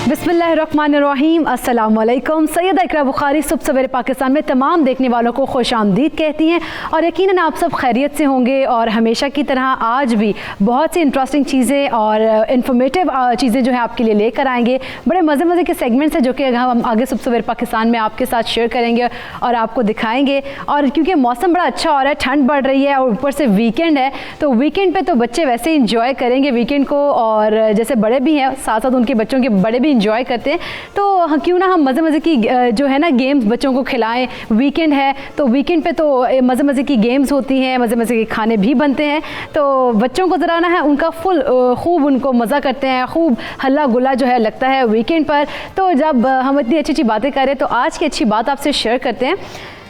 बिस्मिल्लाहिर्रहमानिर्रहीम, अस्सलामुअलैकुम। सैयदा इकरा बुखारी सुबह सवेरे पाकिस्तान में तमाम देखने वालों को खुश आमदीद कहती हैं और यकीनन आप सब खैरियत से होंगे। और हमेशा की तरह आज भी बहुत सी इंटरेस्टिंग चीज़ें और इन्फॉर्मेटिव चीज़ें जो है आपके लिए लेकर आएंगे। बड़े मज़े के सेगमेंट्स हैं जो कि हम आगे सुबह सवेरे पाकिस्तान में आपके साथ शेयर करेंगे और आपको दिखाएँगे। और क्योंकि मौसम बड़ा अच्छा हो रहा है, ठंड बढ़ रही है और ऊपर से वीकेंड है, तो वीकेंड पर तो बच्चे वैसे ही इंजॉय करेंगे वीकेंड को, और जैसे बड़े भी हैं साथ साथ उनके बच्चों के बड़े भी इंजॉय करते हैं। तो क्यों ना हम मज़े की जो है ना गेम्स बच्चों को खिलाएं। वीकेंड है तो वीकेंड पे तो मज़े की गेम्स होती हैं, मज़े के खाने भी बनते हैं। तो बच्चों को ज़रा ना है उनका फुल खूब उनको मज़ा करते हैं, खूब हल्ला गुल्ला जो है लगता है वीकेंड पर। तो जब हम इतनी अच्छी बातें करें तो आज की अच्छी बात आपसे शेयर करते हैं।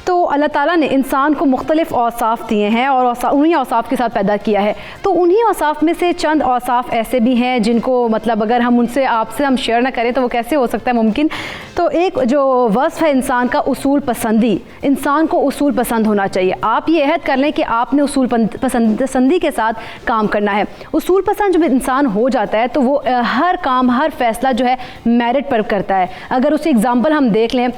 तो अल्लाह ताला ने इंसान को मुख्तलिफ़ औसाफ़ दिए हैं और उन्हीं औसाफ़ के साथ पैदा किया है। तो उन्हीं औसाफ़ में से चंद औसाफ़ ऐसे भी हैं जिनको मतलब अगर हम उनसे आपसे हम शेयर ना करें तो वो कैसे हो सकता है मुमकिन। तो एक जो वस्फ़ है इंसान का, उसूल पसंदी। इंसान को उसूल पसंद होना चाहिए। आप ये अहद कर लें कि आपने उसूल पसंदी के साथ काम करना है। उसूल पसंद जब इंसान हो जाता है तो वो हर काम हर फैसला जो है मेरिट पर करता है। अगर उसी एग्ज़ाम्पल हम देख लें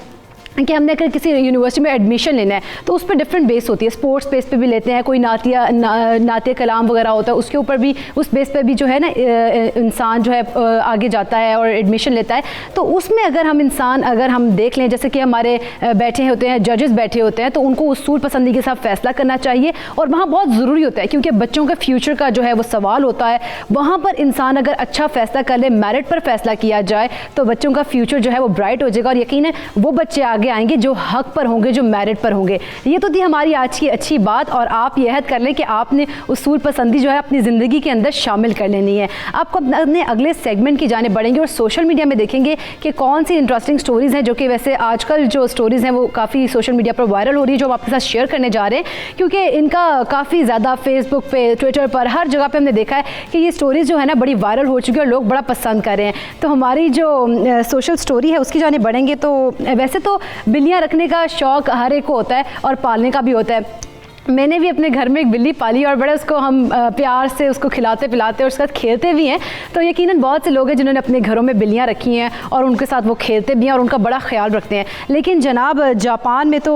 कि हमने अगर किसी यूनिवर्सिटी में एडमिशन लेना है तो उस पर डिफरेंट बेस होती है। स्पोर्ट्स बेस पे भी लेते हैं, कोई नातिया कलाम वगैरह होता है, उसके ऊपर भी उस बेस पे भी जो है ना इंसान जो है आगे जाता है और एडमिशन लेता है। तो उसमें अगर हम देख लें जैसे कि हमारे बैठे होते हैं जजेस बैठे होते हैं, तो उनको उसूल पसंदी के साथ फैसला करना चाहिए और वहाँ बहुत ज़रूरी होता है क्योंकि बच्चों के फ्यूचर का जो है वो सवाल होता है। वहाँ पर इंसान अगर अच्छा फ़ैसला कर ले, मेरिट पर फैसला किया जाए तो बच्चों का फ्यूचर जो है वो ब्राइट हो जाएगा और यकीनन वो बच्चे आगे आएंगे जो हक पर होंगे, जो मेरिट पर होंगे। ये तो थी हमारी आज की अच्छी बात और आप ये अहद कर लें कि आपने उसूल पसंदी जो है अपनी ज़िंदगी के अंदर शामिल कर लेनी है। आपको अपने अगले सेगमेंट की जाने बढ़ेंगे और सोशल मीडिया में देखेंगे कि कौन सी इंटरेस्टिंग स्टोरीज़ हैं, जो कि वैसे आजकल जो स्टोरीज़ हैं वो काफ़ी सोशल मीडिया पर वायरल हो रही है, जो हम आपके साथ शेयर करने जा रहे हैं क्योंकि इनका काफ़ी ज़्यादा फेसबुक पे, ट्विटर पर, हर जगह पर हमने देखा है कि ये स्टोरीज़ जो है ना बड़ी वायरल हो चुकी है और लोग बड़ा पसंद कर रहे हैं। तो हमारी जो सोशल स्टोरी है उसकी जाने बढ़ेंगे। तो वैसे तो बिल्लियाँ रखने का शौक़ हर एक को होता है और पालने का भी होता है। मैंने भी अपने घर में एक बिल्ली पाली और बड़े उसको हम प्यार से उसको खिलाते पिलाते और उसके साथ खेलते भी हैं। तो यकीनन बहुत से लोग हैं जिन्होंने अपने घरों में बिल्लियाँ रखी हैं और उनके साथ वो खेलते भी हैं और उनका बड़ा ख्याल रखते हैं। लेकिन जनाब जापान में तो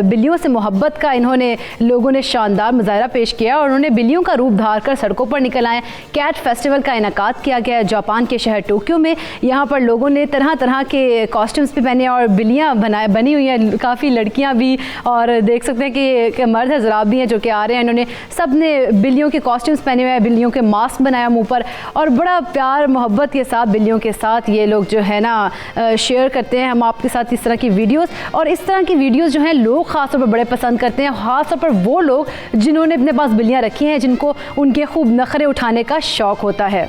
बिल्लियों से मोहब्बत का इन्होंने लोगों ने शानदार मुजाहरा पेश किया और उन्होंने बिल्लियों का रूप धार कर सड़कों पर निकल आए। कैट फेस्टिवल का इनेकाद किया गया है जापान के शहर टोक्यो में। यहाँ पर लोगों ने तरह तरह के कॉस्ट्यूम्स भी पहने और बिल्लियाँ बनी हुई हैं, काफ़ी लड़कियाँ भी, और देख सकते हैं कि मर्द हज़रात भी हैं जो कि आ रहे हैं। इन्होंने सब ने बिल्लियों के कॉस्ट्यूम्स पहने हुए हैं, बिल्लियों के मास्क बनाया मुंह पर और बड़ा प्यार मोहब्बत के साथ बिल्लियों के साथ ये लोग जो है ना शेयर करते हैं हम आपके साथ इस तरह की वीडियोस। और इस तरह की वीडियोस जो हैं लोग ख़ास तौर पर बड़े पसंद करते हैं, ख़ास तौर पर वो लोग जिन्होंने अपने पास बिल्लियाँ रखी हैं, जिनको उनके खूब नखरे उठाने का शौक़ होता है।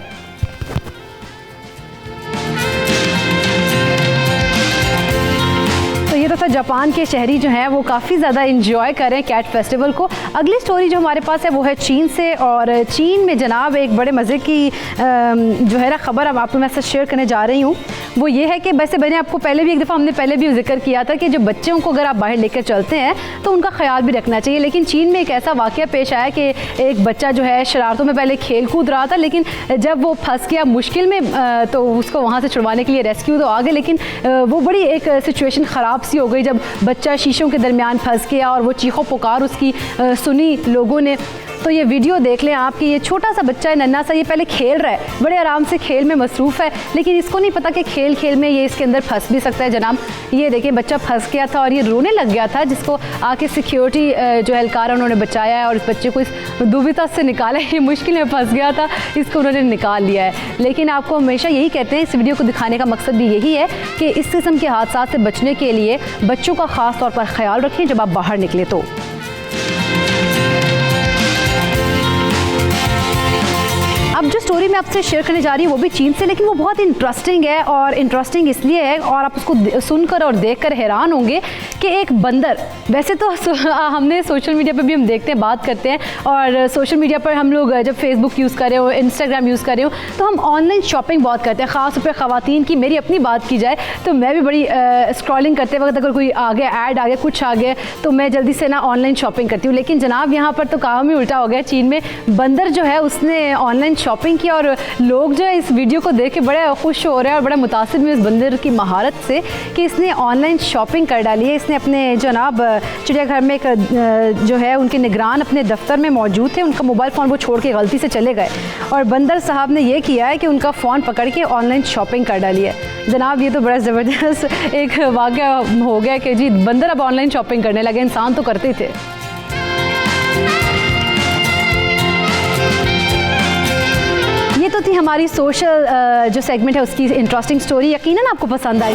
ये तो था जापान के शहरी जो हैं वो काफ़ी ज़्यादा इंजॉय कर रहे हैं कैट फेस्टिवल को। अगली स्टोरी जो हमारे पास है वो है चीन से। और चीन में जनाब एक बड़े मज़े की जो है ना ख़बर अब आपको मैं साथ शेयर करने जा रही हूँ। वो ये है कि वैसे मैंने आपको पहले भी एक दफ़ा हमने पहले भी जिक्र किया था कि जो बच्चों को अगर आप बाहर लेकर चलते हैं तो उनका ख्याल भी रखना चाहिए। लेकिन चीन में एक ऐसा वाक़या पेश आया कि एक बच्चा जो है शरारतों में पहले खेल कूद रहा था, लेकिन जब वो फंस गया मुश्किल में तो उसको वहाँ से छुड़वाने के लिए रेस्क्यू तो आ गए, लेकिन वो बड़ी एक सिचुएशन ख़राब सी हो गई जब बच्चा शीशों के दरमियान फंस गया और वो चीखो पुकार उसकी सुनी लोगों ने। तो ये वीडियो देख लें आप कि ये छोटा सा बच्चा है, नन्हा सा, ये पहले खेल रहा है, बड़े आराम से खेल में मसरूफ़ है, लेकिन इसको नहीं पता कि खेल खेल में ये इसके अंदर फंस भी सकता है जनाब। ये देखिए बच्चा फंस गया था और ये रोने लग गया था, जिसको आके सिक्योरिटी जो एहलकार उन्होंने बचाया है और इस बच्चे को इस दुविधा से निकाला है। ये मुश्किल में फंस गया था, इसको उन्होंने निकाल लिया है। लेकिन आपको हमेशा यही कहते हैं, इस वीडियो को दिखाने का मकसद भी यही है कि इस किस्म के हादसा से बचने के लिए बच्चों का ख़ास तौर पर ख्याल रखें जब आप बाहर निकले तो। अब जो स्टोरी मैं आपसे शेयर करने जा रही हूँ वो भी चीन से, लेकिन वो बहुत इंटरेस्टिंग है। और इंटरेस्टिंग इसलिए है और आप उसको सुनकर और देखकर हैरान होंगे कि एक बंदर, वैसे तो हमने सोशल मीडिया पे भी हम देखते हैं, बात करते हैं, और सोशल मीडिया पर हम लोग जब फेसबुक यूज़ कर रहे हो, इंस्टाग्राम यूज़ कर रहे हो, तो हम ऑनलाइन शॉपिंग बहुत करते हैं, ख़ास तौर पर ख़वातीन की। मेरी अपनी बात की जाए तो मैं भी बड़ी स्क्रॉलिंग करते वक्त अगर कोई आ गया, ऐड आ गया, कुछ आ गया, तो मैं जल्दी से ना ऑनलाइन शॉपिंग करती हूँ। लेकिन जनाब यहाँ पर तो काम ही उल्टा हो गया। चीन में बंदर जो है उसने ऑनलाइन शॉपिंग की और लोग जो है इस वीडियो को देख के बड़े खुश हो रहे हैं और बड़ा मुतासिर भी इस बंदर की महारत से कि इसने ऑनलाइन शॉपिंग कर डाली है। इसने अपने जनाब चिड़ियाघर में एक जो है उनके निगरान अपने दफ्तर में मौजूद थे, उनका मोबाइल फ़ोन वो छोड़ के गलती से चले गए और बंदर साहब ने ये किया है कि उनका फ़ोन पकड़ के ऑनलाइन शॉपिंग कर डाली है। जनाब ये तो बड़ा ज़बरदस्त एक वाक़या हो गया कि जी बंदर अब ऑनलाइन शॉपिंग करने लगे, इंसान तो करते थे। ये तो थी हमारी सोशल जो सेगमेंट है उसकी इंटरेस्टिंग स्टोरी, यकीनन आपको पसंद आई।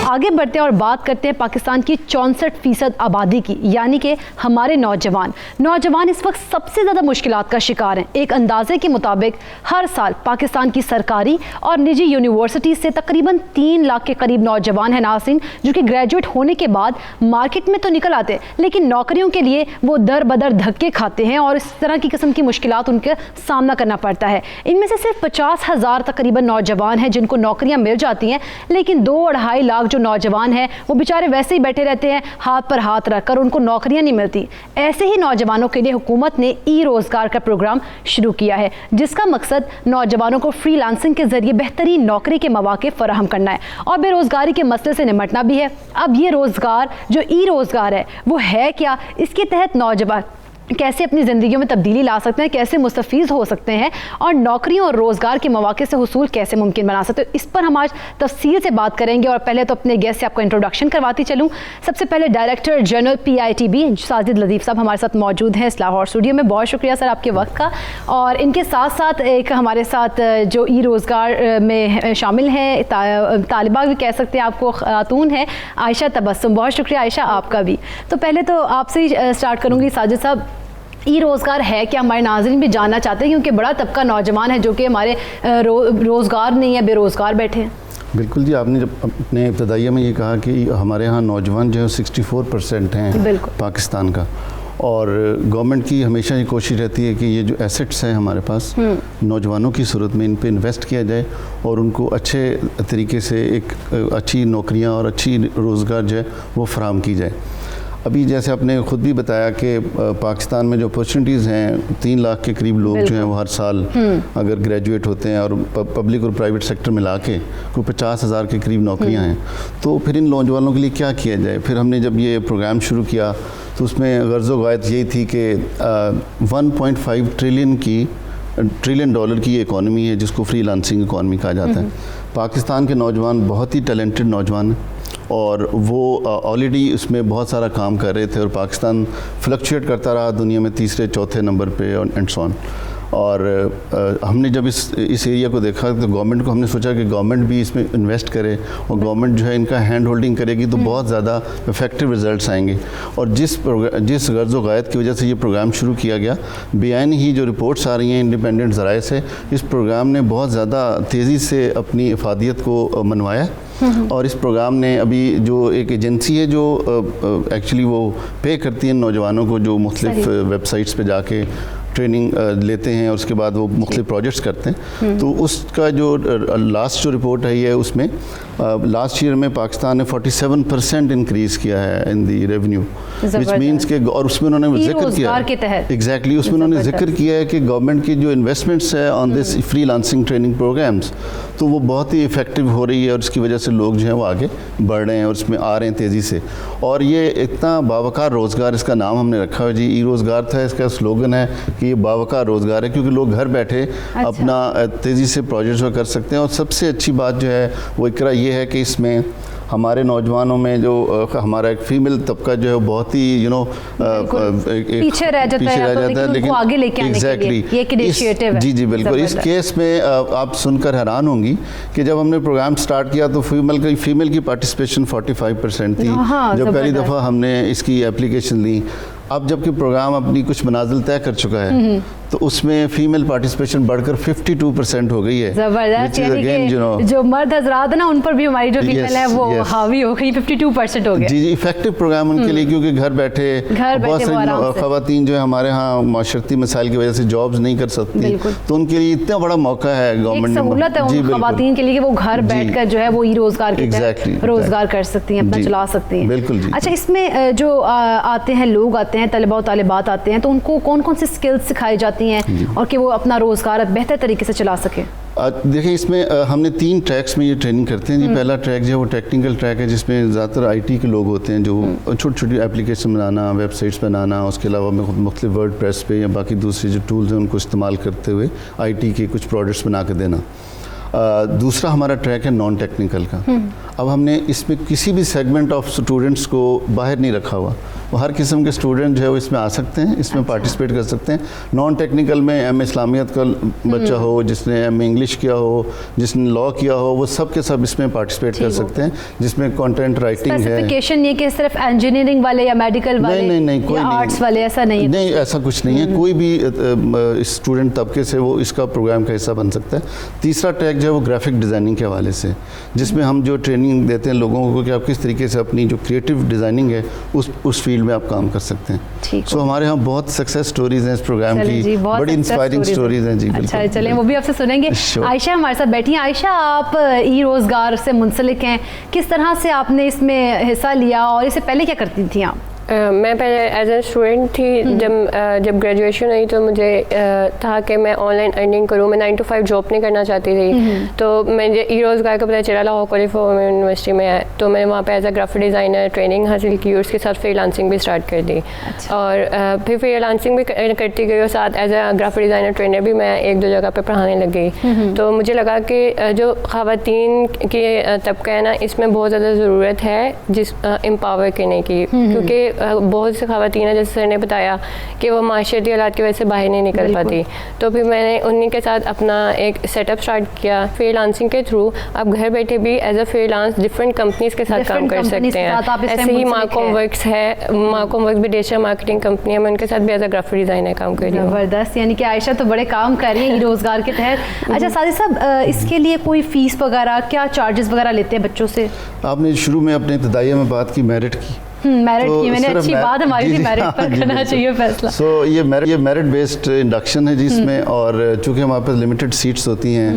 आगे बढ़ते हैं और बात करते हैं पाकिस्तान की 64% आबादी की, यानी कि हमारे नौजवान इस वक्त सबसे ज़्यादा मुश्किलात का शिकार हैं। एक अंदाजे के मुताबिक हर साल पाकिस्तान की सरकारी और निजी यूनिवर्सिटी से तकरीबन 3 लाख के करीब नौजवान हैं नाज़रीन, जो कि ग्रेजुएट होने के बाद मार्केट में तो निकल आते हैं, लेकिन नौकरियों के लिए वो दर बदर धक्के खाते हैं और इस तरह की किस्म की मुश्किलात उनके सामना करना पड़ता है। इनमें से सिर्फ 50,000 तकरीबन नौजवान हैं जिनको नौकरियाँ मिल जाती हैं, लेकिन 2-2.5 लाख जो नौजवान हैं वो बेचारे वैसे ही बैठे रहते हैं हाथ पर हाथ रखकर, उनको नौकरियां नहीं मिलती। ऐसे ही नौजवानों के लिए हुकूमत ने रोजगार का प्रोग्राम शुरू किया है, जिसका मकसद नौजवानों को फ्रीलांसिंग के जरिए बेहतरीन नौकरी के मौके फराहम करना है और बेरोजगारी के मसले से निपटना भी है। अब ये रोजगार जो रोजगार है वो है क्या, इसके तहत नौजवान कैसे अपनी ज़िंदगियों में तब्दीली ला सकते हैं, कैसे मुस्तफ़ीज़ हो सकते हैं और नौकरियों और रोज़गार के मौके से हुसूल कैसे मुमकिन बना सकते हैं, इस पर हम आज तफसील से बात करेंगे। और पहले तो अपने गेस्ट से आपको इंट्रोडक्शन करवाती चलूँ। सबसे पहले डायरेक्टर जनरल PITB साजिद लतीफ़ साहब हमारे साथ मौजूद हैं इस लाहौर स्टूडियो में। बहुत शुक्रिया सर आपके वक्त का। और इनके साथ साथ एक हमारे साथ जो रोज़गार में शामिल हैं, तालिबा भी कह सकते हैं, आपको खातून है आयशा तबस्सुम। बहुत शुक्रिया आयशा आपका भी। तो पहले तो आपसे ही स्टार्ट करूँगी साजिद साहब, रोज़गार है क्या, हमारे नाज़रीन भी जानना चाहते हैं क्योंकि बड़ा तबका नौजवान है जो कि हमारे रोज़गार नहीं है, बेरोज़गार बैठे हैं। बिल्कुल जी, आपने जब अपने इब्तदाइया में ये कहा कि हमारे यहाँ नौजवान जो है 64% हैं पाकिस्तान का, और गवर्नमेंट की हमेशा ये कोशिश रहती है कि ये जो एसेट्स हैं हमारे पास नौजवानों की सूरत में इन पे इन्वेस्ट किया जाए और उनको अच्छे तरीके से एक अच्छी नौकरियाँ और अच्छी रोज़गार जो है वो फराहम की जाए। अभी जैसे आपने ख़ुद भी बताया कि पाकिस्तान में जो अपॉर्चुनिटीज़ हैं, 3 लाख के करीब लोग जो हैं वो हर साल अगर ग्रेजुएट होते हैं और पब्लिक और प्राइवेट सेक्टर मिला के कोई 50,000 के करीब नौकरियां हैं। तो फिर इन नौजवानों के लिए क्या किया जाए। फिर हमने जब ये प्रोग्राम शुरू किया तो उसमें गर्ज़ो गायत यही थी कि 1.5 ट्रिलियन डॉलर की इकॉनमी है जिसको फ्रीलांसिंग इकॉनमी कहा जाता है। पाकिस्तान के नौजवान बहुत ही टैलेंटेड नौजवान हैं और वो ऑलरेडी उसमें बहुत सारा काम कर रहे थे और पाकिस्तान फ्लक्चुएट करता रहा दुनिया में 3-4 नंबर पे एंड सो ऑन। और हमने जब इस एरिया को देखा तो गवर्नमेंट को हमने सोचा कि गवर्नमेंट भी इसमें इन्वेस्ट करे और गवर्नमेंट जो है इनका हैंड होल्डिंग करेगी तो बहुत ज़्यादा इफेक्टिव रिजल्ट्स आएंगे। और जिस गर्ज़ो गायत की वजह से ये प्रोग्राम शुरू किया गया, बेआइन ही जो रिपोर्ट्स आ रही हैं इंडिपेंडेंट ज़राए से, इस प्रोग्राम ने बहुत ज़्यादा तेज़ी से अपनी इफादियत को मनवाया। और इस प्रोग्राम ने अभी जो एक एजेंसी है जो एक्चुअली वो पे करती है नौजवानों को, जो मुख्तलिफ वेबसाइट्स पे जाके ट्रेनिंग लेते हैं और उसके बाद वो मुख्तलिफ प्रोजेक्ट्स करते हैं। तो उसका जो लास्ट जो रिपोर्ट है उसमें लास्ट ईयर में पाकिस्तान ने 47% इंक्रीज़ किया है इन दी रेवेन्यू, विच मीन्स के, और उसमें उन्होंने जिक्र किया एग्जैक्टली उसमें उन्होंने जिक्र किया है कि गवर्नमेंट की जो इन्वेस्टमेंट्स है on this freelancing training programs, तो वो बहुत ही इफेक्टिव हो रही है और उसकी वजह से लोग जो हैं वो आगे बढ़ रहे हैं और उसमें आ रहे हैं तेज़ी से। और ये इतना बावकार रोज़गार, इसका नाम हमने रखा है जी रोज़गार था, इसका स्लोगन है कि ये बावकार रोज़गार है क्योंकि लोग घर बैठे अपना तेज़ी से प्रोजेक्ट्स कर सकते हैं। और सबसे अच्छी बात जो है वो इकरा ये है कि इसमें हमारे नौजवानों में जो हमारा एक फीमेल तबका जो है बहुत ही पीछे रह जाता है, लेकिन आगे लेके आने के लिए ये एक इनिशिएटिव है। जी जी बिल्कुल। इस केस में आप सुनकर हैरान होंगी कि जब हमने प्रोग्राम स्टार्ट किया तो फीमेल की पार्टिसिपेशन 45% थी जब पहली दफ़ा हमने इसकी एप्लीकेशन ली। अब जबकि प्रोग्राम अपनी कुछ मनाजिल तय कर चुका है तो उसमें फीमेल पार्टिसिपेशन बढ़कर 52% हो गई है। जबरदस्त, जो मर्द हजरात ना उन पर भी हमारी जो फीमेल है वो हावी हो गई, 52% हो गया। जी जी, इफेक्टिव प्रोग्राम उनके लिए, क्योंकि घर बैठे बहुत सारी खवातीन जो है हमारे यहाँ माशरती मसाइल की वजह से जॉब्स नहीं कर सकती, तो उनके लिए इतना बड़ा मौका है गवर्नमेंट ने, सहूलत है उन खवातीन के लिए कि वो घर बैठकर जो है वो रोजगार के तहत रोजगार कर सकती हैं, अपना चला सकती हैं। बिल्कुल जी। अच्छा, इसमें जो आते हैं लोग आते हैं, तलबा और तालिबात आते हैं, तो उनको कौन कौन सी स्किल्स सिखाई जाती हैं और कि वो अपना रोजगार बेहतर तरीके से चला सके? देखिए, इसमें हमने 3 ट्रैक्स में ये ट्रेनिंग करते हैं जी। पहला ट्रैक जो है वो टेक्निकल ट्रैक है, जिसमें ज़्यादातर आईटी के लोग होते हैं जो छोटी छोटी एप्लीकेशन बनाना, वेबसाइट्स बनाना, उसके अलावा में मुख्तलिफ वर्डप्रेस पे या बाकी दूसरे जो टूल्स हैं उनको इस्तेमाल करते हुए आईटी के कुछ प्रोडक्ट्स बना के देना। दूसरा हमारा ट्रैक है नॉन टेक्निकल का। अब हमने इसमें किसी भी सेगमेंट ऑफ स्टूडेंट्स को बाहर नहीं रखा हुआ, वो हर किस्म के स्टूडेंट जो है वो इसमें आ सकते हैं, इसमें पार्टिसिपेट कर सकते हैं। नॉन टेक्निकल में एम इस्लामियत का बच्चा हो, जिसने एम इंग्लिश किया हो, जिसने लॉ किया हो, वो सब के सब इसमें पार्टिसिपेट कर सकते हैं, जिसमें कंटेंट राइटिंग है। स्पेसिफिकेशन ये कि सिर्फ इंजीनियरिंग वाले या मेडिकल वाले नहीं, कोई आर्ट्स वाले, ऐसा नहीं है? नहीं, ऐसा कुछ नहीं है। कोई भी स्टूडेंट तबके से वो इसका प्रोग्राम का हिस्सा बन सकता है। तीसरा ट्रैक जो है वो ग्राफिक डिज़ाइनिंग के हवाले से, जिसमें हम जो ट्रेनिंग देते हैं लोगों को कि आप किस तरीके से अपनी जो क्रिएटिव डिज़ाइनिंग है उस फील्ड में आप काम कर सकते हैं। सो हमारे यहाँ बहुत सक्सेस स्टोरीज हैं इस प्रोग्राम की, बड़ी इंस्पायरिंग स्टोरीज हैं जी। अच्छा, चलें वो भी आपसे सुनेंगे। आयशा हमारे साथ बैठी हैं। आयशा, आप ई रोज़गार से मुंसलिक हैं, किस तरह से आपने इसमें हिस्सा लिया और इससे पहले क्या करती थी आप? मैं पहले एज ए स्टूडेंट थी। जब ग्रेजुएशन हुई तो मुझे था कि मैं ऑनलाइन अर्निंग करूँ, मैं 9 to 5 जॉब नहीं करना चाहती थी। तो मुझे ई रोज़गार का पता चला लाहौर क्वालिफाइड वुमेन यूनिवर्सिटी में है, तो मैंने वहाँ पे as a graphic designer training हासिल की और उसके साथ फ्रीलांसिंग भी स्टार्ट कर दी। और फिर फ्रीलांसिंग भी करती गई और साथ as a graphic designer trainer भी मैं 1-2 जगह पर पढ़ाने लग गई। तो मुझे लगा कि जो ख़वातीन के तबका है ना, इसमें बहुत ज़्यादा ज़रूरत है जिस एम्पावर करने की, क्योंकि बहुत सी ख़वातीन है, जैसे सर ने बताया कि वो माशरती हालात की वजह से बाहर नहीं निकल पाती। तो फिर मैंने उन्हीं के साथ अपना एक सेटअप स्टार्ट किया। फ्रीलांसिंग के थ्रू आप घर बैठे भी as a freelance different companies के साथ काम कर सकते हैं। ऐसे ही मार्कॉम वर्क्स है, मार्कॉम वर्क्स भी डिजिटल मार्केटिंग कंपनी है, मैं उनके साथ भी एज अ ग्राफिक डिज़ाइनर काम कर रही हूँ। ज़बरदस्त, यानी कि आयशा तो बड़े काम कर रही है रोज़गार के तहत। अच्छा साजिद साहब, इसके लिए कोई फ़ीस वगैरह, क्या चार्जेस वगैरह लेते हैं बच्चों से? आपने शुरू में अपने इब्तिदाइया में बात की मेरिट की, मेरिट की मैंने अच्छी बात हमारी थी, मेरिट पर करना चाहिए फैसला। सो ये मेरिट बेस्ड इंडक्शन है जिसमें, और चूँकि हमारे पास लिमिटेड सीट्स होती हैं,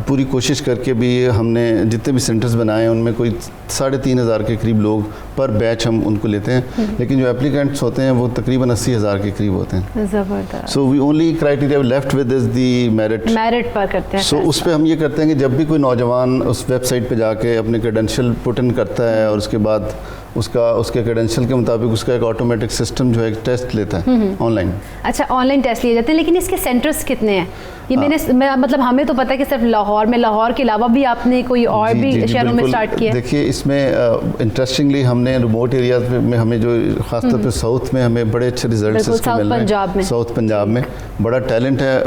पूरी कोशिश करके भी हमने जितने भी सेंटर्स बनाए हैं उनमें कोई 3,500 के करीब लोग पर बैच हम उनको लेते हैं, लेकिन जो एप्लीकेंट्स होते हैं वो तकरीबन 80,000 के करीब होते हैं। ज़बरदस्त। So we only criteria left with is the merit पर करते हैं। सो उस पर हम ये करते हैं कि जब भी कोई नौजवान उस वेबसाइट पे जाके अपने क्रेडेंशियल पुट इन करता है और उसके बाद उसके क्रेडेंशियल के मुताबिक उसका एक ऑटोमेटिक सिस्टम जो है टेस्ट लेता है ऑनलाइन। अच्छा, ऑनलाइन टेस्ट लिए जाते हैं, लेकिन इसके सेंटर्स कितने हैं? ये मतलब हमें तो पता है कि सिर्फ लाहौर में, लाहौर के अलावा भी आपने कोई और भी शहरों में स्टार्ट किया? देखिए, इसमें इंटरेस्टिंग हमने रिमोट एरियाज में हमें जो खासतौर पे साउथ में हमें बड़े अच्छे रिजल्ट्स इसके मिल रहे हैं। साउथ पंजाब में बड़ा टैलेंट है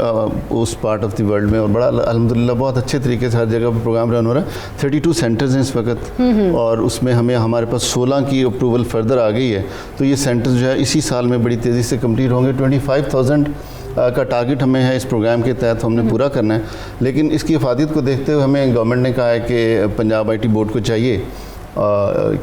उस पार्ट ऑफ द वर्ल्ड में, और बड़ा अल्हम्दुलिल्लाह बहुत अच्छे तरीके से हर जगह पर प्रोग्राम रन हो रहा है। 32 सेंटर्स हैं इस वक्त, और उसमें हमारे पास 16 की अप्रूवल फर्दर आ गई है। तो ये सेंटर्स जो है इसी साल में बड़ी तेज़ी से कंप्लीट होंगे। 25,000 का टारगेट हमें है इस प्रोग्राम के तहत हमने पूरा करना है, लेकिन इसकी अफादियत को देखते हुए हमें गवर्नमेंट ने कहा है कि पंजाब IT बोर्ड को चाहिए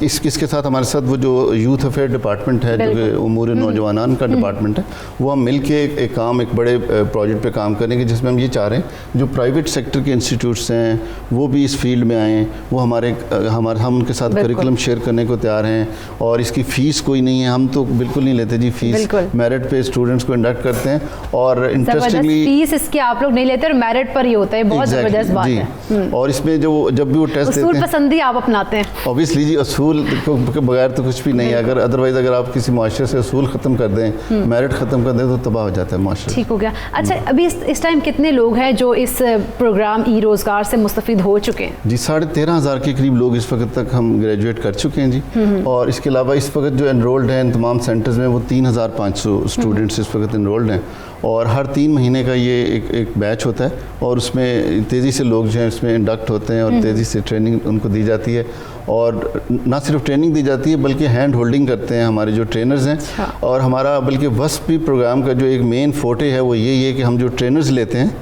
इसके साथ हमारे साथ वो जो यूथ अफेयर डिपार्टमेंट है, जो कि उमूर नौजवान का डिपार्टमेंट है, वो हम मिल के एक बड़े प्रोजेक्ट पे काम करेंगे, जिसमें हम ये चाह रहे हैं जो प्राइवेट सेक्टर के इंस्टीट्यूट्स हैं वो भी इस फील्ड में आएँ, वो हम उनके साथ करिकुलम शेयर करने को तैयार हैं। और इसकी फ़ीस कोई नहीं है, हम तो बिल्कुल नहीं लेते जी फ़ीस, मेरिट पे स्टूडेंट्स को इंडक्ट करते हैं। और इंटरेस्टिंगली फीस इसके आप लोग नहीं लेते और मेरिट पर ही होता है, बहुत ज़बरदस्त बात है। और इसमें जब भी वो टेस्ट देते हैं, पसंदी आप अपनाते हैं ऑब्वियसली जी असूल के बगैर तो कुछ भी नहीं है। अगर अदरवाइज अगर आप किसी माशरे से असूल ख़त्म कर दें, मेरिट ख़त्म कर दें तो तबाह हो जाता है माशरा। ठीक हो गया। अच्छा, अभी इस टाइम कितने लोग हैं जो इस प्रोग्राम ई रोज़गार से मुस्तफ़ीद हो चुके हैं? जी 13,500 के करीब लोग इस वक्त तक हम ग्रेजुएट कर चुके हैं जी। और इसके अलावा इस वक्त जो एनरोल्ड हैं इन तमाम सेंटर्स में वो 3,500 स्टूडेंट्स इस वक्त एनरोल्ड हैं। और हर 3 महीने का ये एक बैच होता है और उसमें तेज़ी से लोग जो हैं इसमें इंडक्ट होते हैं और तेज़ी से ट्रेनिंग उनको दी जाती है। और ना सिर्फ ट्रेनिंग दी जाती है बल्कि हैंड होल्डिंग करते हैं हमारे जो ट्रेनर्स हैं। और हमारा बल्कि वस्फ भी प्रोग्राम का जो एक मेन फोटे है वो यही है कि हम जो ट्रेनर्स लेते हैं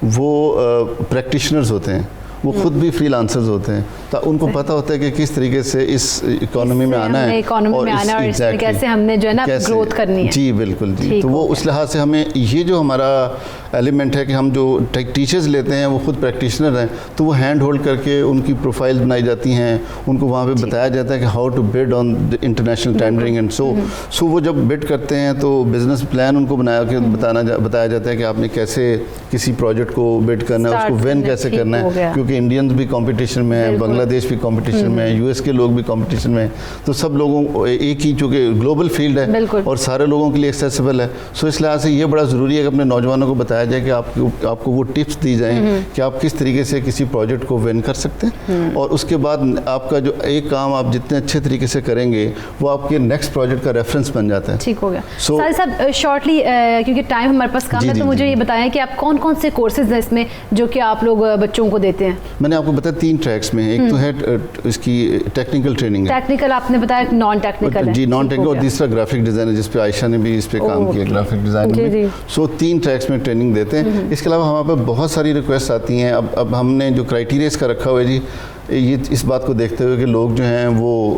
वो प्रैक्टिशनर्स होते हैं, वो खुद भी फ्रीलांसर्स होते हैं, तो उनको पता होता है कि किस तरीके से इस इकोनॉमी में आना है और इसमें कैसे हमने जो है ना ग्रोथ करनी है। जी बिल्कुल जी। तो वो उस लिहाज से हमें ये जो हमारा एलिमेंट है कि हम जो टीचर्स लेते हैं वो खुद प्रैक्टिशनर हैं, तो वो हैंड होल्ड करके उनकी प्रोफाइल बनाई जाती हैं, उनको वहाँ पे बताया जाता है कि how to bid on the international tendering and so वो जब बिड करते हैं तो बिजनेस प्लान उनको बना के बताया जाता है कि आपने कैसे किसी प्रोजेक्ट को बिड करना है, उसको विन कैसे करना है, क्योंकि इंडियंस भी कंपटीशन में है, बांग्लादेश भी कंपटीशन में है, यूएस के लोग भी कंपटीशन में है, तो सब लोगों एक ही चूँकि ग्लोबल फील्ड है और सारे लोगों के लिए एक्सेसिबल है। सो इस लिहाज से ये बड़ा ज़रूरी है कि अपने नौजवानों को बताया जाए कि आपको वो टिप्स दी जाएं कि आप किस तरीके से किसी प्रोजेक्ट को विन कर सकते हैं। और उसके बाद आपका जो एक काम आप जितने अच्छे तरीके से करेंगे वो आपके नेक्स्ट प्रोजेक्ट का रेफरेंस बन जाता है। ठीक हो गया। साहिद साहब शॉर्टली क्योंकि टाइम हमारे पास कम है तो मुझे ये बताएं कि आप कौन कौन से कोर्सेज हैं इसमें जो कि आप लोग बच्चों को देते हैं? मैंने आपको बताया 3 ट्रैक्स में, एक तो है इसकी टेक्निकल ट्रेनिंग है, टेक्निकल आपने बताया, नॉन टेक्निकल जी नॉन टेक्निकल, और तीसरा ग्राफिक डिज़ाइन है जिस पे आयशा ने भी इस पे काम किया ग्राफिक डिज़ाइन में। सो 3 ट्रैक्स में ट्रेनिंग देते हैं। इसके अलावा हमारे पास बहुत सारी रिक्वेस्ट आती हैं। अब हमने जो क्राइटेरिया इसका रखा हुआ है जी, ये इस बात को देखते हुए कि लोग जो हैं वो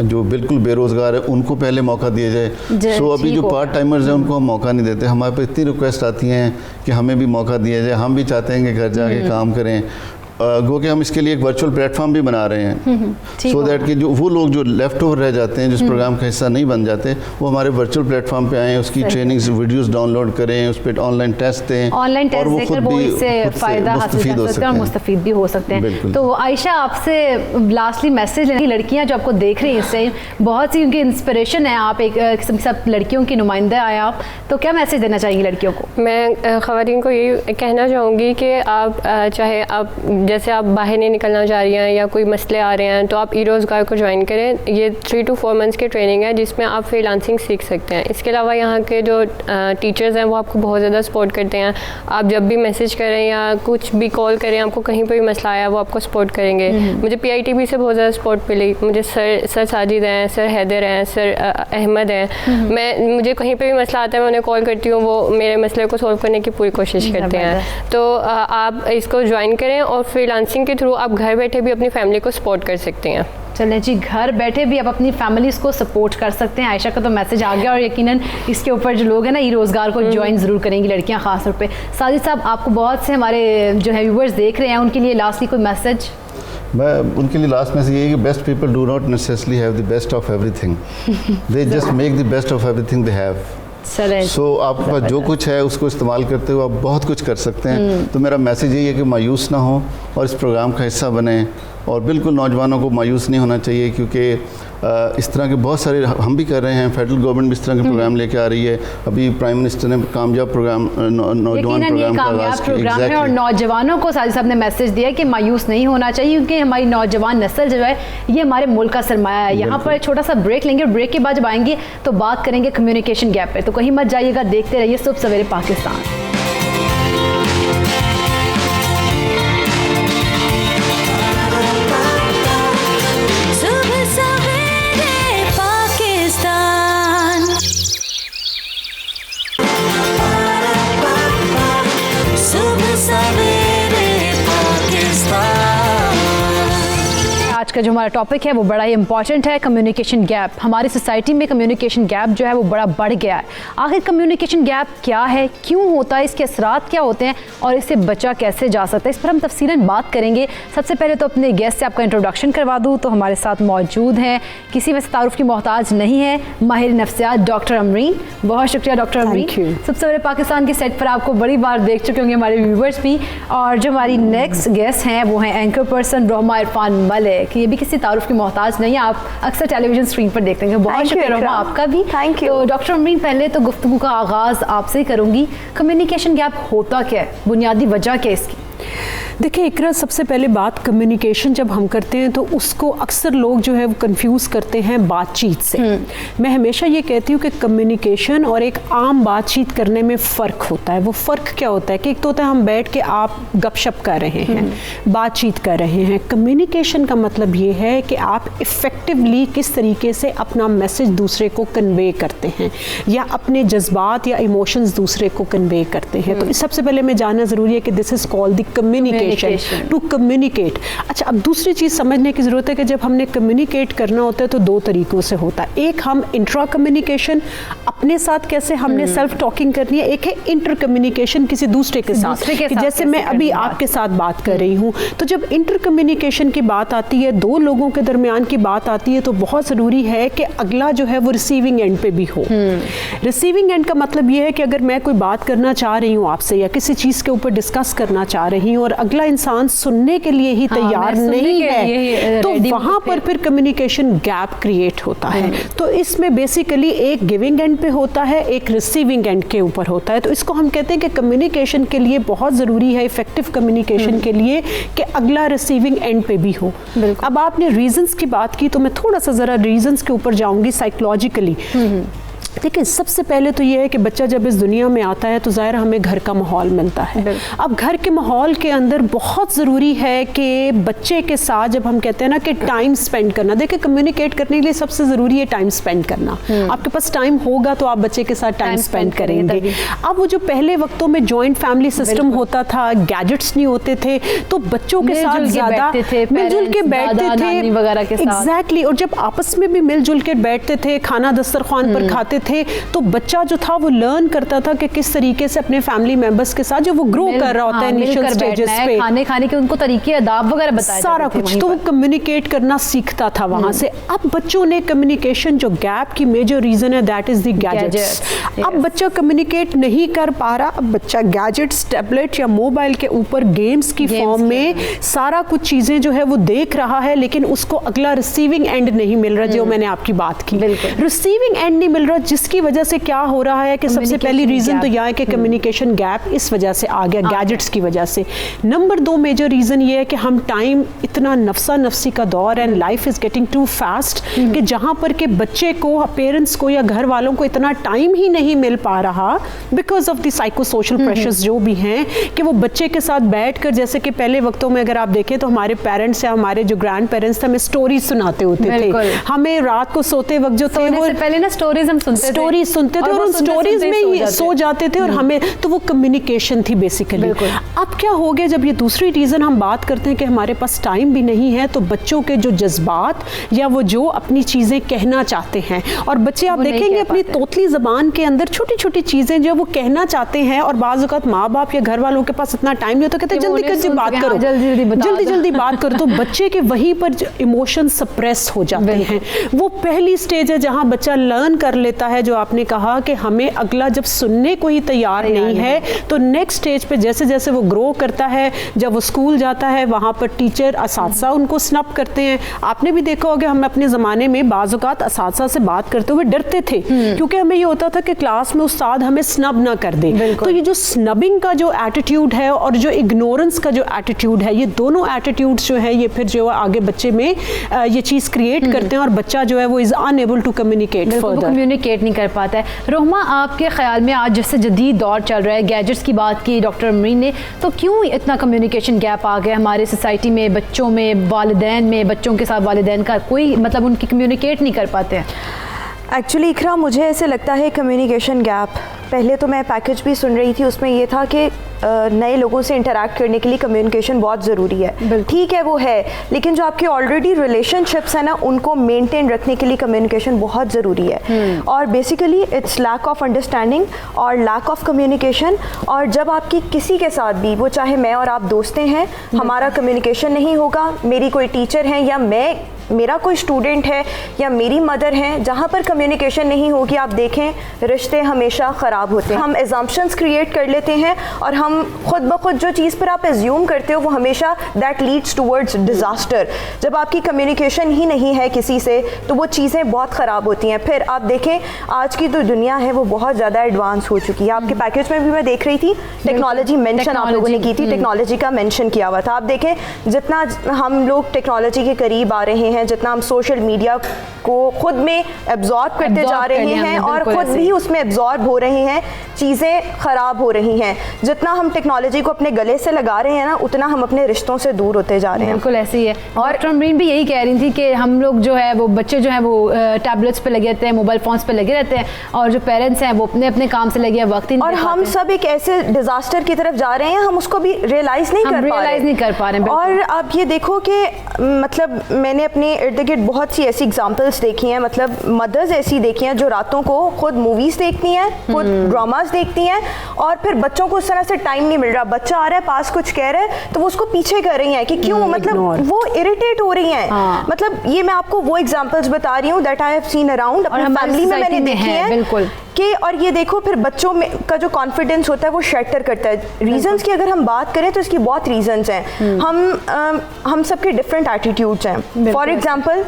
जो बिल्कुल बेरोज़गार है उनको पहले मौका दिया जाए। सो अभी जो पार्ट टाइमर्स हैं उनको हम मौका नहीं देते। हमारे पे इतनी रिक्वेस्ट आती हैं कि हमें भी मौका दिया जाए, हम भी चाहते हैं कि घर जाके काम करें। गो कि हम इसके लिए एक वर्चुअल प्लेटफॉर्म भी बना रहे हैं सो दैट कि जो वो लोग जो लेफ्ट ओवर रह जाते हैं, जिस प्रोग्राम का हिस्सा नहीं बन जाते, वो हमारे वर्चुअल प्लेटफॉर्म पे आएँ, उसकी ट्रेनिंग्स वीडियोस डाउनलोड करें, उस पर ऑनलाइन टेस्ट दें और वो खुद भी फ़ायदा हासिल कर सकते हैं और मुस्तफ़ीद भी हो सकते हैं। तो आयशा आपसे लास्टली मैसेज लें, लड़कियाँ जो आपको देख रही हैं इस टाइम, बहुत सी उनकी इंस्पिरेशन है, आप एक किस्म के साथ लड़कियों की नुमाइंदा आए आप, तो क्या मैसेज देना चाहेंगी लड़कियों को? मैं ख़वातीन को यही कहना चाहूँगी कि आप चाहे आप जैसे आप बाहर नहीं निकलना चाह रही हैं या कोई मसले आ रहे हैं तो आप ई रोज़गार को ज्वाइन करें। ये 3 to 4 मंथ्स की ट्रेनिंग है जिसमें आप फ्रीलांसिंग सीख सकते हैं। इसके अलावा यहाँ के जो टीचर्स हैं वो आपको बहुत ज़्यादा सपोर्ट करते हैं। आप जब भी मैसेज करें या कुछ भी कॉल करें, आपको कहीं पर भी मसला आया वो आपको सपोर्ट करेंगे। मुझे PITB से बहुत ज़्यादा सपोर्ट मिली। मुझे सर साजिद हैं, सर हैदर हैं, सर अहमद हैं। मुझे कहीं पर भी मसला आता है मैं उन्हें कॉल करती हूँ, वो मेरे मसले को सॉल्व करने की पूरी कोशिश करते हैं। तो आप इसको ज्वाइन करें और फ्रीलांसिंग के थ्रू आप घर बैठे भी अपनी फैमिली को सपोर्ट कर सकते हैं। चलें जी, घर बैठे भी आप अपनी फैमिलीज को सपोर्ट कर सकते हैं। आयशा का तो मैसेज आ गया और यकीनन इसके ऊपर जो लोग हैं ना ई रोज़गार को ज्वाइन ज़रूर करेंगी, लड़कियां ख़ास तौर पे। साजिद साहब, आपको बहुत से हमारे जो है व्यूअर्स देख रहे हैं, उनके लिए लास्टली कोई मैसेज? मैं उनके लिए लास्ट मैसेज ये है कि best people do not necessarily have the best of everything, they just make the best of everything they have. So आपके पास जो कुछ है उसको इस्तेमाल करते हुए आप बहुत कुछ कर सकते हैं। तो मेरा मैसेज यही है कि मायूस ना हो और इस प्रोग्राम का हिस्सा बने, और बिल्कुल नौजवानों को मायूस नहीं होना चाहिए क्योंकि इस तरह के बहुत सारे हम भी कर रहे हैं। फेडरल गवर्नमेंट भी इस तरह के प्रोग्राम लेके आ रही है। अभी प्राइम मिनिस्टर ने कामयाब प्रोग्राम नौजवान प्रोग्राम का आगाज़ किया और नौजवानों को साजिद साहब ने मैसेज दिया कि मायूस नहीं होना चाहिए क्योंकि हमारी नौजवान नस्ल जो है ये हमारे मुल्क का सरमाया है। यहाँ पर छोटा सा ब्रेक लेंगे और ब्रेक के बाद जब आएंगे तो बात करेंगे कम्युनिकेशन गैप पे। तो कहीं मत जाइएगा, देखते रहिए सुबह सवेरे पाकिस्तान। आज का जो हमारा टॉपिक है वो बड़ा ही इंपॉर्टेंट है, कम्युनिकेशन गैप। हमारी सोसाइटी में कम्युनिकेशन गैप जो है वो बड़ा बढ़ गया है। आखिर कम्युनिकेशन गैप क्या है, क्यों होता है, इसके असरात क्या होते हैं और इससे बचा कैसे जा सकता है, इस पर हम तफसीलन बात करेंगे। सबसे पहले तो अपने गेस्ट से आपका इंट्रोडक्शन करवा दूँ तो हमारे साथ मौजूद हैं, किसी में तारुफ की मोहताज नहीं है, माहिर नफ्सियात डॉक्टर अमरीन। बहुत शुक्रिया डॉक्टर अमरीन। सबसे पहले पाकिस्तान के सेट पर आपको बड़ी बार देख चुके होंगे हमारे व्यूवर्स भी। और जो हमारी नेक्स्ट गेस्ट हैं वो हैं एंकर पर्सन रोमा इरफान मलिक। ये भी किसी तारुफ की मोहताज नहीं है, आप अक्सर टेलीविजन स्क्रीन पर देखते हैं। बहुत शुक्रिया रोमा आपका भी। Thank you. तो डॉक्टर अमरीन, पहले तो गुफ्तगू का आगाज़ आपसे ही करूँगी। कम्युनिकेशन गैप होता क्या है, बुनियादी वजह क्या है इसकी? देखिए इकरा, सबसे पहले बात कम्युनिकेशन जब हम करते हैं तो उसको अक्सर लोग जो है वो कंफ्यूज करते हैं बातचीत से। मैं हमेशा ये कहती हूँ कि कम्युनिकेशन और एक आम बातचीत करने में फ़र्क होता है। वो फ़र्क क्या होता है कि एक तो होता है हम बैठ के आप गपशप कर रहे हैं, बातचीत कर रहे हैं। कम्युनिकेशन का मतलब ये है कि आप इफ़ेक्टिवली किस तरीके से अपना मैसेज दूसरे को कन्वे करते हैं या अपने जज्बात या इमोशंस दूसरे को कन्वे करते हैं। तो सबसे पहले मैं जानना ज़रूरी है कि this is called the communication, to communicate. अच्छा, अब दूसरी चीज़ समझने की ज़रूरत है कि जब हमने कम्युनिकेट करना होता है तो दो तरीक़ों से होता है। एक हम इंट्रा कम्युनिकेशन, अपने साथ कैसे हमने सेल्फ टॉकिंग करनी है। एक है इंटर कम्युनिकेशन, किसी दूसरे के साथ, कि जैसे मैं अभी आपके साथ बात कर रही हूँ। तो जब इंटर कम्युनिकेशन की बात आती है, दो लोगों के दरमियान की बात आती है, तो बहुत ज़रूरी है कि अगला जो है वो रिसीविंग एंड पे भी हो। रिसीविंग एंड का मतलब ये है कि अगर मैं कोई बात करना चाह रही हूँ आपसे या किसी चीज़ के ऊपर डिस्कस करना चाह रही हूँ और अगला इंसान सुनने के लिए ही तैयार नहीं है, तो वहां पर फिर कम्युनिकेशन गैप क्रिएट होता है। तो इसमें बेसिकली एक गिविंग एंड पे होता है, एक रिसीविंग एंड के ऊपर होता है। तो इसको हम कहते हैं कि कम्युनिकेशन के लिए बहुत ज़रूरी है, इफेक्टिव कम्युनिकेशन के लिए, कि अगला रिसीविंग एंड पे भी हो। अब आपने रीजंस की बात की, तो मैं थोड़ा सा ज़रा रीजंस के ऊपर जाऊंगी साइकोलॉजिकली। देखिए, सबसे पहले तो ये है कि बच्चा जब इस दुनिया में आता है तो ज़ाहिर हमें घर का माहौल मिलता है। अब घर के माहौल के अंदर बहुत ज़रूरी है कि बच्चे के साथ जब हम कहते हैं ना कि टाइम स्पेंड करना, देखिए कम्युनिकेट करने के लिए सबसे ज़रूरी है टाइम स्पेंड करना। आपके पास टाइम होगा तो आप बच्चे के साथ टाइम स्पेंड करेंगे। अब वो जो पहले वक्तों में जॉइंट फैमिली सिस्टम होता था, गैजेट्स नहीं होते थे, तो बच्चों के साथ ज़्यादा मिलजुल के बैठते थे। एग्जैक्टली। और जब आपस में भी मिलजुल के बैठते थे, खाना दस्तरखान पर खाते थे, तो बच्चा जो था वो लर्न करता था कि किस तरीके से अपने फैमिली मेंबर्स के साथ जो वो ग्रो कर रहा होता है इनिशियल स्टेजेस पे, खाने के उनको तरीके आदाब वगैरह बताए, सारा कुछ, तो वो कम्युनिकेट करना सीखता था वहां से। अब बच्चों ने कम्युनिकेशन जो गैप की मेजर रीजन है दैट इज द गैजेट्स। अब बच्चा कम्युनिकेट नहीं कर पा रहा, अब बच्चा गैजेट्स, टैबलेट या मोबाइल के ऊपर गेम्स की फॉर्म में सारा कुछ चीजें जो है वो देख रहा है, लेकिन उसको अगला रिसीविंग एंड नहीं मिल रहा, जो मैंने आपकी बात की। रिसीविंग एंड नहीं मिल रहा, जिसकी वजह से क्या हो रहा है कि सबसे पहली रीजन तो यह है कि कम्युनिकेशन गैप इस वजह से आ गया, गैजेट्स की वजह से। नंबर 2 मेजर रीजन ये है कि हम टाइम, इतना नफसा नफसी का दौर and life is getting too fast, कि जहां पर के बच्चे को, पेरेंट्स को या घर वालों को इतना टाइम ही नहीं मिल पा रहा because of the psycho social pressures जो भी हैं, कि वो बच्चे के साथ बैठकर, जैसे कि पहले वक्तों में अगर आप देखें तो हमारे पेरेंट्स या हमारे जो ग्रैंड पेरेंट्स थे हमें स्टोरीज सुनाते होते थे। हमें रात को सोते वक्त जो थे वो पहले ना स्टोरीज हम सुनते थे और उन स्टोरीज में ही सो जाते थे, और हमें तो वो कम्युनिकेशन थी बेसिकली। अब क्या हो गया, जब ये दूसरी रीजन हम बात करते हैं कि हमारे पास टाइम भी नहीं है, तो बच्चों के जो जज्बात या वो जो अपनी चीजें कहना चाहते हैं, और बच्चे आप देखेंगे अपनी तोतली जबान के अंदर छोटी छोटी चीजें जो वो कहना चाहते हैं, और बाज़ औक़ात माँ बाप या घर वालों के पास इतना टाइम नहीं होता, कहते जल्दी जल्दी बात करो, जल्दी बात करो, तो बच्चे के वहीं पर इमोशन सप्रेस हो जाते हैं। वो पहली स्टेज है जहाँ बच्चा लर्न कर लेता है, जो आपने कहा कि हमें अगला जब सुनने को ही तैयार नहीं है, तो नेक्स्ट स्टेज पे जैसे जैसे वो ग्रो करता है, जब वो स्कूल जाता है वहाँ पर टीचर, असातिज़ा उनको स्नब करते हैं। आपने भी देखा होगा, हम अपने ज़माने में बाज़ औक़ात असातिज़ा से बात करते हुए डरते थे, क्योंकि हमें ये होता था कि क्लास में उस्ताद हमें स्नब ना कर दे। तो ये जो स्नबिंग का जो एटीट्यूड है और जो इग्नोरेंस का जो एटीट्यूड है, ये दोनों एटीट्यूड्स जो है ये फिर जो आगे बच्चे में ये चीज़ क्रिएट करते हैं, और बच्चा जो है वो is unable to communicate further, communicate नहीं कर पाता है। रोहमा, आपके ख्याल में आज जैसे जदीद दौर चल रहा है, गैजेट्स की बात की डॉक्टर अमरीन ने, तो क्यों इतना कम्युनिकेशन गैप आ गया हमारे सोसाइटी में, बच्चों में, वालिदैन में, बच्चों के साथ वालिदैन का कोई मतलब उनकी कम्युनिकेट नहीं कर पाते हैं? एक्चुअली इकरा, मुझे ऐसे लगता है कम्युनिकेशन गैप, पहले तो मैं पैकेज भी सुन रही थी, उसमें ये था कि नए लोगों से इंटरैक्ट करने के लिए कम्युनिकेशन बहुत ज़रूरी है। ठीक है, वो है, लेकिन जो आपके ऑलरेडी रिलेशनशिप्स हैं ना, उनको मेंटेन रखने के लिए कम्युनिकेशन बहुत ज़रूरी है। और basically it's lack of understanding और लैक ऑफ कम्युनिकेशन। और जब आपकी किसी के साथ भी, वो चाहे मैं और आप दोस्तें हैं, हमारा कम्युनिकेशन नहीं होगा, मेरी कोई टीचर है या मेरा कोई स्टूडेंट है या मेरी मदर है, जहाँ पर कम्युनिकेशन नहीं होगी, आप देखें रिश्ते हमेशा ख़राब होते हैं। हम एजम्पशंस क्रिएट कर लेते हैं और हम हम खुद ब खुद जो चीज़ पर आप एज्यूम करते हो वो हमेशा दैट लीड्स टूवर्ड्स डिज़ास्टर। जब आपकी कम्युनिकेशन ही नहीं है किसी से तो वो चीज़ें बहुत ख़राब होती हैं। फिर आप देखें आज की जो दुनिया है वो बहुत ज़्यादा एडवांस हो चुकी है। आपके पैकेज में भी मैं देख रही थी टेक्नोलॉजी मेंशन आप लोगों ने की थी, टेक्नोलॉजी का मेंशन किया हुआ था। आप देखें जितना हम लोग टेक्नोलॉजी के करीब आ रहे हैं, जितना हम सोशल मीडिया को खुद में एब्जॉर्ब करते जा रहे हैं और खुद भी उसमें एब्जॉर्ब हो रहे हैं, चीज़ें ख़राब हो रही हैं। जितना हम टेक्नोलॉजी को अपने गले से लगा रहे हैं ना, उतना हम अपने रिश्तों से दूर होते जा रहे हैं। बिल्कुल ऐसे ही है। और डॉक्टर अमरीन भी यही कह रही थी कि हम लोग जो है वो बच्चे जो हैं वो टैबलेट्स पे लगे रहते हैं, मोबाइल फोन्स पे लगे रहते हैं, और जो पेरेंट्स हैं वो अपने अपने काम से लगे हैं, वक्त ही नहीं। और हम सब एक ऐसे डिजास्टर की तरफ जा रहे हैं, हम उसको भी रियलाइज नहीं कर पा रहे हैं। और आप ये देखो कि मतलब मैंने अपने इर्द गिर्द बहुत सी ऐसी एग्जांपल्स देखी हैं, मतलब मदर्स ऐसी देखी हैं जो रातों को खुद मूवीज देखती हैं, खुद ड्रामास देखती हैं, और फिर बच्चों को उस तरह से टाइम नहीं मिल रहा। बच्चा आ रहा है पास कुछ कह रहा है तो वो उसको पीछे कर रही हैं कि क्यों, मतलब वो इरिटेट हो रही हैं। मतलब ये मैं आपको वो एग्जांपल्स बता रही हूँ that I have seen around, अपनी फैमिली में मैंने देखी है। बिल्कुल कि और ये देखो फिर बच्चों में का जो कॉन्फिडेंस होता है वो शैटर करता है। रीजंस की अगर हम बात करें तो इसकी बहुत रीजंस हैं। हम सबके डिफरेंट एटीट्यूड्स हैं। फॉर एग्जांपल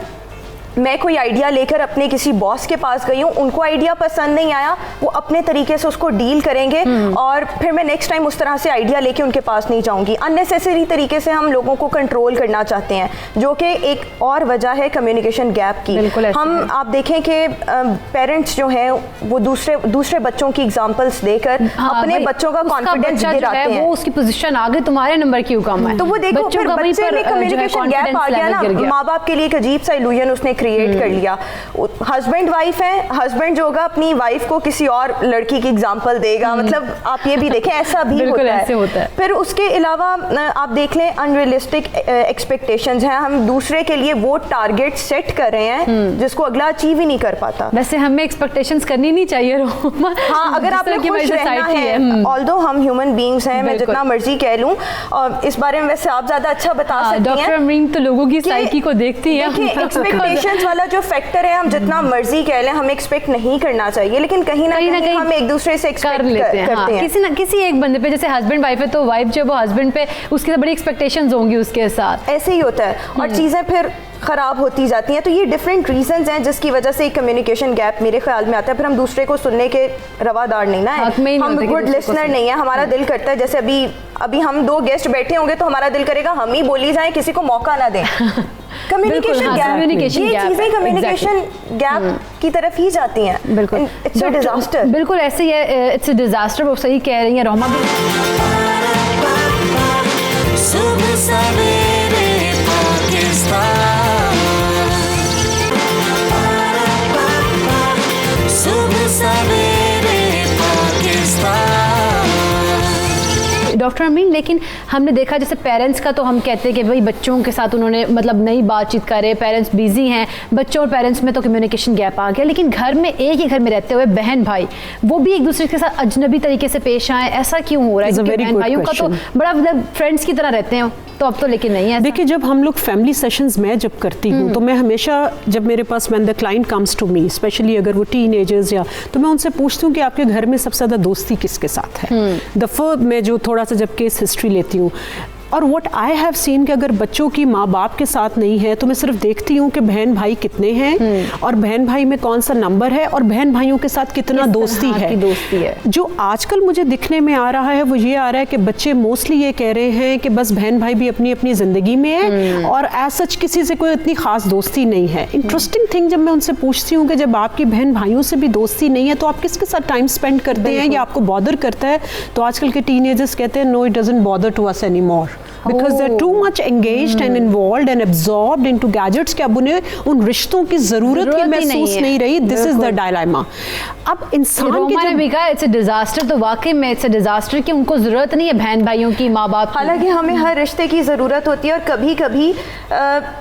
मैं कोई आइडिया लेकर अपने किसी बॉस के पास गई हूँ, उनको आइडिया पसंद नहीं आया, वो अपने तरीके से उसको डील करेंगे और फिर मैं नेक्स्ट टाइम उस तरह से आइडिया लेके उनके पास नहीं जाऊँगी। अननेसेसरी तरीके से हम लोगों को कंट्रोल करना चाहते हैं, जो कि एक और वजह है कम्युनिकेशन गैप की। हम आप देखें कि पेरेंट्स जो हैं वो दूसरे बच्चों की एग्जाम्पल्स देकर अपने बच्चों का कॉन्फिडेंस गिराते हैं। वो उसकी पोजीशन आगे तुम्हारे नंबर क्यों कम है, तो वो देखो फिर बच्चे में कम्युनिकेशन गैप आ गया ना। माँ बाप के लिए एक अजीब सा इल्यूजन उसने क्रिएट कर लिया। हस्बैंड वाइफ है, हस्बैंड जो होगा अपनी वाइफ को किसी और लड़की की एग्जांपल देगा। मतलब आप ये भी देखें ऐसा भी होता है। फिर उसके अलावा आप देख लें अनरियलिस्टिक एक्सपेक्टेशंस हैं। हम दूसरे के लिए वो टारगेट सेट कर रहे हैं जिसको अगला अचीव ही नहीं कर पाता। वैसे हमें एक्सपेक्टेशंस करनी नहीं चाहिए रोमा। हाँ, अगर आपने खुश रहना है, ऑल्दो हम ह्यूमन बीइंग्स हैं, मैं जितना मर्जी कह लूं, और इस बारे में वैसे आप ज्यादा अच्छा बता सकती हैं। डॉक्टर अमरीन तो लोगों की साइकी को देखती है। एक्सपेक्टेशंस वाला जो फैक्टर है, हम जितना मर्जी कह लें, हमें एक्सपेक्ट नहीं करना चाहिए, लेकिन कहीं ना कहीं हम एक दूसरे से एक्सपेक्ट करते हैं। किसी एक बंदे पे, जैसे हस्बैंड वाइफ है तो वाइफ जो वो हस्बैंड पे उसकी बड़ी एक्सपेक्टेशंस होंगी उसके साथ, ऐसे ही होता है और चीजें फिर खराब होती जाती हैं। तो ये डिफरेंट रीजंस हैं जिसकी वजह से कम्युनिकेशन गैप मेरे ख्याल में आता है। फिर हम दूसरे को सुनने के रवादार नहीं ना है, हम गुड लिसनर नहीं है। हमारा दिल करता है, जैसे अभी हम दो गेस्ट बैठे होंगे तो हमारा दिल करेगा हम ही बोली जाए, किसी को मौका ना दें। कम्युनिकेशन गैप, ये चीजें कम्युनिकेशन गैप की तरफ ही जाती हैं। बिल्कुल, इट्स अ डिजास्टर। बिल्कुल ऐसे ही है, इट्स अ डिजास्टर। वो सही कह रही हैं रोमा भी। सुबह सवेरे पाकिस्तान, सुबह सवेरे पाकिस्तान। डॉक्टर अमीन, लेकिन हमने देखा जैसे पेरेंट्स का तो हम कहते हैं कि भाई बच्चों के साथ उन्होंने मतलब नई बातचीत करे, पेरेंट्स बिजी हैं, बच्चों और पेरेंट्स में तो कम्युनिकेशन गैप आ गया। लेकिन घर में एक ही घर में रहते हुए बहन भाई वो भी एक दूसरे के साथ अजनबी तरीके से पेश आए, ऐसा क्यों हो रहा है? क्योंकि बहन भाइयों का तो बड़ा मतलब फ्रेंड्स की तरह रहते हैं, तो अब तो लेकिन नहीं है। देखिए, जब हम लोग फैमिली सेशंस में जब करती हूँ तो मैं हमेशा, जब मेरे पास when the client comes to me, specially अगर वो टीनेजर्स या, तो मैं उनसे पूछती हूँ कि आपके घर में सबसे ज़्यादा दोस्ती किसके साथ है। मैं जो थोड़ा सा जब केस हिस्ट्री लेती हूँ, और व्हाट आई हैव सीन कि अगर बच्चों की माँ बाप के साथ नहीं है तो मैं सिर्फ देखती हूँ कि बहन भाई कितने हैं और बहन भाई में कौन सा नंबर है और बहन भाइयों के साथ कितना दोस्ती है। जो आजकल मुझे दिखने में आ रहा है वो ये आ रहा है कि बच्चे मोस्टली ये कह रहे हैं कि बस बहन भाई भी अपनी अपनी ज़िंदगी में है और एज सच किसी से कोई इतनी खास दोस्ती नहीं है। इंटरेस्टिंग थिंग, जब मैं उनसे पूछती हूँ कि जब आपकी बहन भाइयों से भी दोस्ती नहीं है तो आप किसके साथ टाइम स्पेंड करते हैं या आपको बॉदर करता है, तो आजकल के टीनेजर्स कहते हैं no, it doesn't bother to us any more because they're too much engaged and involved and absorbed into gadgets कि अब उन्हें उन रिश्तों की जरूरत ही महसूस नहीं रही। This is the dilemma। अब इंसान की मैंने भी कहा इट्स अ डिजास्टर, तो वाकई में इट्स अ डिजास्टर कि उनको जरूरत नहीं है बहन भाइयों की, माँ बाप की। हालांकि हमें हर रिश्ते की ज़रूरत होती है और कभी कभी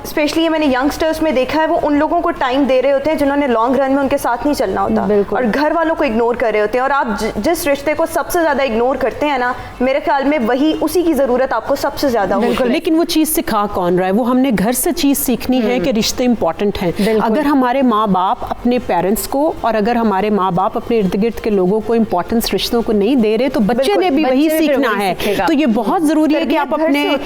स्पेशली मैंने यंगस्टर्स में देखा है वो उन लोगों को टाइम दे रहे होते हैं जिन्होंने लॉन्ग रन में उनके साथ नहीं चलना होता और घर वालों को इग्नोर कर रहे होते हैं। और आप जिस रिश्ते को सबसे ज़्यादा इग्नोर करते हैं ना, मेरे ख्याल में वही उसी की ज़रूरत आपको सबसे ज़्यादा होती है। लेकिन वो चीज़ सिखा कौन रहा है? वो हमने घर से चीज़ सीखनी है कि रिश्ते इंपॉर्टेंट हैं। अगर हमारे माँ बाप अपने पेरेंट्स को और अगर हमारे माँ बाप अपने इर्द गिर्द के लोगों को इंपॉर्टेंस रिश्तों को नहीं दे रहे तो बच्चे ने भी वही सीखना है। तो ये बहुत ज़रूरी है कि आप अपने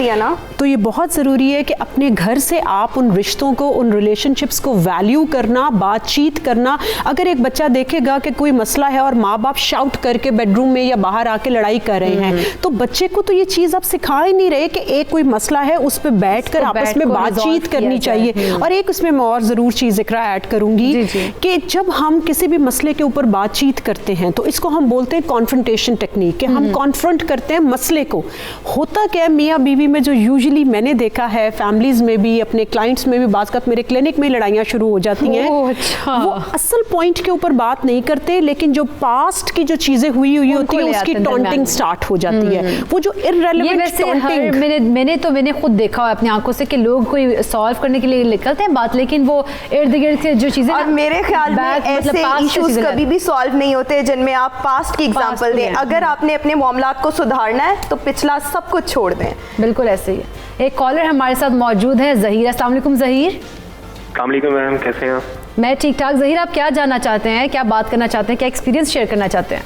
तो ये बहुत ज़रूरी है कि अपने घर से आप उन रिश्तों को, उन रिलेशनशिप्स को वैल्यू करना, बातचीत करना। अगर एक बच्चा देखेगा कि कोई मसला है और माँ बाप शाउट करके बेडरूम में या बाहर आके लड़ाई कर रहे हैं तो बच्चे को तो ये चीज़ आप सिखा ही नहीं रहे कि एक कोई मसला है उस पर बैठकर आपस में बातचीत करनी चाहिए। और एक उसमें मैं और ज़रूर चीज़ इकरा ऐड करूंगी कि जब हम किसी भी मसले के ऊपर बातचीत करते हैं तो इसको हम बोलते हैं कॉन्फ्रंटेशन टेक्निक, कि हम कॉन्फ्रंट करते हैं मसले को। होता क्या है मियाँ बीवी में, जो यूजुअली मैंने देखा है फैमिलीज में भी, अपने क्लाइंट्स में भी, बात मेरे क्लिनिक में लड़ाइयाँ शुरू हो जाती हैं। वो असल पॉइंट के ऊपर बात नहीं करते, लेकिन जो पास्ट की जो चीज़ें हुई होती है उसकी टॉन्टिंग स्टार्ट हो जाती है। वो जो इररेलेवेंट टॉन्टिंग, मैंने खुद देखा है अपनी आंखों से कि लोग कोई सॉल्व करने के लिए निकलते हैं बात, लेकिन वो इर्द गिर्द के जो चीजें, और मेरे ख्याल में ऐसे इश्यूज कभी भी सॉल्व नहीं होते जिनमें आप पास्ट की एग्जांपल दें। अगर आपने अपने मामलात को सुधारना है तो पिछला सब कुछ छोड़ दें। बिल्कुल ऐसे ही है। एक कॉलर हमारे साथ मौजूद है, ज़हीर। अस्सलाम वालेकुम ज़हीर। अस्सलाम वालेकुम मैम, कैसे हैं आप? मैं ठीक ठाक। ज़हीर, आप क्या जानना चाहते हैं, क्या बात करना चाहते हैं, क्या एक्सपीरियंस शेयर करना चाहते हैं?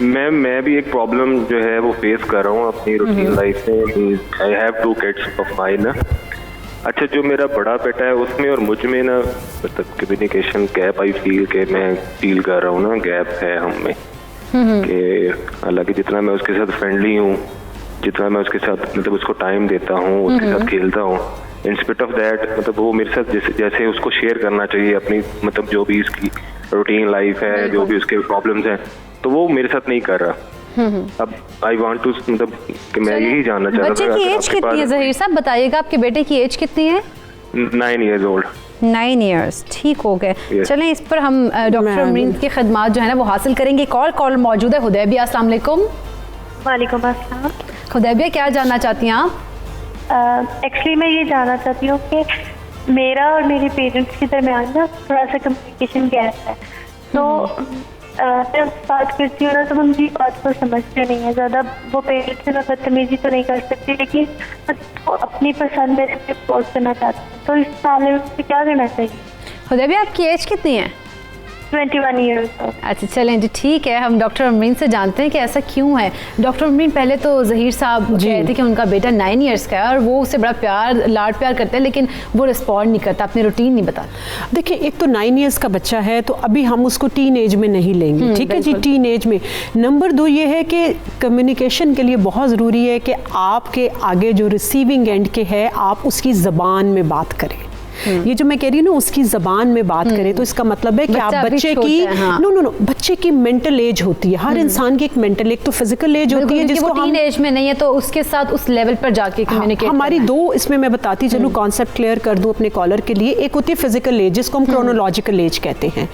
मैम मैं भी एक प्रॉब्लम जो है वो फेस कर रहा हूँ अपनी रूटीन लाइफ में। I have 2 kids of mine. अच्छा, जो मेरा बड़ा बेटा है उसमें और मुझ में ना मतलब कम्युनिकेशन गैप आई फील कर रहा हूँ ना, गैप है हम में। कि हालांकि जितना मैं उसके साथ फ्रेंडली हूँ, जितना मैं उसके साथ मतलब उसको टाइम देता हूँ, उसके साथ खेलता हूँ, इन स्पिट ऑफ दैट मतलब वो मेरे साथ जैसे उसको शेयर करना चाहिए अपनी मतलब जो भी उसकी रूटीन लाइफ है, जो भी उसके प्रॉब्लम्स हैं, तो वो मेरे साथ नहीं कर रहा। अब आई वांट टू मतलब कि मैं यही जानना चाह रहा था। बच्चे की एज कितनी है ज़हीर साहब, बताइएगा आपके बेटे की एज कितनी है? 9 years old। 9 years, ठीक हो गए। चलें इस पर हम डॉक्टर अमरीन की खिदमात जो है ना वो हासिल करेंगे। कॉल मौजूद है हुदैबिया। अस्सलाम वालेकुम। वालेकुम अस्सलाम। हुदैबिया, क्या जानना चाहती हैं आप? एक्चुअली मैं ये जानना चाहती हूँ कि मेरा और मेरे पेरेंट्स के दरमियान ना थोड़ा सा कम्युनिकेशन गैप है। तो मैं उनसे बात करती हूँ ना तो उनकी बात को समझते नहीं है ज़्यादा। वो पेरेंट्स से मैं बदतमीजी तो नहीं कर सकती, लेकिन वो अपनी पसंद मेरे पे पोस्ट करना चाहती हूँ। तो इस मामले में मुझे क्या करना चाहिए? हुदैबिया, आपकी एज कितनी है? 21 years। अच्छा, चलें जी, ठीक है। हम डॉक्टर अमरीन से जानते हैं कि ऐसा क्यों है। डॉक्टर अमरीन, पहले तो ज़हीर साहब कहते थे कि उनका बेटा 9 years का है और वो उससे बड़ा लाड प्यार करते हैं, लेकिन वो रिस्पॉन्ड नहीं करता, अपनी रूटीन नहीं बताता। देखिए, एक तो 9 years का बच्चा है तो अभी हम उसको टीन एज में नहीं लेंगे, ठीक है जी, टीन एज में। नंबर 2 ये है कि कम्युनिकेशन के लिए बहुत ज़रूरी है कि आपके आगे जो रिसीविंग एंड के है आप उसकी ज़बान में बात करें। ये जो मैं कह रही हूँ ना उसकी जबान में बात करें, तो इसका मतलब है कि आप बच्चे की नो बच्चे की मेंटल एज होती है। हर इंसान की एक मेंटल, एक तो फिजिकल एज होती है जिसको हम एज में नहीं है तो उसके साथ उस लेवल पर जाके कम्युनिकेट। हमारी 2 इसमें मैं बताती चलूँ, कॉन्सेप्ट क्लियर कर दूँ अपने कॉलर के लिए। एक होती है फिजिकल एज जिसको हम क्रोनोलॉजिकल एज कहते हैं,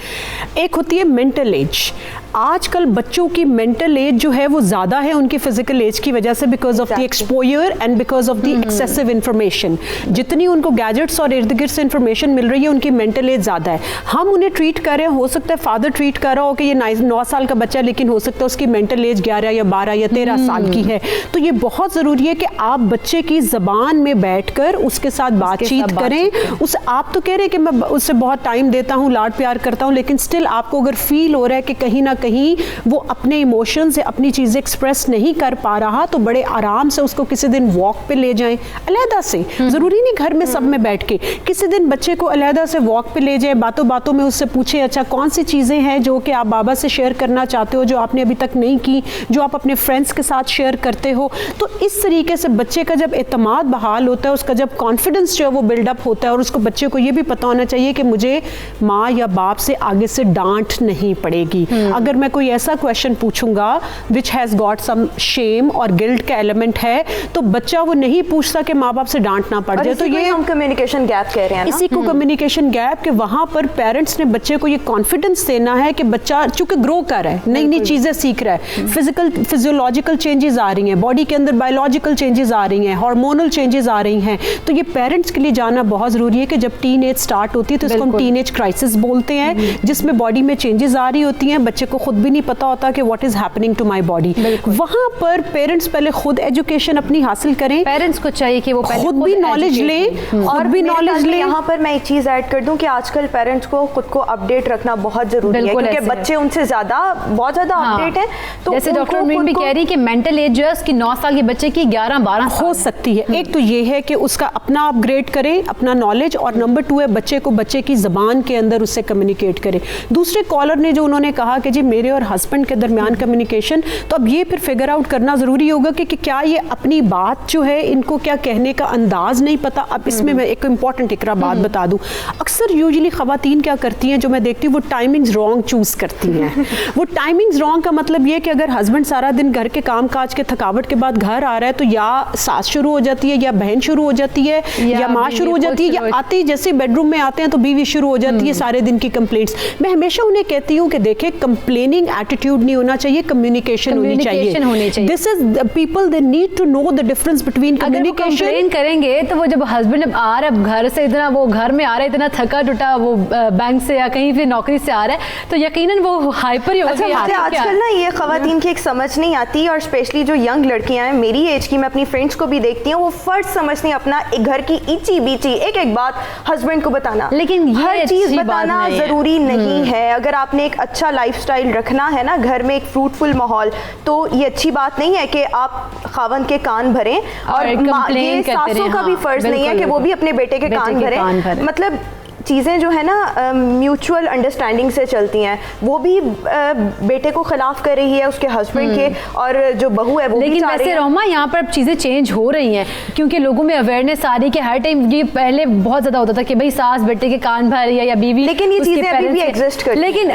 एक होती है मेंटल एज। आजकल बच्चों की मेंटल एज जो है वो ज़्यादा है उनकी फिजिकल एज की वजह से, because of the exposure and because of the excessive information. जितनी उनको गैजेट्स और इर्द गिर्द से इंफॉर्मेशन मिल रही है उनकी मेंटल एज ज़्यादा है। हम उन्हें ट्रीट कर रहे हैं, हो सकता है फादर ट्रीट कर रहा हो कि ये 9 साल का बच्चा है, लेकिन हो सकता है उसकी मेंटल एज 11 या 12 या 13 साल की है। तो ये बहुत ज़रूरी है कि आप बच्चे की ज़बान में बैठकर उसके साथ बातचीत करें। उस आप तो कह रहे हैं कि मैं उससे बहुत टाइम देता हूँ, लाड प्यार करता हूँ, लेकिन स्टिल आपको अगर फील हो रहा है कि कहीं ना कहीं वो अपने इमोशन से अपनी चीज़ें एक्सप्रेस नहीं कर पा रहा, तो बड़े आराम से उसको किसी दिन वॉक पे ले जाएं अलहदा से। ज़रूरी नहीं घर में सब में बैठ के, किसी दिन बच्चे को अलहदा से वॉक पे ले जाए, बातों बातों में उससे पूछे अच्छा कौन सी चीज़ें हैं जो कि आप बाबा से शेयर करना चाहते हो, जो आपने अभी तक नहीं की, जो आप अपने फ्रेंड्स के साथ शेयर करते हो। तो इस तरीके से बच्चे का जब एतमाद बहाल होता है, उसका जब कॉन्फिडेंस जो है वो बिल्डअप होता है, और उसको बच्चे को ये भी पता होना चाहिए कि मुझे माँ या बाप से आगे से डांट नहीं पड़ेगी। अगर मैं कोई ऐसा क्वेश्चन पूछूंगा which has got some shame और गिल्ट का एलिमेंट है, तो बच्चा वो नहीं पूछता कि माँ बाप से डांट ना पड़ जाए। तो ये हम कम्युनिकेशन गैप कह रहे हैं ना। इसी को कम्युनिकेशन गैप के वहाँ पर पेरेंट्स ने बच्चे को ये कॉन्फिडेंस देना है कि बच्चा चूंकि ग्रो कर रहा है, नई नई चीज़ें सीख रहा है, फिजियोलॉजिकल चेंजेस आ रही हैं, बॉडी के अंदर बायोलॉजिकल चेंजेस आ रही हैं, हार्मोनल चेंजेस आ रही हैं, तो ये पेरेंट्स के लिए जानना बहुत ज़रूरी है कि जब टीन एज स्टार्ट होती है तो इसको हम टीन एज क्राइसिस बोलते हैं, जिसमें बॉडी में चेंजेस आ रही होती हैं, बच्चे को खुद भी नहीं पता होता कि what is happening to my body. वहाँ पर पेरेंट्स पहले खुद एजुकेशन अपनी हासिल करें, पेरेंट्स को चाहिए कि वो खुद भी नॉलेज लें और भी नॉलेज लें। यहाँ पर मैं एक चीज़ ऐड कर दूं कि आजकल पेरेंट्स को खुद को अपडेट रखना बहुत ज़रूरी है, क्योंकि बच्चे उनसे बहुत ज़्यादा अपडेट हैं। तो जैसे डॉक्टर मीन भी कह रही है कि मेंटल एज जो है उसकी 9 साल के बच्चे की 11-12 हो सकती है। एक तो ये है कि उसका अपना अपग्रेड करें, अपना नॉलेज, और नंबर 2 है बच्चे को बच्चे की ज़बान के अंदर उससे कम्युनिकेट करें। दूसरे कॉलर ने जो उन्होंने कहा कि जी मेरे और हस्बैंड के दरमियान कम्युनिकेशन, तो अब ये फिर फिगर आउट करना ज़रूरी होगा कि क्या ये अपनी बात जो है इनको क्या कहने का अंदाज नहीं पता। अब इसमें मैं एक इम्पॉर्टेंट इकरा बात बता दूं, अक्सर यूजुअली ख़वातीन क्या करती हैं, जो मैं देखती हूँ वो टाइमिंग्स रॉन्ग चूज़ करती हैं। वो टाइमिंग्स रॉन्ग का मतलब ये कि अगर हस्बैंड सारा दिन घर के काम काज के थकावट के बाद घर आ रहा है तो या सास शुरू हो जाती है, या बहन शुरू हो जाती है, या माँ शुरू हो जाती है, या आते ही जैसे बेडरूम में आते हैं तो बीवी शुरू हो जाती है सारे दिन की कंप्लेंट्स। मैं हमेशा उन्हें कहती हूँ कि देखें, कंप्लेनिंग एटीट्यूड नहीं होना चाहिए, कम्युनिकेशन होनी चाहिए। This is people they need to know the difference between communication करेंगे तो वो जब हस्बैंड आ रहा है घर से, इतना वो घर में आ रहा है, इतना थका टुटा, वो बैंक से या कहीं भी नौकरी से आ रहा है, तो यकीनन वो हाइपर ही होगा। अच्छा, आजकल ना ये खवातीन की एक समझ नहीं आती, और स्पेशली जो यंग लड़कियां हैं मेरी एज की, मैं अपनी फ्रेंड्स को भी देखती हूँ, वो फर्ज समझती हैं अपना एक घर की इची बीची एक बात हस्बैंड को बताना। लेकिन हर चीज बताना जरूरी नहीं है। अगर आपने एक अच्छा लाइफस्टाइल रखना है ना, घर में एक फ्रूटफुल माहौल, तो ये अच्छी बात नहीं है कि आप खावन के कान भरें, और ये सासों का भी फर्ज नहीं है कि वो भी अपने बेटे के कान भरें। मतलब चीज़ें जो है ना म्यूचुअल अंडरस्टैंडिंग से चलती हैं। वो भी बेटे को खिलाफ कर रही है उसके हस्बैंड के, और जो बहू है वो भी लेकिन वैसे रोमा यहाँ पर अब चीज़ें चेंज हो रही हैं, क्योंकि लोगों में अवेयरनेस आ रही है कि हर टाइम, ये पहले बहुत ज़्यादा होता था कि भाई सास बेटे के कान भर रही है या बीवी, लेकिन ये चीज़ें अभी भी एग्जिस्ट करती हैं। लेकिन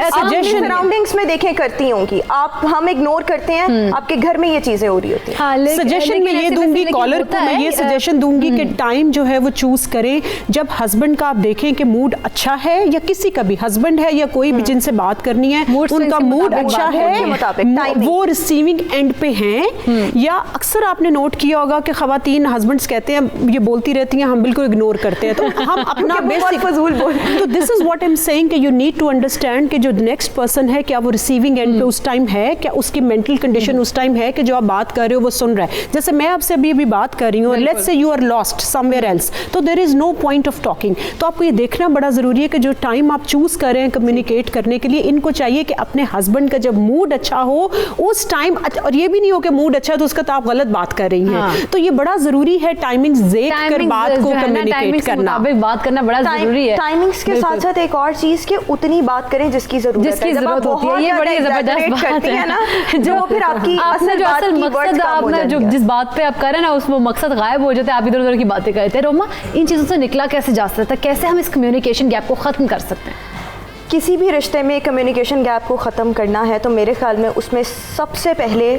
सराउंडिंग्स में देखें करती होंगी आप, हम इग्नोर करते हैं, आपके घर में ये चीज़ें हो रही होती हैं। सजेशन में ये दूंगी कॉलर को, मैं ये सजेशन दूंगी कि टाइम जो है वो चूज करें जब हस्बैंड का आप देखें कि मूड अच्छा है, या किसी का भी हस्बैंड है या कोई भी जिनसे बात करनी है उनका मूड अच्छा है, वो रिसीविंग एंड पे हैं, या अक्सर आपने नोट किया होगा कि खवातीन हस्बैंड्स कहते हैं ये बोलती रहती हैं, हम बिल्कुल इग्नोर करते हैं, तो हम अपना बेसिक फजूल बोल। तो this is what I am saying कि यू नीड टू अंडरस्टैंड कि जो नेक्स्ट पर्सन है क्या वो रिसीविंग एंड पे उस टाइम है, क्या उसकी मेंटल कंडीशन उस टाइम है कि जो आप बात कर रहे हो वो सुन रहा है। जैसे मैं आपसे अभी बात कर रही हूँ, let's say you are lost somewhere else, तो there is no point of talking. तो आपको ये देखना बड़ा जरूरी है कि जो टाइम आप चूज कर रहे हैं कम्युनिकेट करने के लिए, इनको चाहिए कि अपने हस्बैंड का जब मूड अच्छा हो उस टाइम, और ये भी नहीं हो कि मूड अच्छा है तो उसका तो आप गलत बात कर रही हैं। तो ये बड़ा जरूरी है टाइमिंग्स देख कर बात को कम्युनिकेट करना, बात करना बड़ा जरूरी है। टाइमिंग्स के साथ साथ एक और चीज के उतनी बात करें जिसकी जरूरत होती है। ये बड़ी जबरदस्त बात है ना, जो फिर आपकी असल मकसद, आपने जो जिस बात पे आप कर रहे हैं ना उसमें मकसद गायब हो जाता है, आप इधर उधर की बातें करते हैं। रोमा, इन चीज़ों से निकला कैसे जा सकता है, कैसे हम इस कम्युनिकेशन गैप को ख़त्म कर सकते हैं? किसी भी रिश्ते में कम्युनिकेशन गैप को ख़त्म करना है तो मेरे ख्याल में उसमें सबसे पहले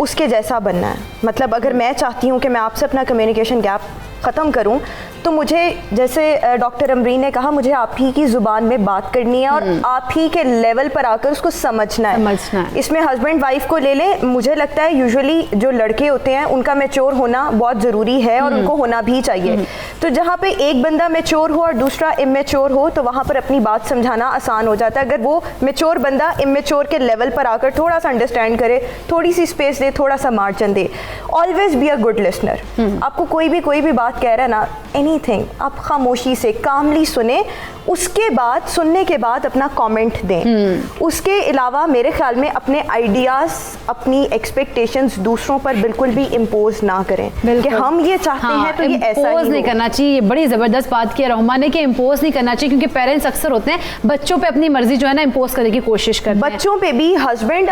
उसके जैसा बनना है। मतलब अगर मैं चाहती हूँ कि मैं आपसे अपना कम्युनिकेशन गैप ख़त्म करूँ, तो मुझे, जैसे डॉक्टर अमरीन ने कहा, मुझे आप ही की ज़ुबान में बात करनी है और आप ही के लेवल पर आकर उसको समझना है। इसमें हस्बैंड वाइफ को ले लें, मुझे लगता है यूजुअली जो लड़के होते हैं उनका मैच्योर होना बहुत ज़रूरी है और उनको होना भी चाहिए। तो जहाँ पे एक बंदा मैच्योर हो और दूसरा इमेच्योर हो तो वहाँ पर अपनी बात समझाना आसान हो जाता है। अगर वो मैच्योर बंदा इमेच्योर के लेवल पर आकर थोड़ा सा अंडरस्टैंड करे, थोड़ी सी स्पेस दे, थोड़ा सा margin they. Always be a good listener. आपको कोई भी बात कह रहा है ना, एनीथिंग, आप खामोशी से कामली सुने, उसके बाद सुनने के बाद अपना कमेंट दें। उसके अलावा मेरे ख्याल में अपने आइडियाज़, अपनी एक्सपेक्टेशंस दूसरों पर बिल्कुल भी इम्पोज ना करें कि हम ये चाहते हैं तो ये ऐसा ही नहीं करना चाहिए। ये बड़ी ज़बरदस्त बात की रहमान ने कि इम्पोज नहीं करना चाहिए, क्योंकि पेरेंट्स अक्सर होते हैं बच्चों पे अपनी मर्जी जो है ना इम्पोज करने की कोशिश करते हैं। बच्चों पे भी हस्बैंड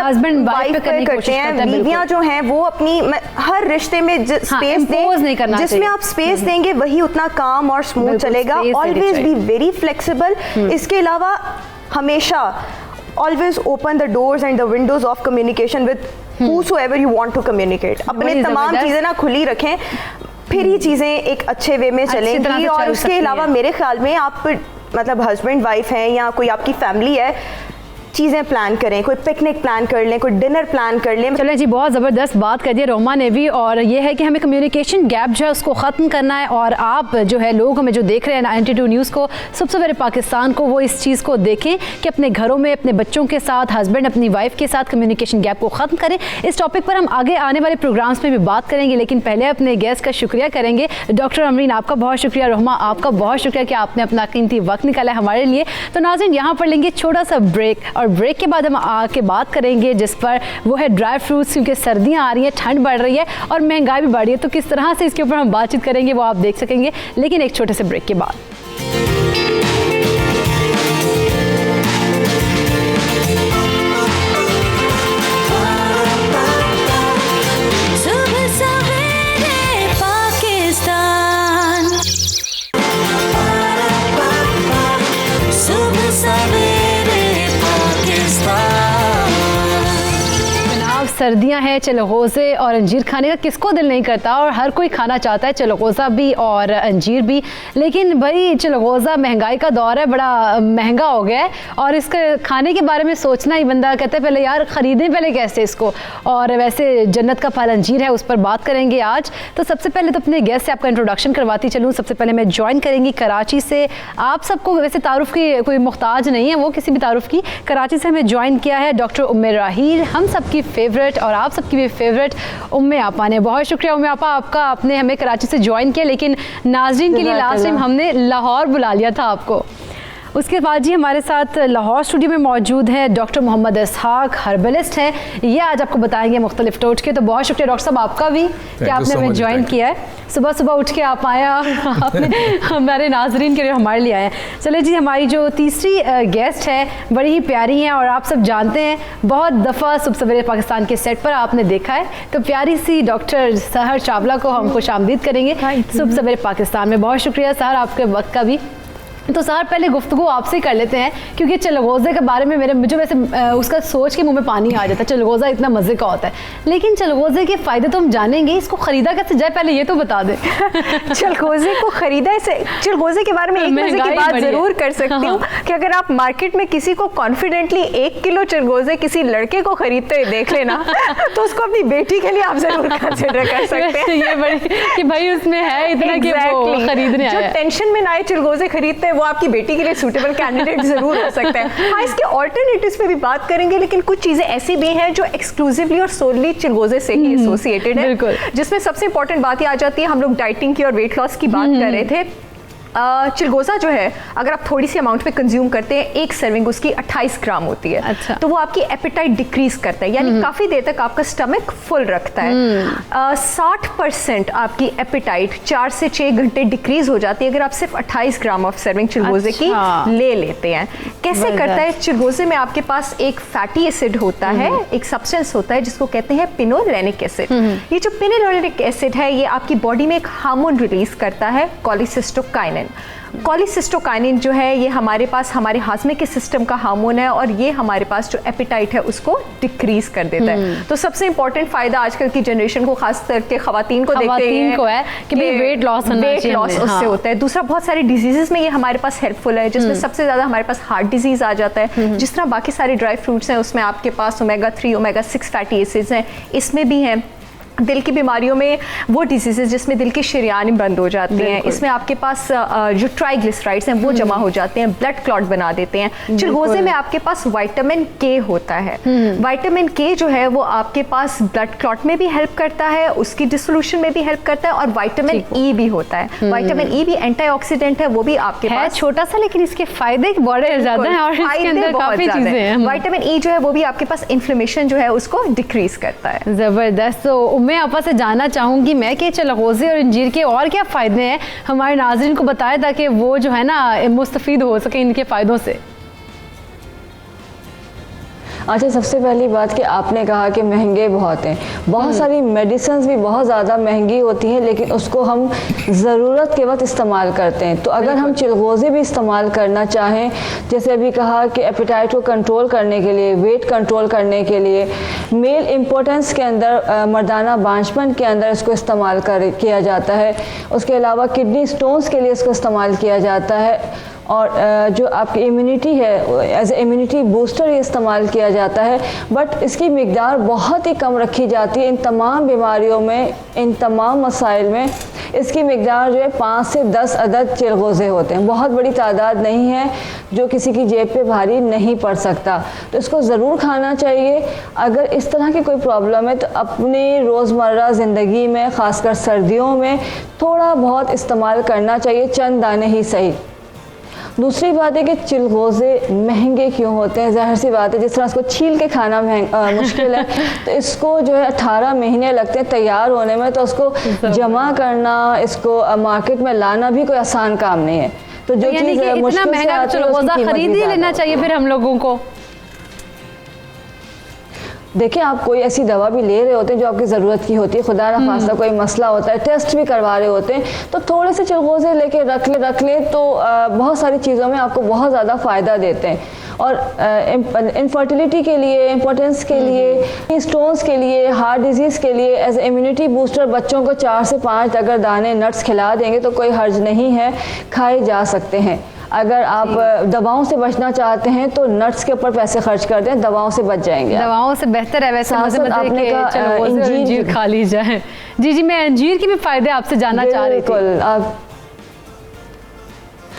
वाइफ पे करते हैं। बीवियां जो हैं वो अपनी हर रिश्ते में स्पेस दें, जिसमें आप स्पेस देंगे वही उतना काम और स्मूथ चलेगा। Always be very flexible. इसके अलावा हमेशा always open the doors and the windows of communication with whosoever you want to communicate. अपने तमाम चीज़ें ना खुली रखें। फिर ही चीज़ें एक अच्छे वे में अच्छी तरह से चलेंगी। और चल उसके सकती अलावा हैं। मेरे ख्याल में आप मतलब हस्बैंड वाइफ हैं या कोई आपकी फैमिली है, चीज़ें प्लान करें, कोई पिकनिक प्लान कर लें, कोई डिनर प्लान कर लें। चलें जी, बहुत ज़बरदस्त बात कर दी रोमा ने भी, और ये है कि हमें कम्युनिकेशन गैप जो है उसको ख़त्म करना है। और आप जो है लोग हमें जो देख रहे हैं 92 न्यूज़ को, सुबह सवेरे पाकिस्तान को, वो इस चीज़ को देखें कि अपने घरों में अपने बच्चों के साथ, हस्बैंड अपनी वाइफ के साथ कम्युनिकेशन गैप को ख़त्म करें। इस टॉपिक पर हम आगे आने वाले प्रोग्राम्स में भी बात करेंगे, लेकिन पहले अपने गेस्ट का शुक्रिया करेंगे। डॉक्टर अमरीन, आपका बहुत शुक्रिया। रोमा, आपका बहुत शुक्रिया कि आपने अपना कीमती वक्त निकाला है हमारे लिए। तो नाज़रीन, यहाँ पर लेंगे छोटा सा ब्रेक, और ब्रेक के बाद हम आके बात करेंगे जिस पर वो है ड्राई फ्रूट्स, क्योंकि सर्दियाँ आ रही हैं, ठंड बढ़ रही है और महंगाई भी बढ़ रही है, तो किस तरह से इसके ऊपर हम बातचीत करेंगे वो आप देख सकेंगे, लेकिन एक छोटे से ब्रेक के बाद। सुबह सवेरे पाकिस्तान, सुबह सवेरे पाकिस्तान। जनाब, सर्दियां हैं, चलगोज़े और अंजीर खाने का किसको दिल नहीं करता, और हर कोई खाना चाहता है, चलगोज़ा भी और अंजीर भी। लेकिन भाई चलगोज़ा महंगाई का दौर है, बड़ा महंगा हो गया है, और इसके खाने के बारे में सोचना ही बंदा कहता है पहले यार ख़रीदें पहले कैसे इसको। और वैसे जन्नत का फल अंजीर है, उस पर बात करेंगे आज। तो सबसे पहले तो अपने गेस्ट से आपका इंट्रोडक्शन करवाती चलूँ। सबसे पहले मैं ज्वाइन करेंगी कराची से। आप सबको वैसे तारुफ की कोई मुहताज नहीं है वो किसी भी तारुफ की। कराची से हमें ज्वाइन किया है डॉक्टर उम्मे राहील, हम सबकी फेवरेट और आप सबकी भी फेवरेट उम्मे आपा ने। बहुत शुक्रिया उम्मे आपा आपका, आपने हमें कराची से ज्वाइन किया, लेकिन नाजरीन के लिए लास्ट टाइम हमने लाहौर बुला लिया था आपको। उसके बाद जी हमारे साथ लाहौर स्टूडियो में मौजूद हैं डॉक्टर मोहम्मद इसहाक, हर्बलिस्ट हैं, ये आज आपको बताएंगे मुख्तलिफ टोटके। तो बहुत शुक्रिया डॉक्टर साहब आपका भी कि आपने हमें ज्वाइन किया है। सुबह सुबह उठ के आप आए और आपने हमारे नाजरीन के लिए हमारे लिए आए हैं। चले जी, हमारी जो तीसरी गेस्ट है बड़ी ही प्यारी हैं, और आप सब जानते हैं बहुत दफ़ा सुबह सवेरे पाकिस्तान के सेट पर आपने देखा है, तो प्यारी सी डॉक्टर सहर चावला को हम खुशामदीद करेंगे सुबह सवेरे पाकिस्तान में। बहुत शुक्रिया सहर आपके वक्त का भी। तो सर पहले गुफ्तगू आपसे कर लेते हैं, क्योंकि चलगोज़े के बारे में मुझे वैसे उसका सोच के मुंह में पानी आ जाता है। चलगोज़ा इतना मज़े का होता है, लेकिन चलगोज़े के फ़ायदे तो हम जानेंगे, इसको ख़रीदा कैसे जाए पहले ये तो बता दें। चलगोज़े को ख़रीदा ऐसे, चलगोज़े के बारे में एक मज़े की बात ज़रूर कर सकती हूँ कि अगर आप मार्केट में किसी को कॉन्फिडेंटली 1 किलो चलगोज़े किसी लड़के को ख़रीदते हुए देख लेना तो उसको अपनी बेटी के लिए आप ज़रूर कंसिडर कर सकते हैं। ये बड़ी कि भाई उसमें है इतना कि वो खरीदने आया है। जो टेंशन में ना आए चलगोज़े खरीदते हैं वो आपकी बेटी के लिए सूटेबल कैंडिडेट जरूर हो सकता है। हाँ, इसके ऑल्टरनेटिव्स पे भी बात करेंगे, लेकिन कुछ चीजें ऐसी भी हैं जो एक्सक्लूसिवली और सोलली चलगोज़े से ही एसोसिएटेड है। बिल्कुल। जिसमें सबसे इंपॉर्टेंट बात ये आ जाती है, हम लोग डाइटिंग की और वेट लॉस की बात कर रहे थे। चिलगोज़ा जो है अगर आप थोड़ी सी अमाउंट पे कंज्यूम करते हैं, एक सर्विंग उसकी 28 ग्राम होती है। अच्छा। तो वो आपकी एपेटाइट डिक्रीज करता है, यानी काफ़ी देर तक आपका स्टमक फुल रखता है। 60% आपकी एपेटाइट 4 से 6 घंटे डिक्रीज हो जाती है अगर आप सिर्फ 28 ग्राम ऑफ सर्विंग चिलगोज़े अच्छा। की ले लेते हैं। कैसे करता है? चिलगोज़े में आपके पास एक फैटी एसिड होता है, एक सब्सटेंस होता है जिसको कहते हैं पिनोलेनिक एसिड। ये जो पिनोलेनिक एसिड है ये आपकी बॉडी में एक हार्मोन रिलीज करता है, कोलिसिस्टोकाइनिन। कोलिसिस्टोकाइनिन जो है ये हमारे पास हमारे हाजमे के सिस्टम का हार्मोन है, और ये हमारे पास जो एपेटाइट है उसको डिक्रीज कर देता है। तो सबसे इंपॉर्टेंट फायदा आजकल की जनरेशन को, खास करके खवातीन को देखते हैं को है कि भाई वेट लॉस उससे होता है। दूसरा, बहुत सारे डिजीजेस में ये हमारे पास हेल्पफुल है, जिसमें सबसे ज्यादा हमारे पास हार्ट डिजीज आ जाता है। जिस तरह बाकी सारे ड्राई फ्रूट्स हैं उसमें आपके पास ओमेगा 3 ओमेगा 6 फैटी एसिड्स हैं, इसमें भी हैं। दिल की बीमारियों में वो डिजीजेस जिसमें दिल की शरियानें बंद हो जाती हैं, इसमें आपके पास जो ट्राइग्लिसराइड्स हैं वो जमा हो जाते हैं, ब्लड क्लॉट बना देते हैं। चिलगोज़े में आपके पास विटामिन के होता है। विटामिन के जो है वो आपके पास ब्लड क्लॉट में भी हेल्प करता है, उसकी डिसोल्यूशन में भी हेल्प करता है, और विटामिन ई भी होता है। विटामिन ई भी एंटीऑक्सीडेंट है, वो भी आपके पास छोटा सा, लेकिन इसके फायदे बड़े ज्यादा हैं और इसके अंदर काफी चीजें हैं। विटामिन ई जो है वो भी आपके पास इन्फ्लेमेशन जो है उसको डिक्रीज करता है। जबरदस्त। तो मैं आपा से जानना चाहूँगी मैं कि चलगोज़े और अंजीर के और क्या फ़ायदे हैं, हमारे नाज़रीन को बताएं ताकि वो जो है ना मुस्तफ़ीद हो सके इनके फ़ायदों से। अच्छा, सबसे पहली बात कि आपने कहा कि महंगे बहुत हैं, बहुत सारी मेडिसिन भी बहुत ज़्यादा महंगी होती हैं, लेकिन उसको हम ज़रूरत के वक्त इस्तेमाल करते हैं। तो अगर हम चिलगोज़े भी इस्तेमाल करना चाहें, जैसे अभी कहा कि एपेटाइट को कंट्रोल करने के लिए, वेट कंट्रोल करने के लिए, मेल इम्पोर्टेंस के अंदर, मर्दाना बांझपन के अंदर इसको इस्तेमाल किया जाता है। उसके अलावा किडनी स्टोन्स के लिए इसको इस्तेमाल किया जाता है, और जो आपकी इम्यूनिटी है एज ए इम्यूनिटी बूस्टर ये इस्तेमाल किया जाता है। बट इसकी मिकदार बहुत ही कम रखी जाती है। इन तमाम बीमारियों में, इन तमाम मसाइल में इसकी मिकदार जो है 5 से 10 अदद चिलगोज़े होते हैं। बहुत बड़ी तादाद नहीं है जो किसी की जेब पे भारी नहीं पड़ सकता, तो इसको ज़रूर खाना चाहिए। अगर इस तरह की कोई प्रॉब्लम है तो अपनी रोज़मर्रा ज़िंदगी में, ख़ासकर सर्दियों में, थोड़ा बहुत इस्तेमाल करना चाहिए, चंद दाने ही सही। दूसरी बात है कि चिलगोज़े महंगे क्यों होते हैं? ज़ाहिर सी बात है, जिस तरह इसको छील के खाना मुश्किल है, तो इसको जो है 18 महीने लगते हैं तैयार होने में, तो उसको जमा करना, इसको मार्केट में लाना भी कोई आसान काम नहीं है। तो जो चीज़ इतना महंगा चिलगोज़ा खरीद ही लेना चाहिए फिर हम लोगों को। देखिए, आप कोई ऐसी दवा भी ले रहे होते हैं जो आपकी ज़रूरत की होती है, खुदा ना खास्ता कोई मसला होता है, टेस्ट भी करवा रहे होते हैं, तो थोड़े से चिलगोज़े लेके रख ले तो बहुत सारी चीज़ों में आपको बहुत ज़्यादा फ़ायदा देते हैं। और इनफर्टिलिटी के लिए, इम्पोर्टेंस के लिए, स्टोन्स के लिए, हार्ट डिजीज़ के लिए एज इम्यूनिटी बूस्टर बच्चों को 4 से 5 अगर दाने नट्स खिला देंगे तो कोई हर्ज नहीं है, खाए जा सकते हैं। अगर आप दवाओं से बचना चाहते हैं तो नट्स के ऊपर पैसे खर्च कर दें, दवाओं से बच जाएंगे। दवाओं से बेहतर है वैसे आपने कहा अंजीर खा ली जाए। जी, मैं अंजीर के भी फायदे आपसे जानना चाह रही थी।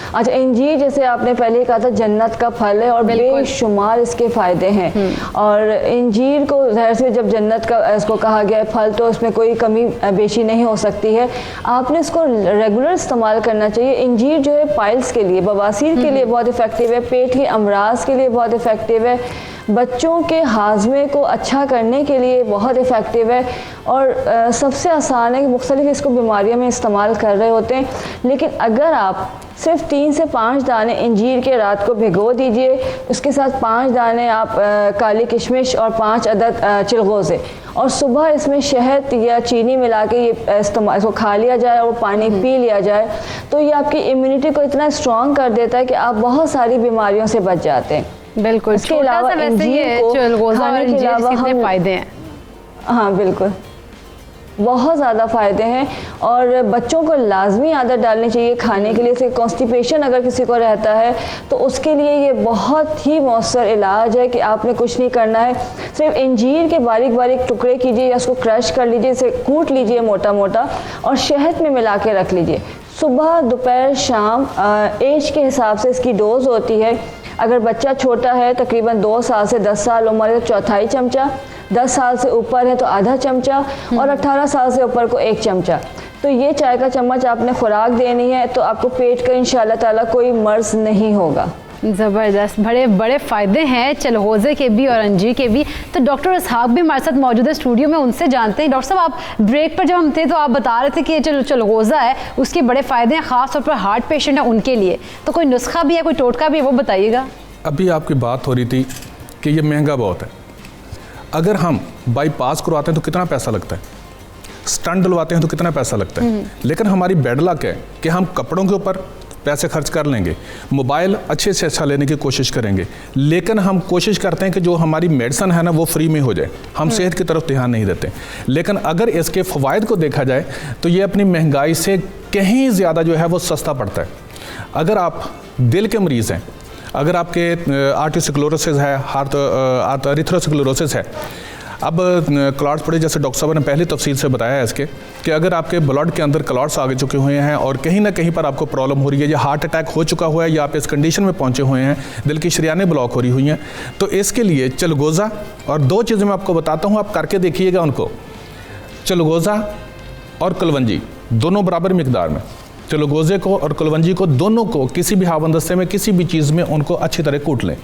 अच्छा, अंजीर जैसे आपने पहले कहा था जन्नत का फल है और बेशुमार इसके फ़ायदे हैं। और अंजीर को ज़ाहिर से जब जन्नत का इसको कहा गया है फल, तो इसमें कोई कमी बेशी नहीं हो सकती है। आपने इसको रेगुलर इस्तेमाल करना चाहिए। अंजीर जो है पाइल्स के लिए, बवासीर के लिए बहुत इफ़ेक्टिव है, पेट की अमराज के लिए बहुत इफ़ेक्टिव है, बच्चों के हाजमे को अच्छा करने के लिए बहुत इफ़ेक्टिव है, और सबसे आसान है कि मुख्तलिफ इसको बीमारियों में इस्तेमाल कर रहे होते हैं। लेकिन अगर आप सिर्फ 3 से 5 दाने अंजीर के रात को भिगो दीजिए, उसके साथ 5 दाने आप काली किशमिश और 5 अदद चिलगोज़े, और सुबह इसमें शहद या चीनी मिला के ये इसको खा लिया जाए और पानी पी लिया जाए, तो ये आपकी इम्यूनिटी को इतना स्ट्रॉन्ग कर देता है कि आप बहुत सारी बीमारियों से बच जाते हैं। बिल्कुल। इसके अलावा अंजीर को खाने के अलावा हम फायदे हैं। हाँ बिल्कुल, बहुत ज़्यादा फ़ायदे हैं, और बच्चों को लाजमी आदत डालनी चाहिए खाने के लिए। से कॉन्स्टिपेशन अगर किसी को रहता है तो उसके लिए ये बहुत ही मौसर इलाज है कि आपने कुछ नहीं करना है, सिर्फ अंजीर के बारीक बारीक टुकड़े कीजिए या उसको क्रश कर लीजिए, इसे कूट लीजिए मोटा मोटा, और शहद में मिला के रख लीजिए। सुबह, दोपहर, शाम, एज के हिसाब से इसकी डोज होती है। अगर बच्चा छोटा है, तकरीबन 2 साल से 10 साल उम्र है, तो 1/4 चमचा, 10 साल से ऊपर है तो आधा चमचा, और 18 साल से ऊपर को 1 चमचा। तो ये चाय का चम्मच आपने खुराक देनी है, तो आपको पेट का इंशाल्लाह ताला कोई मर्ज नहीं होगा। ज़बरदस्त, बड़े बड़े फ़ायदे हैं चिलगोज़े के भी और अंजीर के भी। तो डॉक्टर इसहाक भी हमारे साथ मौजूद है स्टूडियो में, उनसे जानते हैं। डॉक्टर साहब, आप ब्रेक पर जब हम थे तो आप बता रहे थे कि चिलगोज़ा है, उसके बड़े फ़ायदे हैं, ख़ास तौर पर हार्ट पेशेंट है उनके लिए। तो कोई नुस्खा भी है, कोई टोटका भी है, वो बताइएगा। अभी आपकी बात हो रही थी कि ये महंगा बहुत है। अगर हम बाईपास करवाते हैं तो कितना पैसा लगता है, स्टंट डलवाते हैं तो कितना पैसा लगता है, लेकिन हमारी बैड लक है कि हम कपड़ों के ऊपर पैसे खर्च कर लेंगे, मोबाइल अच्छे से अच्छा लेने की कोशिश करेंगे, लेकिन हम कोशिश करते हैं कि जो हमारी मेडिसिन है ना वो फ्री में हो जाए, हम सेहत की तरफ ध्यान नहीं देते। लेकिन अगर इसके फ़वाइद को देखा जाए तो ये अपनी महंगाई से कहीं ज़्यादा जो है वो सस्ता पड़ता है। अगर आप दिल के मरीज़ हैं, अगर आपके आर्टेरियोस्क्लेरोसिस है, हार्ट एरिथ्रोस्क्लेरोसिस है, अब क्लॉट्स पड़े, जैसे डॉक्टर साहब ने पहले तफसील से बताया है इसके कि अगर आपके ब्लड के अंदर क्लॉट्स आ चुके हुए हैं और कहीं ना कहीं पर आपको प्रॉब्लम हो रही है, या हार्ट अटैक हो चुका हुआ है, या आप इस कंडीशन में पहुंचे हुए हैं, दिल की शरियानें ब्लॉक हो रही हुई हैं, तो इसके लिए चिलगोज़ा, और 2 चीज़ें मैं आपको बताता हूँ, आप करके देखिएगा उनको। चिलगोज़ा और कुलवंजी दोनों बराबर मिकदार में, चिलगोज़े को और कुलवंजी को दोनों को किसी भी हावंदस्ते में, किसी भी चीज़ में उनको अच्छी तरह कूट लें।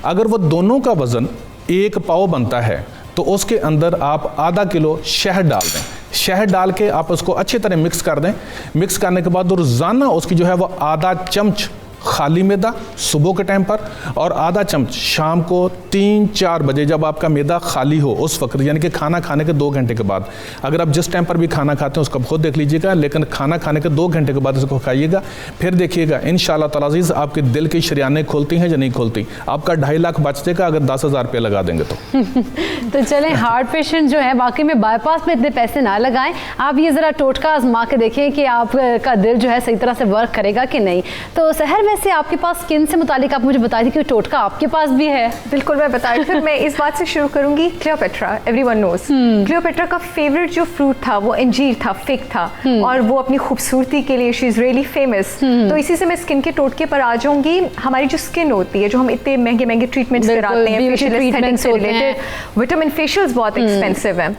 अगर वो दोनों का वज़न 1 पाव बनता है तो उसके अंदर आप आधा किलो शहद डाल दें। शहद डाल के आप उसको अच्छी तरह मिक्स कर दें। मिक्स करने के बाद रोज़ाना उसकी जो है वो आधा चम्मच खाली मैदा सुबह के टाइम पर, और आधा चम्मच शाम को 3-4 बजे जब आपका मैदा खाली हो उस वक्त, यानी कि खाना खाने के 2 घंटे के बाद। अगर आप जिस टाइम पर भी खाना खाते हैं उसका खुद देख लीजिएगा, लेकिन खाना खाने के 2 घंटे के बाद इसको खाइएगा। फिर देखिएगा इंशाअल्लाह ताला अज़ीज़ आपके दिल की शरियानें खुलती हैं या नहीं खुलती। आपका 2.5 लाख बच जाएगा अगर 10,000 रुपये लगा देंगे तो। तो चलें, हार्ट पेशेंट जो है वाकई में बाईपास में इतने पैसे ना लगाएं। आप ये ज़रा टोटका आजमा के देखें कि आपका दिल जो है सही तरह से वर्क करेगा कि नहीं। तो सहर, वैसे आपके पास स्किन से मुतालिक आप मुझे बता दी कि टोटका आपके पास भी है। बिल्कुल, मैं बता रही हूँ। मैं इस बात से शुरू करूंगी। क्लियोपेट्रा, एवरीवन नोज, क्लियोपेट्रा का फेवरेट जो फ्रूट था वो अंजीर था, फिग था, और वो अपनी खूबसूरती के लिए शी इज़ रियली फेमस। तो इसी से मैं स्किन के टोटके पर आ जाऊंगी। हमारी जो स्किन होती है, जो हम इतने महंगे महंगे ट्रीटमेंट्स कराते हैं, फेशियल एस्थेटिक्स से रिलेटेड, विटामिन फेशियल्स बहुत एक्सपेंसिव है।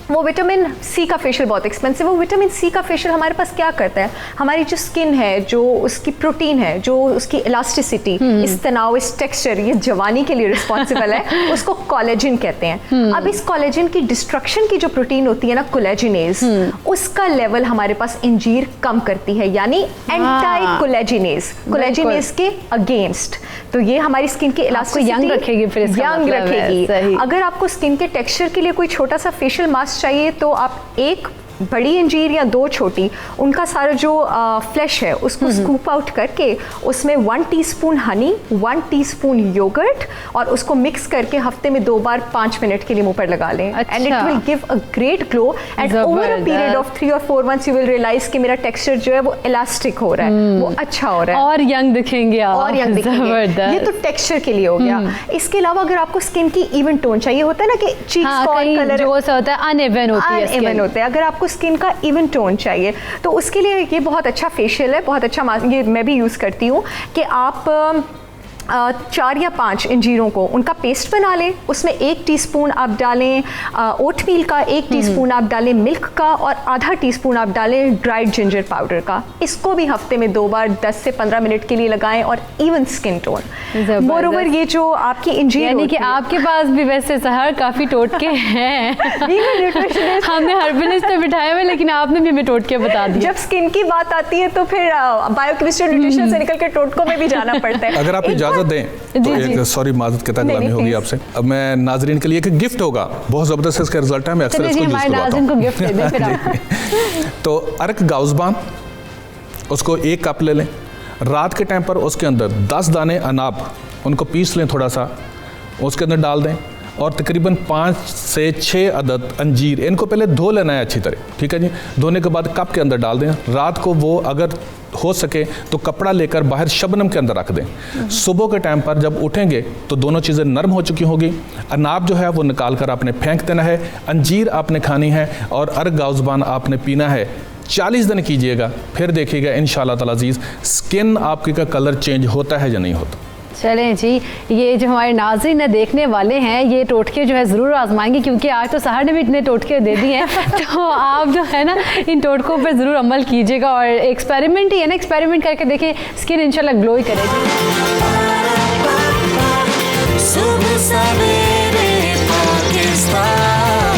वो विटामिन सी का फेशियल बहुत एक्सपेंसिव है। वो विटामिन सी का फेशियल हमारे पास क्या करता है, हमारी जो स्किन है, जो उसकी प्रोटीन है, जो उसकी इलास्टिसिटी, इस तनाव, इस टेक्सचर, ये जवानी के लिए रिस्पॉन्सिबल है, उसको कोलेजन कहते हैं। अब इस कोलेजन की डिस्ट्रक्शन की जो प्रोटीन होती है ना, कोलेजिनेज, उसका लेवल हमारे पास अंजीर कम करती है, यानी एंटी कोलेजिनेज, कोलेजिनेज के अगेंस्ट। तो ये हमारी स्किन की इलास्टिसिटी यंग रखेगी, फिर यंग रखेगी। अगर आपको स्किन के टेक्सचर के लिए कोई छोटा सा फेशियल मास्क चाहिए तो आप एक बड़ी अंजीर या 2 छोटी, उनका सारा जो फ्लैश है उसको स्कूप आउट करके उसमें 1 टीस्पून हनी, 1 टीस्पून योगर्ट, और उसको मिक्स करके हफ्ते में 2 बार 5 मिनट के लिए मुंह पर लगा लें। And it will give a great glow, and over a period of 3 और 4 मंथ्स यू विल रियलाइज कि मेरा टेक्सचर जो है वो इलास्टिक हो रहा है, वो अच्छा हो रहा है, और यंग दिखेंगे आप, और यंग दिखेंगे। ये तो टेक्सचर के लिए हो गया। इसके अलावा अगर आपको स्किन की इवन टोन चाहिए, होता है ना कि चीक्स का कलर जो सा होता है अनइवन होती है, अगर आपको स्किन का इवन टोन चाहिए तो उसके लिए ये बहुत अच्छा फेशियल है, बहुत अच्छा मास्क, ये मैं भी यूज़ करती हूँ कि आप 4 या 5 अंजीरों को उनका पेस्ट बना लें, उसमें 1 टीस्पून आप डालें ओटमील का, 1 टीस्पून आप डालें मिल्क का, और आधा टीस्पून आप डालें ड्राइड जिंजर पाउडर का। इसको भी हफ्ते में 2 बार 10 से 15 मिनट के लिए लगाएं, और इवन स्किन टोन। मोरोवर ये जो आपकी अंजीर, यानी कि आपके पास भी वैसे सहर काफ़ी टोटके हैं। हमने हर्बलिस्ट पे बिठाए हुए, लेकिन आपने भी हमें टोटके बता दिए। जब स्किन की बात आती है तो फिर बायोकेमिस्ट्री, न्यूट्रिशन से निकल के टोटकों में भी जाना पड़ता है। अगर आप दें तो एक सॉरी माजत के तक गुलामी होगी आपसे। अब मैं नाजरीन के लिए एक गिफ्ट होगा, बहुत ज़बरदस्त इसका रिजल्ट है, मैं अक्सर इसको यूज़ करवाता हूं। गिफ्ट दे दें फिर आप। तो अर्क गाउज़बान, उसको 1 कप ले लें। रात के टाइम पर उसके अंदर 10 दाने अनाब, उनको पीस लें थोड़ा सा, उसके अंदर डाल दें, और तकरीबन 5 से 6 अदद अंजीर, इनको पहले धो लेना है अच्छी तरह, ठीक है जी। धोने के बाद कप के अंदर डाल दें। रात को वो अगर हो सके तो कपड़ा लेकर बाहर शबनम के अंदर रख दें। सुबह के टाइम पर जब उठेंगे तो दोनों चीज़ें नरम हो चुकी होगी। अनाब जो है वो निकाल कर आपने फेंक देना है, अंजीर आपने खानी है, और अर्क गाउज़बान आपने पीना है। 40 दिन कीजिएगा, फिर देखिएगा इंशाअल्लाह ताला अज़ीज़ स्किन आपकी का कलर चेंज होता है या नहीं होता। चलें जी, ये जो हमारे नाज़रीन ने देखने वाले हैं, ये टोटके जो है ज़रूर आजमाएंगे, क्योंकि आज तो सहर ने भी इतने टोटके दे दिए हैं। तो आप जो है ना इन टोटकों पर ज़रूर अमल कीजिएगा, और एक्सपेरिमेंट ही है ना, एक्सपेरिमेंट करके देखें, स्किन इंशाल्लाह ग्लो ही करेगी। सुबह सवेरे पाकिस्तान,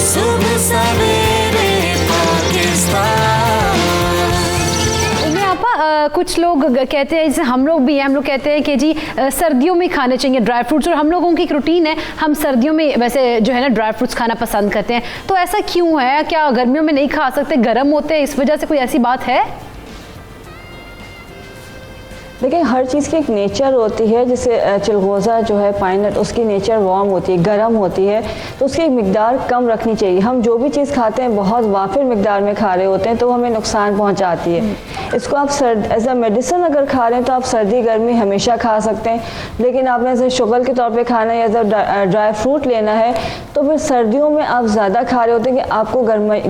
सुबह सवेरे पाकिस्तान। कुछ लोग कहते हैं, जैसे हम लोग भी हैं, हम लोग कहते हैं कि जी सर्दियों में खाने चाहिए ड्राई फ्रूट्स, और हम लोगों की एक रूटीन है, हम सर्दियों में वैसे जो है ना ड्राई फ्रूट्स खाना पसंद करते हैं। तो ऐसा क्यों है? क्या गर्मियों में नहीं खा सकते, गर्म होते हैं, इस वजह से कोई ऐसी बात है? देखिए, हर चीज़ की एक नेचर होती है। जैसे चिलगोज़ा जो है, पाइनट, उसकी नेचर वार्म होती है, गर्म होती है, तो उसकी एक मिकदार कम रखनी चाहिए। हम जो भी चीज़ खाते हैं बहुत वाफिर मिकदार में खा रहे होते हैं, तो हमें नुकसान पहुंचाती है। इसको आप एज अ मेडिसिन अगर खा रहे हैं तो आप सर्दी गर्मी हमेशा खा सकते हैं, लेकिन आपने ऐसे शुगर के तौर पर खाना है, एज अ ड्राई फ्रूट लेना है, तो फिर सर्दियों में आप ज़्यादा खा रहे होते हैं कि आपको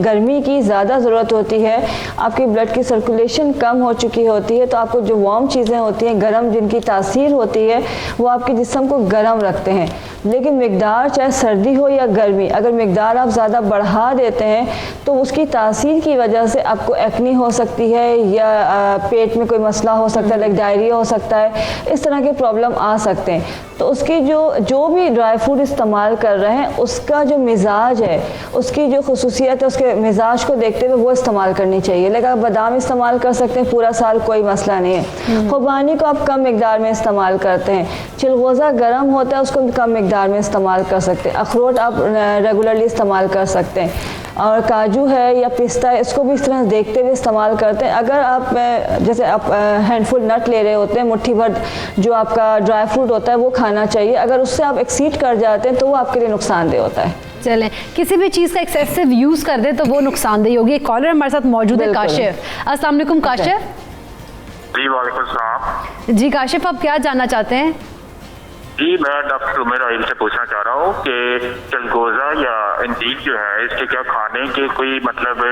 गर्मी की ज़्यादा ज़रूरत होती है, आपकी ब्लड की सर्कुलेशन कम हो चुकी होती है, तो आपको जो वार्म चीज़ें होती हैं गर्म, जिनकी तासीर होती है वो आपके जिस्म को गर्म रखते हैं। लेकिन मिकदार चाहे सर्दी हो या गर्मी, अगर मिकदार आप ज़्यादा बढ़ा देते हैं तो उसकी तासीर की वजह से आपको एक्नी हो सकती है या पेट में कोई मसला हो सकता है, लाइक डायरिया हो सकता है, इस तरह के प्रॉब्लम आ सकते हैं। तो उसकी जो भी ड्राई फ्रूट इस्तेमाल कर रहे हैं उसका जो मिजाज है, उसकी जो खसूसियत है, उसके मिजाज को देखते हुए वो इस्तेमाल करनी चाहिए। लेकिन आप बादाम इस्तेमाल कर सकते हैं पूरा साल, कोई मसला नहीं है। खुबानी को आप कम मिकदार में इस्तेमाल करते हैं, चिलगोज़ा गर्म होता है उसको कम मिकदार में इस्तेमाल कर सकते हैं, अखरोट आप रेगुलरली इस्तेमाल कर सकते हैं, और काजू है या पिस्ता है इसको भी इस तरह देखते हुए इस्तेमाल करते हैं। अगर आप जैसे आप हैंडफुल नट ले रहे होते हैं, मुट्ठी भर जो आपका ड्राई फ्रूट होता है वो खाना चाहिए। अगर उससे आप एक्सीड कर जाते हैं तो वो आपके लिए नुकसानदेह होता है। चलें, किसी भी चीज़ का एक्सेसिव यूज़ कर दे तो वो नुकसानदेह होगी। एक कॉलर हमारे साथ मौजूद है, काशिफ। अस्सलाम वालेकुम काशिफ। जी वालेकुम सलाम। जी काशिफ, आप क्या जानना चाहते हैं? जी मैं डॉक्टर उमर आइल से पूछना चाह रहा हूँ कि चिलगोज़ा या इंजीर जो है इसके क्या खाने के कोई मतलब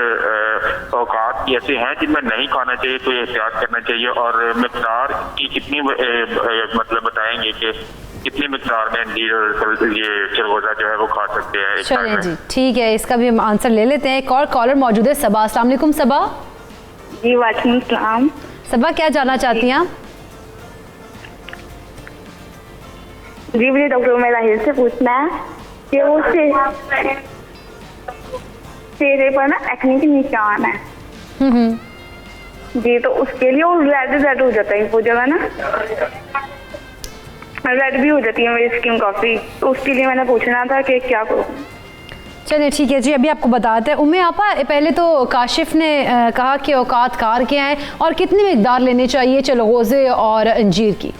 औकात ऐसे हैं जिनमें नहीं खाना चाहिए, कोई एहतियात करना चाहिए, और मिकदार की कितनी मतलब बताएंगे कि कितनी मिकदार में इंजीर और ये चिलगोज़ा जो है वो खा सकते हैं? चलें जी, ठीक है, इसका भी हम आंसर ले लेते हैं। एक और कॉलर मौजूद है, सबा। अस्सलाम वालेकुम सबा। जी वालेकुम सलाम। सबा, क्या जानना चाहती हैं आप? जी मुझे डॉक्टर उमर आहिर से पूछना है कि वो चेहरे पर ना एक्ने के निशान है जी, तो उसके लिए वो रेड हो जाता है वो जगह ना, रेड भी हो जाती है मेरी स्किन काफ़ी, तो उसके लिए मैंने पूछना था कि क्या करूँ। चलिए ठीक है जी, अभी आपको बताते हैं। उम्मे आपा, पहले तो काशिफ ने कहा कि औकात कार क्या हैं और कितनी मिकदार लेनी चाहिए चिलगोज़े और अंजीर की।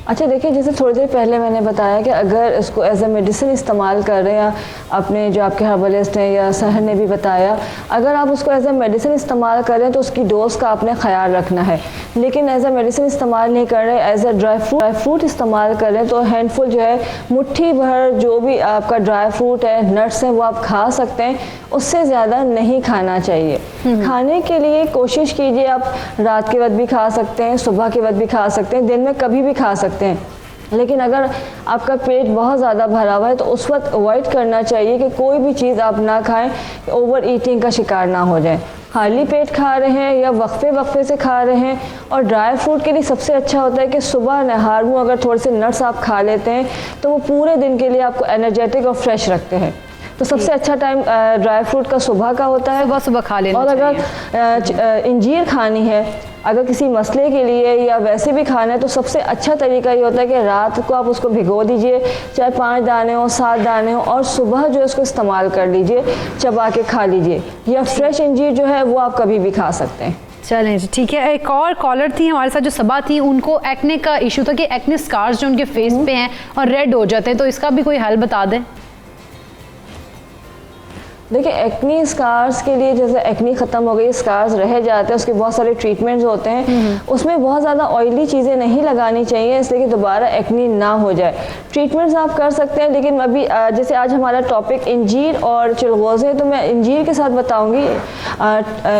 अच्छा देखिए, जैसे थोड़ी देर पहले मैंने बताया कि अगर इसको एज ए मेडिसिन इस्तेमाल कर रहे हैं, अपने जो आपके हर्बलिस्ट हैं या सहर ने भी बताया, अगर आप उसको एज ए मेडिसिन इस्तेमाल कर रहे हैं तो उसकी डोज का आपने ख्याल रखना है। लेकिन एज ए मेडिसिन इस्तेमाल नहीं कर रहे, एज ए ड्राई फ्रूट इस्तेमाल कर रहे हैं तो हैंडफुल जो है, मुट्ठी भर जो भी आपका ड्राई फ्रूट है, नट्स हैं, वो आप खा सकते हैं, उससे ज़्यादा नहीं खाना चाहिए। खाने के लिए कोशिश कीजिए, आप रात के वक्त भी खा सकते हैं, सुबह के वक्त भी खा सकते हैं, दिन में कभी भी खा सकते हैं। लेकिन अगर आपका पेट बहुत ज़्यादा भरा हुआ है तो उस वक्त अवॉइड करना चाहिए कि कोई भी चीज़ आप ना खाएं, ओवर ईटिंग का शिकार ना हो जाए। खाली पेट खा रहे हैं या वक्फे से खा रहे हैं, और ड्राई फ्रूट के लिए सबसे अच्छा होता है कि सुबह नहार मुँह अगर थोड़े से नट्स आप खा लेते हैं तो वो पूरे दिन के लिए आपको एनर्जेटिक और फ्रेश रखते हैं। तो सबसे अच्छा टाइम ड्राई फ्रूट का सुबह का होता है, सुबह खा लेना। और अगर इंजीर खानी है, अगर किसी मसले के लिए या वैसे भी खाना है, तो सबसे अच्छा तरीका ये होता है कि रात को आप उसको भिगो दीजिए, चाहे 5 दाने हो 7 दाने हो, और सुबह जो है उसको इस्तेमाल कर लीजिए, चबा के खा लीजिए। या फ्रेश इंजीर जो है वो आप कभी भी खा सकते हैं। चलें जी ठीक है। एक और कॉलर थी हमारे साथ जो सबा थी, उनको एक्ने का इशू था कि एक्ने स्कार्स जो उनके फेस पे हैं और रेड हो जाते हैं, तो इसका भी कोई हल बता दें। देखिए, एक्नी स्कार्स के लिए जैसे एक्नी ख़त्म हो गई, स्कार्स रह जाते हैं, उसके बहुत सारे ट्रीटमेंट्स होते हैं, उसमें बहुत ज़्यादा ऑयली चीज़ें नहीं लगानी चाहिए इसलिए कि दोबारा एक्नी ना हो जाए। ट्रीटमेंट्स आप कर सकते हैं, लेकिन अभी जैसे आज हमारा टॉपिक इंजीर और चिलगोज़े है तो मैं इंजीर के साथ बताऊँगी,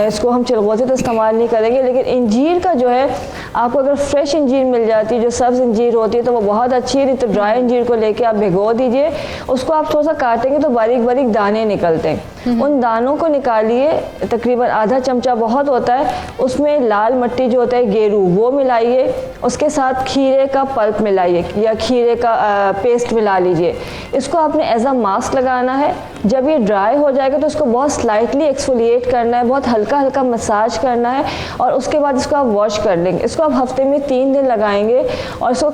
इसको हम चिलगोज़े तो इस्तेमाल नहीं करेंगे। लेकिन इंजीर का जो है, आपको अगर फ्रेश इंजीर मिल जाती है, जो सब्ज़ इंजीर होती है, तो वो बहुत अच्छी है। नहीं तो ड्राई इंजीर को लेके आप भिगो दीजिए, उसको आप थोड़ा सा काटेंगे तो बारीक बारीक दाने निकलते हैं। उन दानों को निकालिए, तकरीबन आधा चमचा बहुत होता है, उसमें लाल मिट्टी जो होता है गेरू वो मिलाइए, उसके साथ खीरे का पल्प मिलाइए या खीरे का पेस्ट मिला लीजिए। इसको आपने एज अ मास्क लगाना है। जब ये ड्राई हो जाएगा तो इसको बहुत स्लाइटली एक्सफोलिएट करना है, बहुत हल्का हल्का मसाज करना है, और उसके बाद इसको आप वॉश कर लेंगे। इसको आप हफ्ते में 3 दिन लगाएंगे, और इसको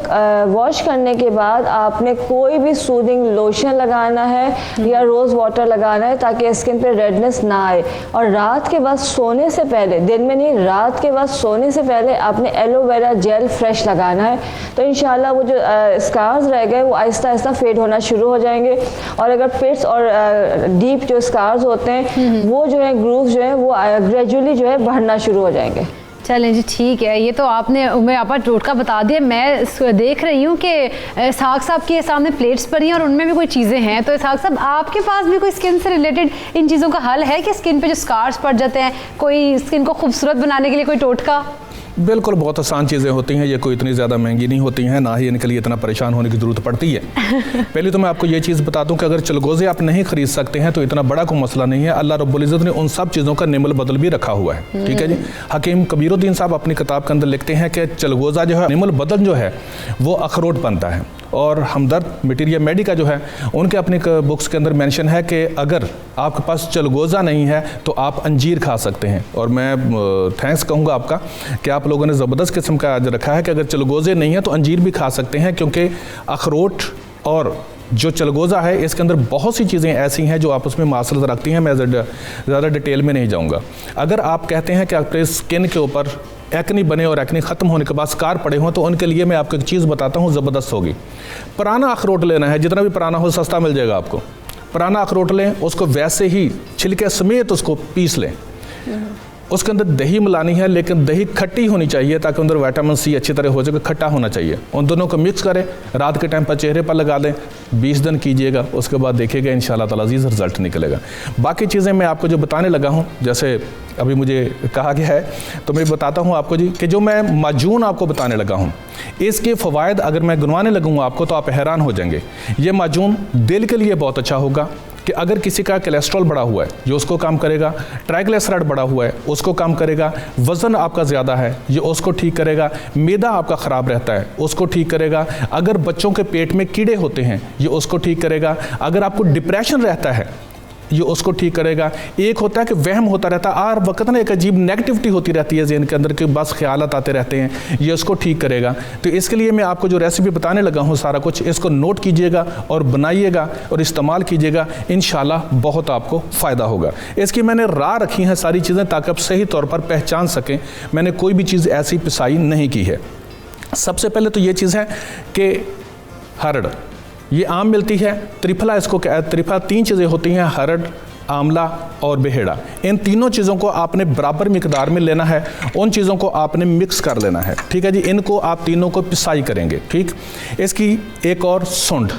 वॉश करने के बाद आपने कोई भी सूदिंग लोशन लगाना है या रोज़ वाटर लगाना है ताकि स्किन पे रेडनेस ना आए। और रात के बाद सोने से पहले, दिन में नहीं, रात के बाद सोने से पहले आपने एलोवेरा जेल फ्रेश लगाना है। तो इंशाल्लाह वो जो स्कार्स रह गए वो आहिस्ता आहिस्ता फेड होना शुरू हो जाएंगे। और अगर पिट्स और डीप जो स्कार्स होते हैं वो जो है, ग्रूव्स जो है वो ग्रेजुअली जो है बढ़ना शुरू हो जाएंगे। चलें जी ठीक है, ये तो आपने उम्मे आपा टोटका बता दिया। मैं देख रही हूँ कि इसहाक साहब के सामने प्लेट्स पड़ी हैं और उनमें भी कोई चीज़ें हैं, तो इसहाक साहब आपके पास भी कोई स्किन से रिलेटेड इन चीज़ों का हल है कि स्किन पे जो स्कार्स पड़ जाते हैं, कोई स्किन को खूबसूरत बनाने के लिए कोई टोटका? बिल्कुल बहुत आसान चीज़ें होती हैं, ये कोई इतनी ज़्यादा महंगी नहीं होती हैं, ना ही इनके लिए इतना परेशान होने की ज़रूरत पड़ती है। पहले तो मैं आपको ये चीज़ बता दूं कि अगर चलगोज़े आप नहीं खरीद सकते हैं तो इतना बड़ा कोई मसला नहीं है। अल्लाह रब्बुल इज़्ज़त ने उन सब चीज़ों का निमल बदल भी रखा हुआ है, ठीक है जी। हकीम कबीरुद्दीन साहब अपनी किताब के अंदर लिखते हैं कि चलगोज़ा जो है, निमल बदल जो है वो अखरोट बनता है। और हमदर्द मटीरियल मेडिका जो है उनके अपनी बुक्स के अंदर मेंशन है कि अगर आपके पास चलगोज़ा नहीं है तो आप अंजीर खा सकते हैं। और मैं थैंक्स कहूँगा आपका कि आप लोगों ने ज़बरदस्त किस्म का आज रखा है कि अगर चलगोज़े नहीं है तो अंजीर भी खा सकते हैं, क्योंकि अखरोट और जो चलगोज़ा है इसके अंदर बहुत सी चीज़ें ऐसी हैं जो आपस में मासलत रखती हैं। मैं ज़्यादा डिटेल में नहीं जाऊँगा। अगर आप कहते हैं कि आपके स्किन के ऊपर एक्नी बने और एक्नी ख़त्म होने के बाद स्कार पड़े हों तो उनके लिए मैं आपको एक चीज़ बताता हूँ, ज़बरदस्त होगी। पुराना अखरोट लेना है, जितना भी पुराना हो सस्ता मिल जाएगा आपको। पुराना अखरोट लें, उसको वैसे ही छिलके समेत उसको पीस लें। उसके अंदर दही मिलानी है, लेकिन दही खट्टी होनी चाहिए ताकि अंदर विटामिन सी अच्छी तरह हो जाए, खट्टा होना चाहिए। उन दोनों को मिक्स करें, रात के टाइम पर चेहरे पर लगा दें, 20 दिन कीजिएगा, उसके बाद देखिएगा इंशाल्लाह ताला अज़ीज़ रिज़ल्ट निकलेगा। बाकी चीज़ें मैं आपको जो बताने लगा हूँ, जैसे अभी मुझे कहा गया है तो मैं बताता हूँ आपको जी कि जो मैं माजून आपको बताने लगा हूँ इसके फ़वाइद अगर मैं गिनवाने लगूँगा आपको तो आप हैरान हो जाएंगे। ये माजून दिल के लिए बहुत अच्छा होगा कि अगर किसी का कोलेस्ट्रॉल बढ़ा हुआ है जो उसको काम करेगा, ट्राइग्लिसराइड बढ़ा हुआ है उसको काम करेगा, वज़न आपका ज़्यादा है ये उसको ठीक करेगा, मैदा आपका ख़राब रहता है उसको ठीक करेगा, अगर बच्चों के पेट में कीड़े होते हैं ये उसको ठीक करेगा, अगर आपको डिप्रेशन रहता है ये उसको ठीक करेगा। एक होता है कि वहम होता रहता है, हर वक्त ना एक अजीब नेगेटिविटी होती रहती है ज़हन के अंदर के बस ख्यालात आते रहते हैं, ये उसको ठीक करेगा। तो इसके लिए मैं आपको जो रेसिपी बताने लगा हूँ सारा कुछ इसको नोट कीजिएगा और बनाइएगा और इस्तेमाल कीजिएगा, इंशाल्लाह बहुत आपको फ़ायदा होगा। इसकी मैंने राह रखी हैं सारी चीज़ें ताकि आप सही तौर पर पहचान सकें। मैंने कोई भी चीज़ ऐसी पिसाई नहीं की है। सबसे पहले तो ये चीज़ है कि हरड़ ये आम मिलती है, त्रिफला इसको त्रिफला 3 चीज़ें होती हैं, हरड़, आंवला और बेहेड़ा। इन तीनों चीज़ों को आपने बराबर मिकदार में लेना है, उन चीज़ों को आपने मिक्स कर लेना है, ठीक है जी। इनको आप तीनों को पिसाई करेंगे, ठीक। इसकी एक और सूंढ,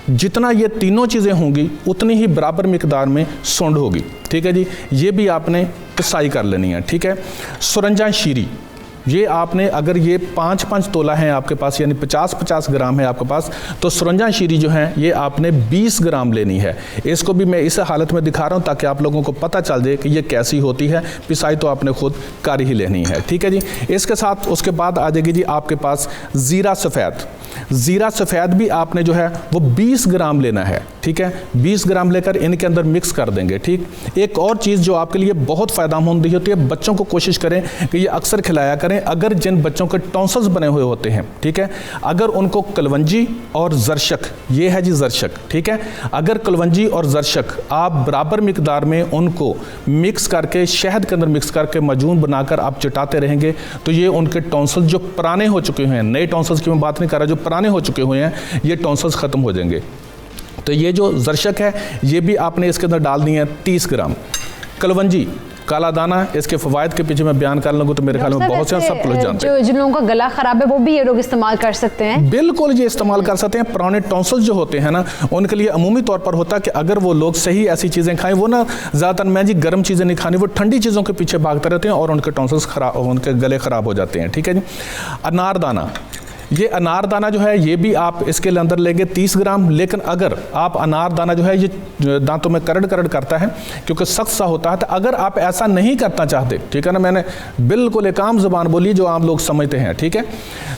जितना ये तीनों चीज़ें होंगी उतनी ही बराबर मिकदार में सूंढ होगी, ठीक है जी। ये भी आपने पिसाई कर लेनी है, ठीक है। सुरंजा शीरी ये आपने अगर ये 5-5 तोला हैं आपके पास यानी 50-50 ग्राम है आपके पास तो सुरंजा शीरी जो है ये आपने 20 ग्राम लेनी है। इसको भी मैं इस हालत में दिखा रहा हूँ ताकि आप लोगों को पता चल जाए कि ये कैसी होती है। पिसाई तो आपने खुद कर ही लेनी है, ठीक है जी। इसके साथ उसके बाद आ जाएगी जी आपके पास ज़ीरा सफ़ेद। ज़ीरा सफ़ेद भी आपने जो है वो 20 ग्राम लेना है, ठीक है। 20 ग्राम लेकर इनके अंदर मिक्स कर देंगे, ठीक। एक और चीज़ जो आपके लिए बहुत फ़ायदेमंद होती है, बच्चों को कोशिश करें कि ये अक्सर खिलाया करें अगर जिन बच्चों के टॉन्सिल्स बने हुए होते हैं, ठीक है। अगर उनको कलवंजी और जरशक, ये है जी जरशक, ठीक है। अगर कलवंजी और जरशक आप बराबर मिकदार में उनको मिक्स करके शहद के अंदर मिक्स करके माजून बनाकर आप चटाते रहेंगे तो ये उनके टॉन्सिल्स जो पुराने हो चुके हैं, नए टॉन्सिल्स की मैं बात नहीं कर रहा, जो पुराने हो चुके हुए हैं ये टॉन्सिल्स ख़त्म हो जाएंगे। तो ये जो जरशक है ये भी आपने इसके अंदर डाल दी है 30 ग्राम। कलवंजी काला दाना, इसके फ़वाइद के पीछे मैं बयान कर लूँगा तो मेरे ख्याल में बहुत से सब कुछ जानते हैं। जिन लोगों का गला ख़राब है वो भी ये लोग इस्तेमाल कर सकते हैं। बिल्कुल ये इस्तेमाल कर सकते हैं। पुराने टॉन्सिल्स जो होते हैं ना उनके लिए अमूमी तौर पर होता है कि अगर वो लोग सही ऐसी चीज़ें खाएं, वो ना ज़्यादातर मैं जी गर्म चीज़ें नहीं खानी, वो ठंडी चीज़ों के पीछे भागते रहते हैं और उनके टॉन्सिल्स खराब, उनके गले ख़राब हो जाते हैं, ठीक है जी। अनारदाना, ये अनारदाना जो है ये भी आप इसके अंदर लेंगे 30 ग्राम। लेकिन अगर आप अनारदाना जो है ये दांतों में करड़ करता है क्योंकि सख्त सा होता है, तो अगर आप ऐसा नहीं करना चाहते, ठीक है ना, मैंने बिल्कुल एक आम ज़बान बोली जो आम लोग समझते हैं, ठीक है।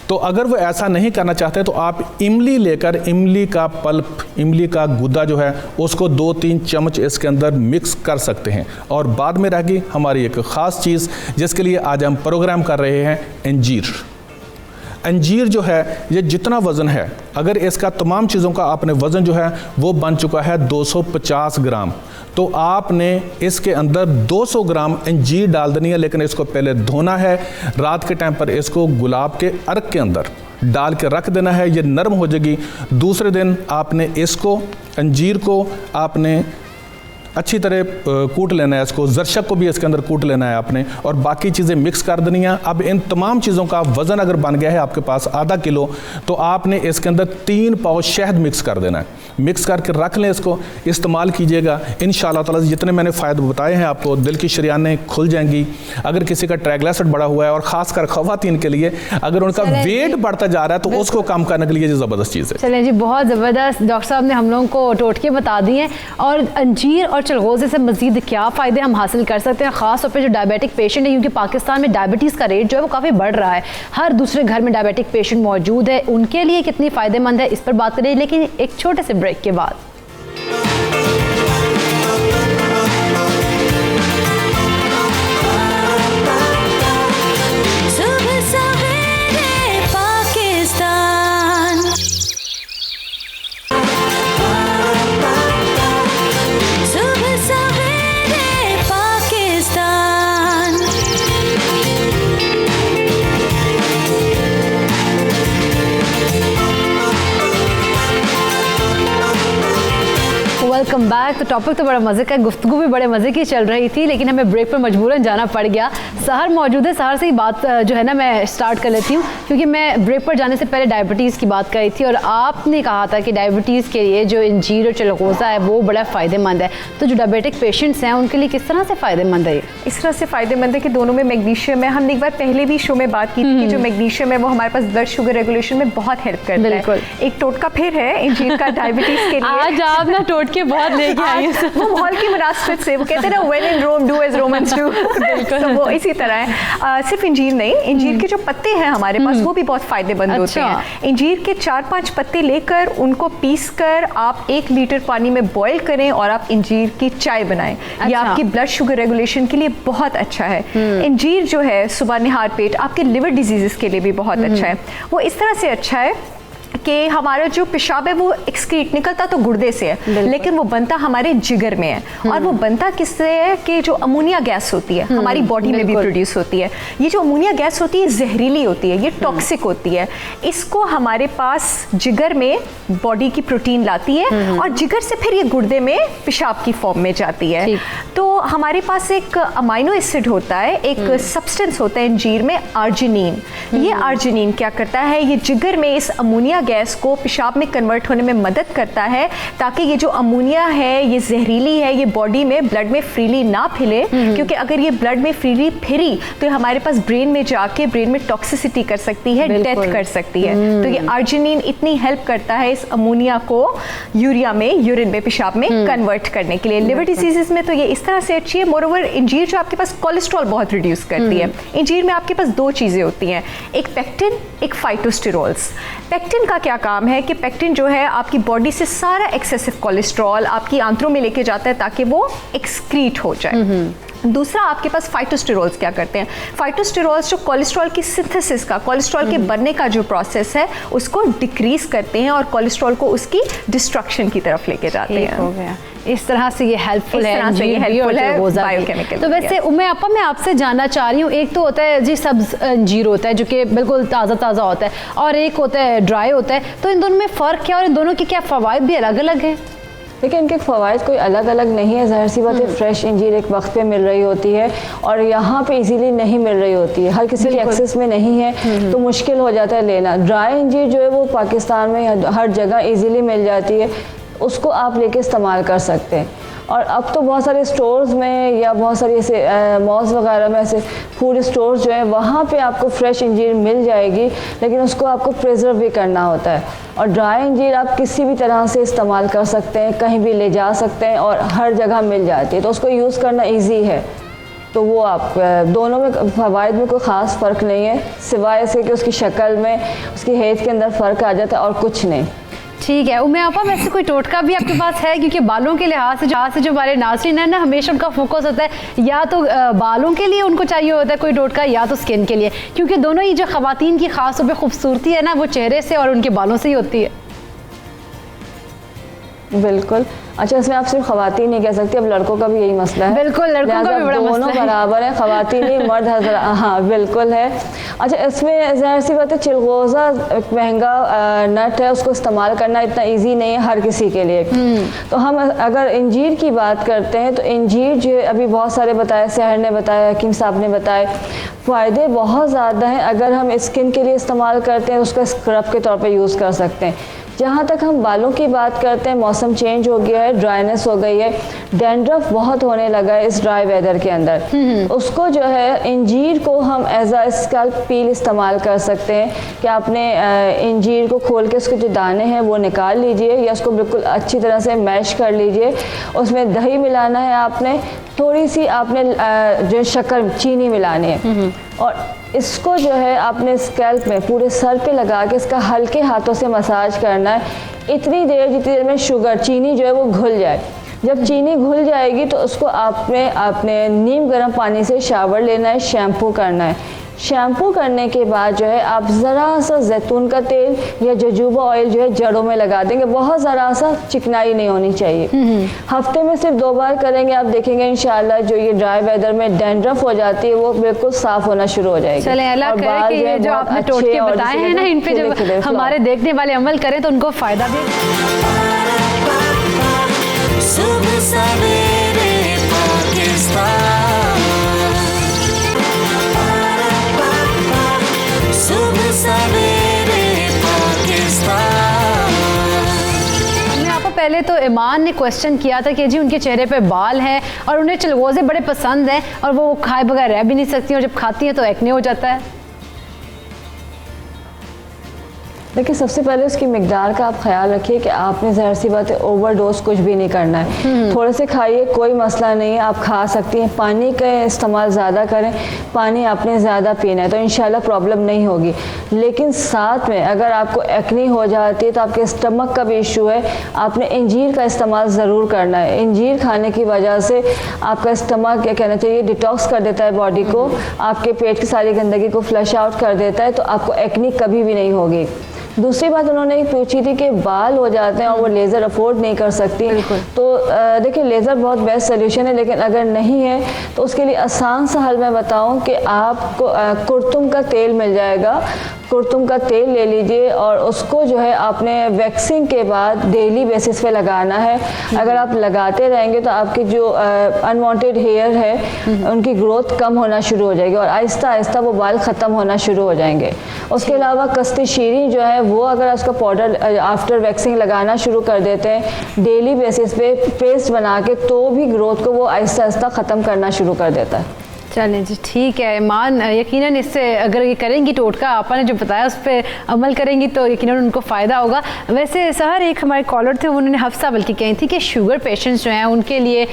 तो अगर वो ऐसा नहीं करना चाहते तो आप इमली लेकर इमली का पल्प, इमली का गुदा जो है उसको 2-3 चम्मच इसके अंदर मिक्स कर सकते हैं। और बाद में रहेगी हमारी एक ख़ास चीज़ जिसके लिए आज हम प्रोग्राम कर रहे हैं, अंजीर। अंजीर जो है ये जितना वज़न है, अगर इसका तमाम चीज़ों का आपने वज़न जो है वो बन चुका है 250 ग्राम, तो आपने इसके अंदर 200 ग्राम अंजीर डाल देनी है। लेकिन इसको पहले धोना है, रात के टाइम पर इसको गुलाब के अर्क के अंदर डाल के रख देना है, ये नरम हो जाएगी। दूसरे दिन आपने इसको अंजीर को आपने अच्छी तरह कूट लेना है, इसको जरशक को भी इसके अंदर कूट लेना है आपने, और बाकी चीज़ें मिक्स कर देनी है। अब इन तमाम चीज़ों का वज़न अगर बन गया है आपके पास आधा किलो, तो आपने इसके अंदर 3 पाव शहद मिक्स कर देना है। मिक्स करके रख लें, इसको इस्तेमाल कीजिएगा। इंशाअल्लाह ताला जितने मैंने फ़ायदे बताए हैं आपको, दिल की शरियानें खुल जाएंगी। अगर किसी का ट्राइग्लिसराइड बढ़ा हुआ है, और ख़ासकर ख़वातीन के लिए अगर उनका वेट बढ़ता जा रहा है, तो उसको कम करने के लिए ये ज़बरदस्त चीज़ है। चलें जी, बहुत ज़बरदस्त डॉक्टर साहब ने हम लोगों को टोटके बता दिए। और अंजीर और चिलगोज़े से मज़ीद क्या फ़ायदे हम हासिल कर सकते हैं, ख़ास तौर पर जो डायबिटिक पेशेंट है, क्योंकि पाकिस्तान में डायबिटीज़ का रेट जो है वो काफ़ी बढ़ रहा है, हर दूसरे घर में डायबिटिक पेशेंट मौजूद है, उनके लिए कितनी फ़ायदेमंद है, इस पर बात करें, लेकिन एक छोटे से ब्रेक के बाद। Welcome back. तो टॉपिक तो बड़ा मज़े का, गुफ्तगू भी बड़े मज़े की चल रही थी, लेकिन हमें ब्रेक पर मजबूरन जाना पड़ गया। सहर मौजूद है, सहर से ही बात जो है ना मैं स्टार्ट कर लेती हूँ, क्योंकि मैं ब्रेक पर जाने से पहले डायबिटीज़ की बात करी थी और आपने कहा था कि डायबिटीज़ के लिए जो अंजीर और चिलगोज़ा है वो बड़ा फ़ायदेमंद है। तो जो डायबिटिक पेशेंट्स हैं उनके लिए किस तरह से फ़ायदेमंद है? इस तरह से फ़ायदेमंद है कि दोनों में मैग्नीशियम है। हमने एक बार पहले भी शो में बात की थी कि जो मैग्नीशियम है वो हमारे पास ब्लड शुगर रेगुलेशन में बहुत हेल्प करता है। बिल्कुल। एक टोटका फिर है अंजीर का डायबिटीज़ के लिए। आज आप ना टोटके बहुत लेके आई हैं। वो माहौल की मुनासिबत से, वो कहते हैं ना when in Rome do as Romans do, तो वो इसी तरह है। सिर्फ इंजीर नहीं, इंजीर के जो पत्ते हैं हमारे पास वो भी बहुत फ़ायदेमंद होते हैं। इंजीर के 4-5 पत्ते लेकर उनको पीस कर आप 1 लीटर पानी में बॉईल करें और आप इंजीर की चाय बनाएं। ये आपकी ब्लड शुगर रेगुलेशन के लिए बहुत अच्छा है। इंजीर जो है सुबह निहार पेट आपके लिवर डिजीज़ के लिए भी बहुत अच्छा है। वो इस तरह से अच्छा है कि हमारा जो पेशाब है वो एक्सक्रीट निकलता तो गुर्दे से है, लेकिन वो बनता हमारे जिगर में है। और वो बनता किससे है कि जो अमोनिया गैस होती है हमारी बॉडी में भी प्रोड्यूस होती है। ये जो अमोनिया गैस होती है जहरीली होती है, ये टॉक्सिक होती है। इसको हमारे पास जिगर में बॉडी की प्रोटीन लाती है और जिगर से फिर ये गुर्दे में पेशाब की फॉर्म में जाती है। तो हमारे पास एक अमाइनो एसिड होता है, एक सब्सटेंस होता है अंजीर में, आर्जिनिन। ये आर्जिनिन क्या करता है, ये जिगर में इस अमोनिया गैस को पेशाब में कन्वर्ट होने में मदद करता है, ताकि ये जो अमोनिया है ये जहरीली है, ये बॉडी में ब्लड में फ्रीली ना फिले, क्योंकि अगर ये ब्लड में फ्रीली फिरी तो हमारे पास ब्रेन में जाके ब्रेन में टॉक्सिसिटी कर सकती है, डेथ कर सकती है। तो ये आर्जिनिन इतनी हेल्प करता है इस अमोनिया को यूरिया में, यूरिन में, पेशाब में कन्वर्ट करने के लिए। लिवर डिजीजेस में तो ये इस तरह से अच्छी है। मोरओवर इंजीर जो आपके पास कोलेस्ट्रॉल बहुत रिड्यूस करती है। इंजीर में आपके पास 2 चीज़ें होती हैं, एक पेक्टिन, एक फाइटोस्टेरोल्स। पेक्टिन का क्या काम है कि पेक्टिन जो है आपकी बॉडी से सारा एक्सेसिव कोलेस्ट्रॉल आपकी आंतों में लेके जाता है ताकि वो एक्सक्रीट हो जाए। दूसरा आपके पास फाइटोस्टेरोल्स क्या करते हैं, फाइटोस्टेरोल्स जो कोलेस्ट्रॉल की सिंथेसिस का, कोलेस्ट्रॉल के बनने का जो प्रोसेस है उसको डिक्रीज करते हैं और कोलेस्ट्रॉल को उसकी डिस्ट्रक्शन की तरफ लेके जाते हैं। हो गया। इस तरह से ये हेल्पफुल है, बायोकेमिकल। तो वैसे उम्मे आपा मैं आपसे जानना चाह रही हूँ, एक तो होता है जी सब्ज अंजीर होता है जो कि बिल्कुल ताज़ा ताज़ा होता है, और एक होता है ड्राई होता है, तो इन दोनों में फ़र्क क्या और इन दोनों के क्या फ़वाइद भी अलग अलग हैं? देखिए इनके फ़वाइद कोई अलग अलग नहीं है। ज़ाहिर सी बात है फ्रेश इंजीर एक वक्त पे मिल रही होती है और यहाँ पे इजीली नहीं मिल रही होती है, हर किसी के एक्सेस में नहीं है, तो मुश्किल हो जाता है लेना। ड्राई इंजीर जो है वो पाकिस्तान में हर जगह इजीली मिल जाती है, उसको आप लेके इस्तेमाल कर सकते हैं। और अब तो बहुत सारे स्टोर्स में या बहुत सारी ऐसे मॉल्स वगैरह में ऐसे फूड स्टोर्स जो है वहाँ पे आपको फ्रेश इंजीर मिल जाएगी, लेकिन उसको आपको प्रिजर्व भी करना होता है। और ड्राई इंजीर आप किसी भी तरह से इस्तेमाल कर सकते हैं, कहीं भी ले जा सकते हैं और हर जगह मिल जाती है, तो उसको यूज़ करना ईजी है। तो वो आप दोनों में फ़वाइद में कोई ख़ास फ़र्क नहीं है, सिवाय इसके कि उसकी शक्ल में, उसकी हेल्थ के अंदर फ़र्क आ जाता है और कुछ नहीं। ठीक है। उम्मे आपा वैसे कोई टोटका भी आपके पास है, क्योंकि बालों के लिहाज से जो हमारे नाज़रीन है ना, हमेशा उनका फोकस होता है या तो बालों के लिए उनको चाहिए होता है कोई टोटका, या तो स्किन के लिए, क्योंकि दोनों ही जो ख़वातीन की ख़ास तौर पे खूबसूरती है ना वो चेहरे से और उनके बालों से ही होती है। बिल्कुल। अच्छा, इसमें आप सिर्फ ख़वातीन नहीं कह सकती, अब लड़कों का भी यही मसला है। बिल्कुल, लड़कों का भी बड़ा दोनों मसला है। बराबर है, ख़वातीन ही मर्द हज़रा, हाँ बिल्कुल है। अच्छा, इसमें ज़ाहिर सी बात है चिलगोज़ा एक महंगा नट है, उसको इस्तेमाल करना इतना ईजी नहीं है हर किसी के लिए। तो हम अगर इंजीर की बात करते हैं तो इंजीर जो अभी बहुत सारे बताए, सहर ने बताया, हकीम साहब ने बताए, फ़ायदे बहुत ज़्यादा हैं। अगर हम स्किन के लिए इस्तेमाल करते हैं उसका स्क्रब के तौर पर यूज़ कर सकते हैं। जहाँ तक हम बालों की बात करते हैं, मौसम चेंज हो गया है, ड्राइनेस हो गई है, डैंड्रफ बहुत होने लगा है इस ड्राई वेदर के अंदर। उसको जो है इंजीर को हम एज अ स्कैल्प पील इस्तेमाल कर सकते हैं कि आपने इंजीर को खोल के उसके जो दाने हैं वो निकाल लीजिए या उसको बिल्कुल अच्छी तरह से मैश कर लीजिए। उसमें दही मिलाना है, आपने थोड़ी सी आपने जो शक्कर चीनी मिलानी है और इसको जो है आपने स्कैल्प में पूरे सर पे लगा के इसका हल्के हाथों से मसाज करना है इतनी देर जितनी देर में चीनी जो है वो घुल जाए। जब चीनी घुल जाएगी तो उसको आपने नीम गर्म पानी से शावर लेना है, शैम्पू करना है। शैम्पू करने के बाद जो है आप ज़रा सा जैतून का तेल या जोजोबा ऑयल जो है जड़ों में लगा देंगे, बहुत ज़रा सा, चिकनाई नहीं होनी चाहिए। हफ्ते में सिर्फ 2 बार करेंगे, आप देखेंगे इंशाल्लाह जो ये ड्राई वेदर में डैंड्रफ हो जाती है वो बिल्कुल साफ होना शुरू हो जाएगी। चलें, अल्लाह करे कि ये जो आपने टोटके बताए हैं ना, इन पे जब हमारे देखने वाले अमल करें तो उनको फ़ायदा भी। सुबह सवेरे पाकिस्तान, सुबह सवेरे पाकिस्तान। मैं आपको पहले तो ईमान ने क्वेश्चन किया था कि जी उनके चेहरे पे बाल हैं और उन्हें चिलगोज़े बड़े पसंद हैं और वो खाए बगैर रह भी नहीं सकती और जब खाती हैं तो एक्ने हो जाता है। देखिए, सबसे पहले उसकी मिकदार का आप ख्याल रखिए कि आपने ज़ाहिर सी बात है ओवरडोज कुछ भी नहीं करना है। थोड़े से खाइए, कोई मसला नहीं है, आप खा सकती हैं। पानी का इस्तेमाल ज़्यादा करें, पानी आपने ज़्यादा पीना है तो इंशाल्लाह प्रॉब्लम नहीं होगी। लेकिन साथ में अगर आपको एक्ने हो जाती है तो आपके स्टमक का भी इशू है, आपने इंजीर का इस्तेमाल ज़रूर करना है। इंजीर खाने की वजह से आपका स्टमक क्या कहना चाहिए डिटॉक्स कर देता है बॉडी को, आपके पेट की सारी गंदगी को फ्लश आउट कर देता है, तो आपको एक्ने कभी भी नहीं होगी। दूसरी बात उन्होंने एक पूछी थी कि बाल हो जाते हैं और वो लेज़र अफोर्ड नहीं कर सकती, तो देखिए लेज़र बहुत बेस्ट सोल्यूशन है, लेकिन अगर नहीं है तो उसके लिए आसान सा हल मैं बताऊं कि आपको कुर्तुम का तेल मिल जाएगा। कुर्तुम का तेल ले लीजिए और उसको जो है आपने वैक्सिंग के बाद डेली बेसिस पे लगाना है। अगर आप लगाते रहेंगे तो आपके जो अनवांटेड हेयर है उनकी ग्रोथ कम होना शुरू हो जाएगी और आहिस्ता आहिस्ता वो बाल ख़त्म होना शुरू हो जाएंगे। उसके अलावा कस्ती शीरी जो है वो अगर उसका पाउडर आफ्टर वैक्सिंग लगाना शुरू कर देते हैं डेली बेसिस पे पेस्ट बना के, तो भी ग्रोथ को वो आहिस्ता आहिस्ता ख़त्म करना शुरू कर देता है। चलें जी, ठीक है ईमान, यकीनन इससे अगर ये करेंगी टोटका आपने जो बताया उस पर अमल करेंगी तो यकीनन उनको फ़ायदा होगा। वैसे सहर एक हमारे कॉलर थे, उन्होंने हफ्सा बल्कि कही थी कि शुगर पेशेंट्स जो हैं उनके लिए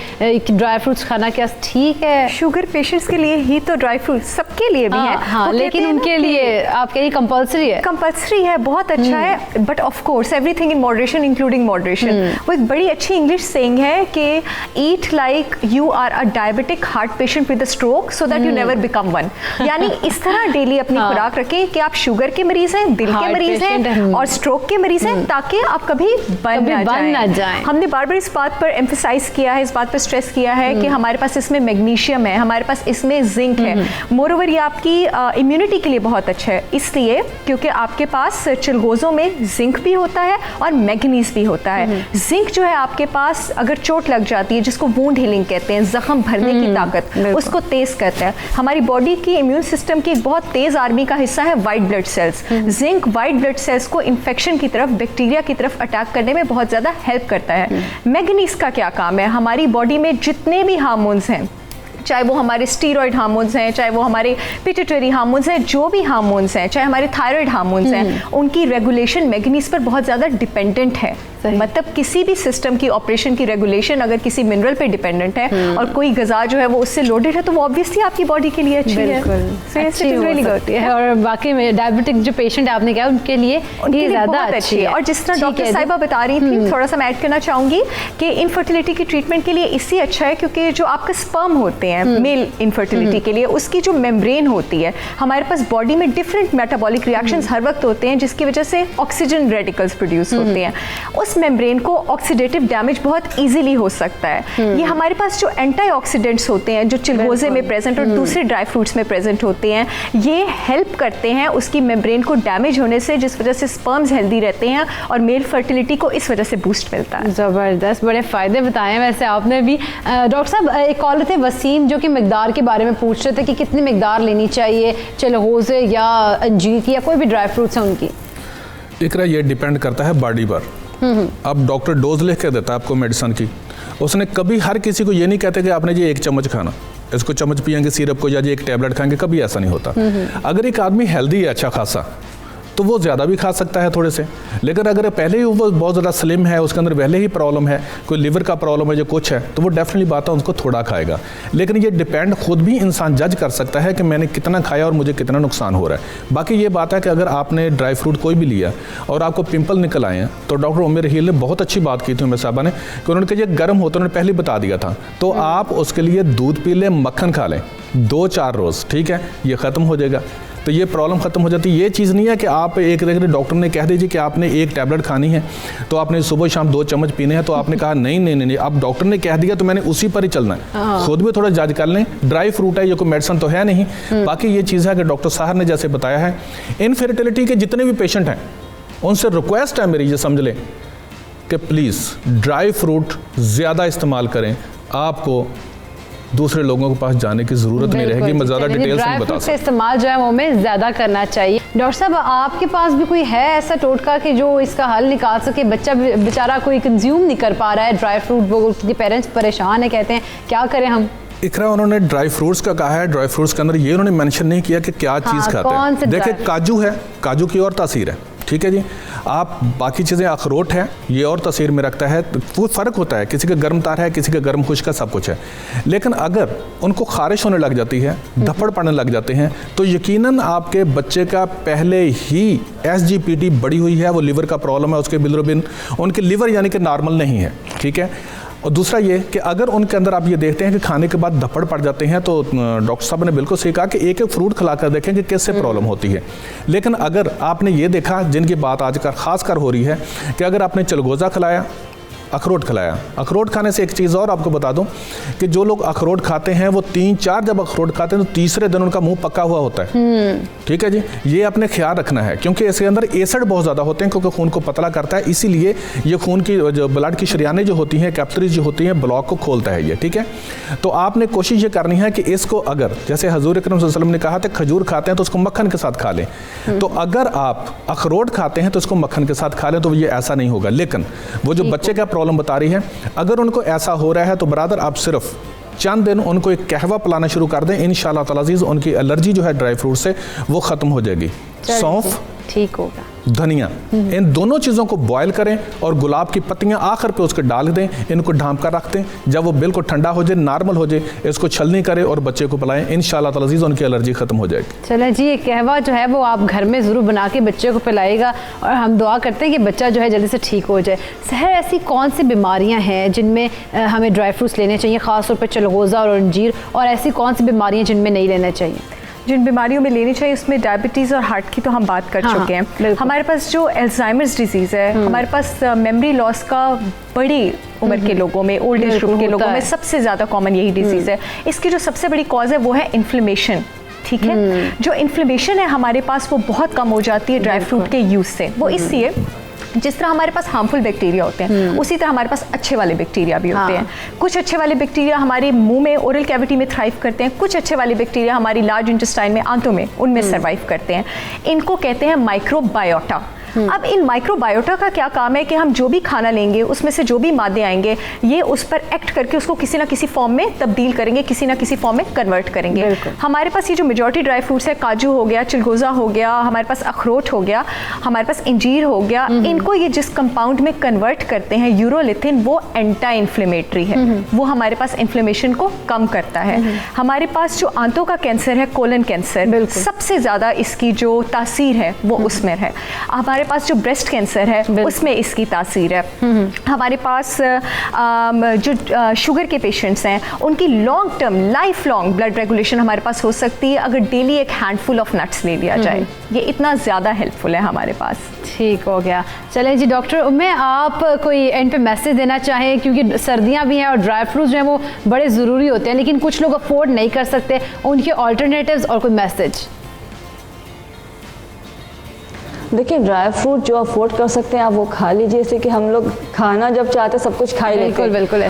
ड्राई फ्रूट्स खाना क्या ठीक है? शुगर पेशेंट्स के लिए ही तो ड्राई फ्रूट सबके लिए भी है, हाँ, लेकिन उनके लिए आप कहिए कंपल्सरी है? कंपल्सरी है, बहुत अच्छा है, but of course everything in moderation including moderation. वो एक बड़ी अच्छी इंग्लिश सेइंग है कि eat like you are a diabetic heart patient with a stroke so that you never become one. यानी इस तरह डेली अपनी खुराक रखें कि आप शुगर के मरीज हैं, दिल के मरीज हैं और स्ट्रोक के मरीज हैं, ताकि आप कभी बन ना जाएं। हमने बार बार इस बात पर एम्फेसाइज किया है, इस बात पर स्ट्रेस किया है कि हमारे पास इसमें मैग्नीशियम है, हमारे पास इसमें जिंक है। मोरओवर ये आपकी इम्यूनिटी के लिए बहुत अच्छा है, इसलिए क्योंकि आपके पास चिलगोज़ों में जिंक भी होता है और मैग्नीज भी होता है। जिंक जो है आपके पास अगर चोट लग जाती है, जिसको वुंड हीलिंग कहते हैं, जख्म भरने की ताकत, उसको तेज करता है। हमारी बॉडी की इम्यून सिस्टम की एक बहुत तेज आर्मी का हिस्सा है white blood cells. Zinc white blood cells को इन्फेक्शन की तरफ, बैक्टीरिया की तरफ अटैक करने में बहुत ज़्यादा हेल्प करता है। मैग्नीज का क्या काम है? हमारी बॉडी में जितने भी हार्मोन्स हैं, चाहे वो हमारे स्टीरॉयड हार्मोन्स हैं, चाहे वो हमारे पिट्यूटरी हार्मोन्स हैं, जो भी हार्मोन्स हैं, चाहे हमारे थायराइड हार्मोन्स हैं, उनकी रेगुलेशन मैग्नीज पर बहुत ज़्यादा डिपेंडेंट है। मतलब किसी भी सिस्टम की ऑपरेशन की रेगुलेशन अगर किसी मिनरल पे डिपेंडेंट है और कोई गज़ा जो है वो उससे लोडेड है, तो वो ऑब्वियसली आपकी बॉडी के लिए अच्छी है। और बाकी में डायबिटिक जो पेशेंट आपने कहा उनके लिए ये ज़्यादा अच्छी है। और जिस तरह डॉक्टर साहिबा बता रही थी, थोड़ा सा मैं ऐड करना चाहूँगी कि इनफर्टिलिटी की ट्रीटमेंट के लिए इससे अच्छा है क्योंकि जो आपका स्पर्म होते हैं मेल इनफर्टिलिटी के लिए, उसकी जो मेम्ब्रेन होती है, हमारे पास बॉडी में डिफरेंट मेटाबॉलिक रिएक्शंस हर वक्त होते हैं जिसकी वजह से ऑक्सीजन रेडिकल्स प्रोड्यूस होते हैं। उस मेम्ब्रेन को ऑक्सीडेटिव डैमेज बहुत इजीली हो सकता है। ये हमारे पास जो एंटीऑक्सीडेंट्स होते हैं जो चिलगोज़े में प्रेजेंट और दूसरे ड्राई फ्रूट्स में प्रेजेंट होते हैं, ये हेल्प करते हैं उसकी मेम्ब्रेन को डैमेज होने से, जिस वजह से स्पर्म्स हेल्दी रहते हैं और मेल फर्टिलिटी को इस वजह से बूस्ट मिलता है। ज़बरदस्त, बड़े फ़ायदे बताए हैं वैसे आपने भी। डॉक्टर साहब एक कॉलर थे वसीम जो कि मिकदार के बारे में पूछ रहे थे कि कितनी मिकदार लेनी चाहिए चिलगोज़े या अंजीर की या कोई भी ड्राई फ्रूट्स हैं उनकी। इकरा ये डिपेंड करता है बॉडी पर। अब डॉक्टर डोज लिख के देता है आपको मेडिसिन की, उसने कभी हर किसी को ये नहीं कहते कि आपने जी 1 चम्मच खाना, इसको चम्मच पियेंगे सिरप को या जी 1 टैबलेट खाएंगे, कभी ऐसा नहीं होता। अगर एक आदमी हेल्दी है अच्छा खासा तो वो ज़्यादा भी खा सकता है थोड़े से, लेकिन अगर पहले ही वो बहुत ज़्यादा स्लिम है, उसके अंदर पहले ही प्रॉब्लम है, कोई लिवर का प्रॉब्लम है जो कुछ है, तो वो डेफिनेटली बात है उसको थोड़ा खाएगा। लेकिन ये डिपेंड खुद भी इंसान जज कर सकता है कि मैंने कितना खाया और मुझे कितना नुकसान हो रहा है। बाकी ये बात है कि अगर आपने ड्राई फ्रूट कोई भी लिया और आपको पिंपल निकल आए हैं, तो डॉक्टर उमेर हील ने बहुत अच्छी बात की थी उमेर साहबा ने, कि उन्होंने कहा ये गर्म होता है, उन्होंने पहले बता दिया था, तो आप उसके लिए दूध पी लें, मक्खन खा लें 2-4 रोज़, ठीक है, ये ख़त्म हो जाएगा। तो ये प्रॉब्लम ख़त्म हो जाती है। ये चीज़ नहीं है कि आप एक डॉक्टर ने कह दीजिए कि आपने 1 टैबलेट खानी है तो आपने सुबह शाम 2 चम्मच पीने हैं, तो आपने कहा नहीं, अब डॉक्टर ने कह दिया तो मैंने उसी पर ही चलना है। खुद भी थोड़ा जज कर लें, ड्राई फ्रूट है, ये कोई मेडिसिन तो है नहीं। बाकी ये चीज़ है कि डॉक्टर साहर ने जैसे बताया है, इनफर्टिलिटी के जितने भी पेशेंट हैं उनसे रिक्वेस्ट है मेरी, ये समझ लें कि प्लीज़ ड्राई फ्रूट ज़्यादा इस्तेमाल करें, आपको दूसरे लोगों के पास जाने की ज़रूरत नहीं रहेगी। मैं ज़्यादा डिटेल से नहीं बता सकता। इस्तेमाल जो है वो में ज़्यादा करना चाहिए। डॉक्टर साहब, आपके पास भी कोई है ऐसा टोटका कि जो इसका हल निकाल सके? बच्चा बेचारा कोई कंज्यूम नहीं कर पा रहा है ड्राई फ्रूट, वो उसके पेरेंट्स परेशान है, कहते हैं क्या करें हम? इकरा उन्होंने ड्राई फ्रूट्स का कहा है, ड्राई फ्रूट्स के अंदर ये उन्होंने मेंशन नहीं किया कि क्या चीज़ खाते हैं। देखिए काजू है, काजू की और तासीर है, ठीक है जी। आप बाकी चीज़ें अखरोट है, ये और तासीर में रखता है, वो फ़र्क होता है, किसी का गर्म तार है, किसी का गर्म खुश्क का, सब कुछ है। लेकिन अगर उनको खारिश होने लग जाती है, धप्पड़ पड़ने लग जाते हैं, तो यकीनन आपके बच्चे का पहले ही SGPT बढ़ी हुई है, वो लिवर का प्रॉब्लम है, उसके बिलिरुबिन उनके लिवर यानी कि नॉर्मल नहीं है, ठीक है। और दूसरा ये कि अगर उनके अंदर आप ये देखते हैं कि खाने के बाद धप्पड़ पड़ जाते हैं, तो डॉक्टर साहब ने बिल्कुल सही कहा कि एक फ्रूट खिलाकर देखें कि किससे प्रॉब्लम होती है। लेकिन अगर आपने ये देखा, जिनकी बात आजकल खासकर हो रही है, कि अगर आपने चलगोज़ा खिलाया, अखरोट खिलाया, अखरोट खाने से एक चीज़ और आपको बता दूं कि जो लोग अखरोट खाते हैं वो 3-4 जब अखरोट खाते हैं तो तीसरे दिन उनका मुंह पका हुआ होता है, ठीक है जी। ये अपने ख्याल रखना है, क्योंकि इसके अंदर एसिड बहुत ज़्यादा होते हैं, क्योंकि खून को पतला करता है, इसीलिए ये खून की जो ब्लड की शरियानें जो होती हैं, कैपिलरीज जो होती हैं, ब्लॉक को खोलता है ये, ठीक है। तो आपने कोशिश ये करनी है कि इसको, अगर जैसे हजूर अकरम सल्लल्लाहु अलैहि वसल्लम ने कहा था खजूर खाते हैं तो उसको मक्खन के साथ खा लें, तो अगर आप अखरोट खाते हैं तो उसको मक्खन के साथ खा लें, तो ये ऐसा नहीं होगा। लेकिन वो जो बच्चे का प्रॉब्लम बता रही है, अगर उनको ऐसा हो रहा है तो बरादर आप सिर्फ चंद दिन उनको एक कहवा पिलाना शुरू कर दें, इंशाल्लाह ताला अज़ीज़ उनकी एलर्जी जो है ड्राई फ्रूट से वो ख़त्म हो जाएगी। सौंफ ठीक होगा, धनिया, इन दोनों चीज़ों को बॉयल करें और गुलाब की पत्तियां आखिर पे उसके डाल दें, इनको ढांप कर रख दें, जब वो बिल्कुल ठंडा हो जाए, नॉर्मल हो जाए, इसको छलनी करें और बच्चे को पिलाएं, इंशाल्लाह ताला अज़ीज़ उनकी एलर्जी ख़त्म हो जाएगी। चलो जी, ये कहवा जो है वो आप घर में ज़रूर बना के बच्चे को पिलाएगा, और हम दुआ करते हैं कि बच्चा जो है जल्दी से ठीक हो जाए। सहर, ऐसी कौन सी बीमारियाँ हैं जिनमें हमें ड्राई फ्रूट्स लेने चाहिए, ख़ासतौर पर चलगोज़ा और अंजीर, और ऐसी कौन सी बीमारियाँ जिनमें नहीं लेना चाहिए? जिन बीमारियों में लेनी चाहिए उसमें डायबिटीज़ और हार्ट की तो हम बात कर चुके हैं। हमारे पास जो अल्जाइमर्स डिजीज़ है, हमारे पास मेमोरी लॉस का बड़ी उम्र के लोगों में, ओल्ड एज ग्रुप के लोगों में सबसे ज़्यादा कॉमन यही डिजीज़ है। इसकी जो सबसे बड़ी कॉज है वो है इन्फ्लेमेशन, ठीक है। जो इन्फ्लेमेशन है हमारे पास वो बहुत कम हो जाती है ड्राई फ्रूट के यूज़ से। वो इसलिए, जिस तरह हमारे पास हार्मफुल बैक्टीरिया होते हैं उसी तरह हमारे पास अच्छे वाले बैक्टीरिया भी होते हैं। कुछ अच्छे वाले बैक्टीरिया हमारे मुंह में, ओरल कैविटी में थ्राइव करते हैं, कुछ अच्छे वाले बैक्टीरिया हमारी लार्ज इंटेस्टाइन में, आंतों में, उनमें सर्वाइव करते हैं। इनको कहते हैं माइक्रोबायोटा। अब इन माइक्रोबायोटा का क्या काम है कि हम जो भी खाना लेंगे उसमें से जो भी मादे आएंगे ये उस पर एक्ट करके उसको किसी ना किसी फॉर्म में तब्दील करेंगे, किसी ना किसी फॉर्म में कन्वर्ट करेंगे। हमारे पास ये जो मेजॉरिटी ड्राई फ्रूट्स है, काजू हो गया, चिलगोज़ा हो गया, हमारे पास अखरोट हो गया, हमारे पास इंजीर हो गया, इनको ये जिस कंपाउंड में कन्वर्ट करते हैं यूरोलिथिन, वो एंटी इन्फ्लेमेटरी है, वो हमारे पास इन्फ्लेमेशन को कम करता है। हमारे पास जो आंतों का कैंसर है, कोलन कैंसर, सबसे ज़्यादा इसकी जो तासीर है वो उसमें है। हमारे पास जो ब्रेस्ट कैंसर है उसमें इसकी तासीर है। हमारे पास जो शुगर के पेशेंट्स हैं उनकी long term, life long blood regulation हमारे पास हो सकती है अगर डेली एक हैंडफुल ऑफ नट्स ले लिया जाए। ये इतना ज़्यादा हेल्पफुल है हमारे पास। ठीक हो गया। चलें जी डॉक्टर, मैं आप कोई एंड पे मैसेज देना चाहें, क्योंकि सर्दियां भी हैं और ड्राई फ्रूट्स जो हैं वो बड़े ज़रूरी होते हैं, लेकिन कुछ लोग अफोर्ड नहीं कर सकते, उनके ऑल्टरनेटिव्स और कोई मैसेज? देखिए ड्राई फ्रूट जो अफोर्ड कर सकते हैं आप वो खा लीजिए, जैसे कि हम लोग खाना जब चाहते हैं सब कुछ खा ही लेते हैं। बिल्कुल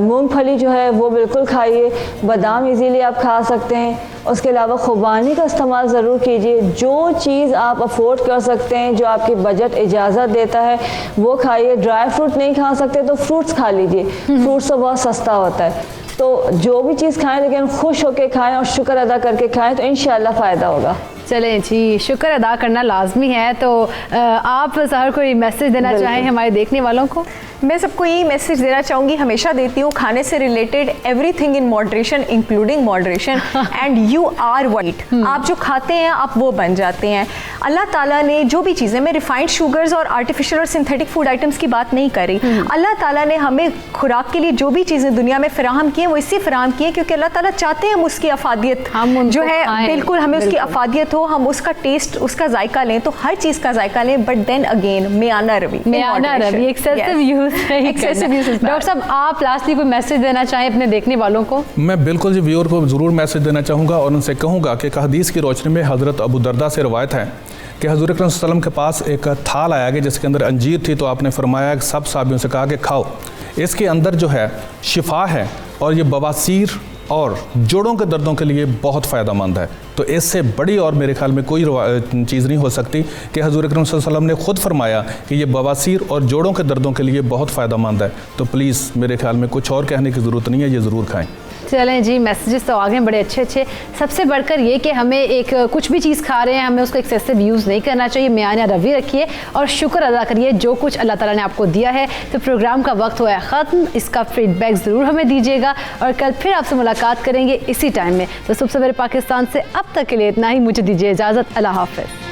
मूंगफली जो है वो बिल्कुल खाइए, बादाम इजीली आप खा सकते हैं। उसके अलावा खुबानी का इस्तेमाल ज़रूर कीजिए। जो चीज़ आप अफोर्ड कर सकते हैं, जो आपकी बजट इजाज़त देता है वो खाइए। ड्राई फ्रूट नहीं खा सकते तो फ्रूट्स खा लीजिए, फ्रूट्स तो बहुत सस्ता होता है। तो जो भी चीज़ खाएं लेकिन खुश होकर खाएं और शुक्र अदा करके खाएं तो इंशाल्लाह फ़ायदा होगा। चलें जी, शुक्र अदा करना लाजमी है। तो आप सहर कोई मैसेज देना चाहें हमारे देखने वालों को? मैं सबको यही मैसेज देना चाहूँगी, हमेशा देती हूँ, खाने से related everything in moderation including moderation and you are what. आप जो खाते हैं आप वो बन जाते हैं। अल्लाह ताला ने जो भी चीज़ें, मैं रिफाइंड शुगर्स और आर्टिफिशियल और सिंथेटिक फूड आइटम्स की बात नहीं कर रही। अल्लाह ताला ने हमें खुराक के लिए जो भी चीज़ें दुनिया में फराहम की हैं वो इससे फराहम की हैं क्योंकि अल्लाह ताला चाहते हैं हम उसकी अफादियत जो है बिल्कुल हमें उसकी अफादियत हो, हम उसका टेस्ट, उसका जायका लें। तो हर चीज़ का जायका लें, बट देन अगेन मियाना रवि एक्सेसिव यूज डॉक्टर साहब, आप लास्टली कोई मैसेज देना चाहें अपने देखने वालों को? मैं बिल्कुल जी व्यूअर को ज़रूर मैसेज देना चाहूँगा और उनसे कहूँगा कि एक हदीस की रोशनी में हज़रत अबू दरदा से रवायत है कि हज़ूर अकरम सल्लल्लाहु अलैहि वसल्लम के पास एक थाल आया गया जिसके अंदर अंजीर थी। तो आपने फरमाया कि सब साहबियों से कहा कि खाओ, इसके अंदर जो है शिफा है और ये बवासीर और जोड़ों के दर्दों के लिए बहुत फ़ायदेमंद है। तो इससे बड़ी और मेरे ख्याल में कोई चीज़ नहीं हो सकती कि हज़ूर अकरम सल्लल्लाहु अलैहि वसल्लम ने खुद फरमाया कि ये बवासीर और जोड़ों के दर्दों के लिए बहुत फ़ायदेमंद है। तो प्लीज़ मेरे ख्याल में कुछ और कहने की ज़रूरत नहीं है, ये ज़रूर खाएँ। चलें जी, मैसेजेस तो आ गए बड़े अच्छे अच्छे। सबसे बढ़कर ये कि हमें एक कुछ भी चीज़ खा रहे हैं हमें उसको एक्सेसिव यूज़ नहीं करना चाहिए। मियाना रवि रखिए और शुक्र अदा करिए जो कुछ अल्लाह ताला ने आपको दिया है। तो प्रोग्राम का वक्त हुआ है ख़त्म, इसका फीडबैक ज़रूर हमें दीजिएगा और कल फिर आपसे मुलाकात करेंगे इसी टाइम में। तो सुबह सवेरे पाकिस्तान से अब तक के लिए इतना ही, मुझे दीजिए इजाज़त। अल्लाह हाफ़िज़।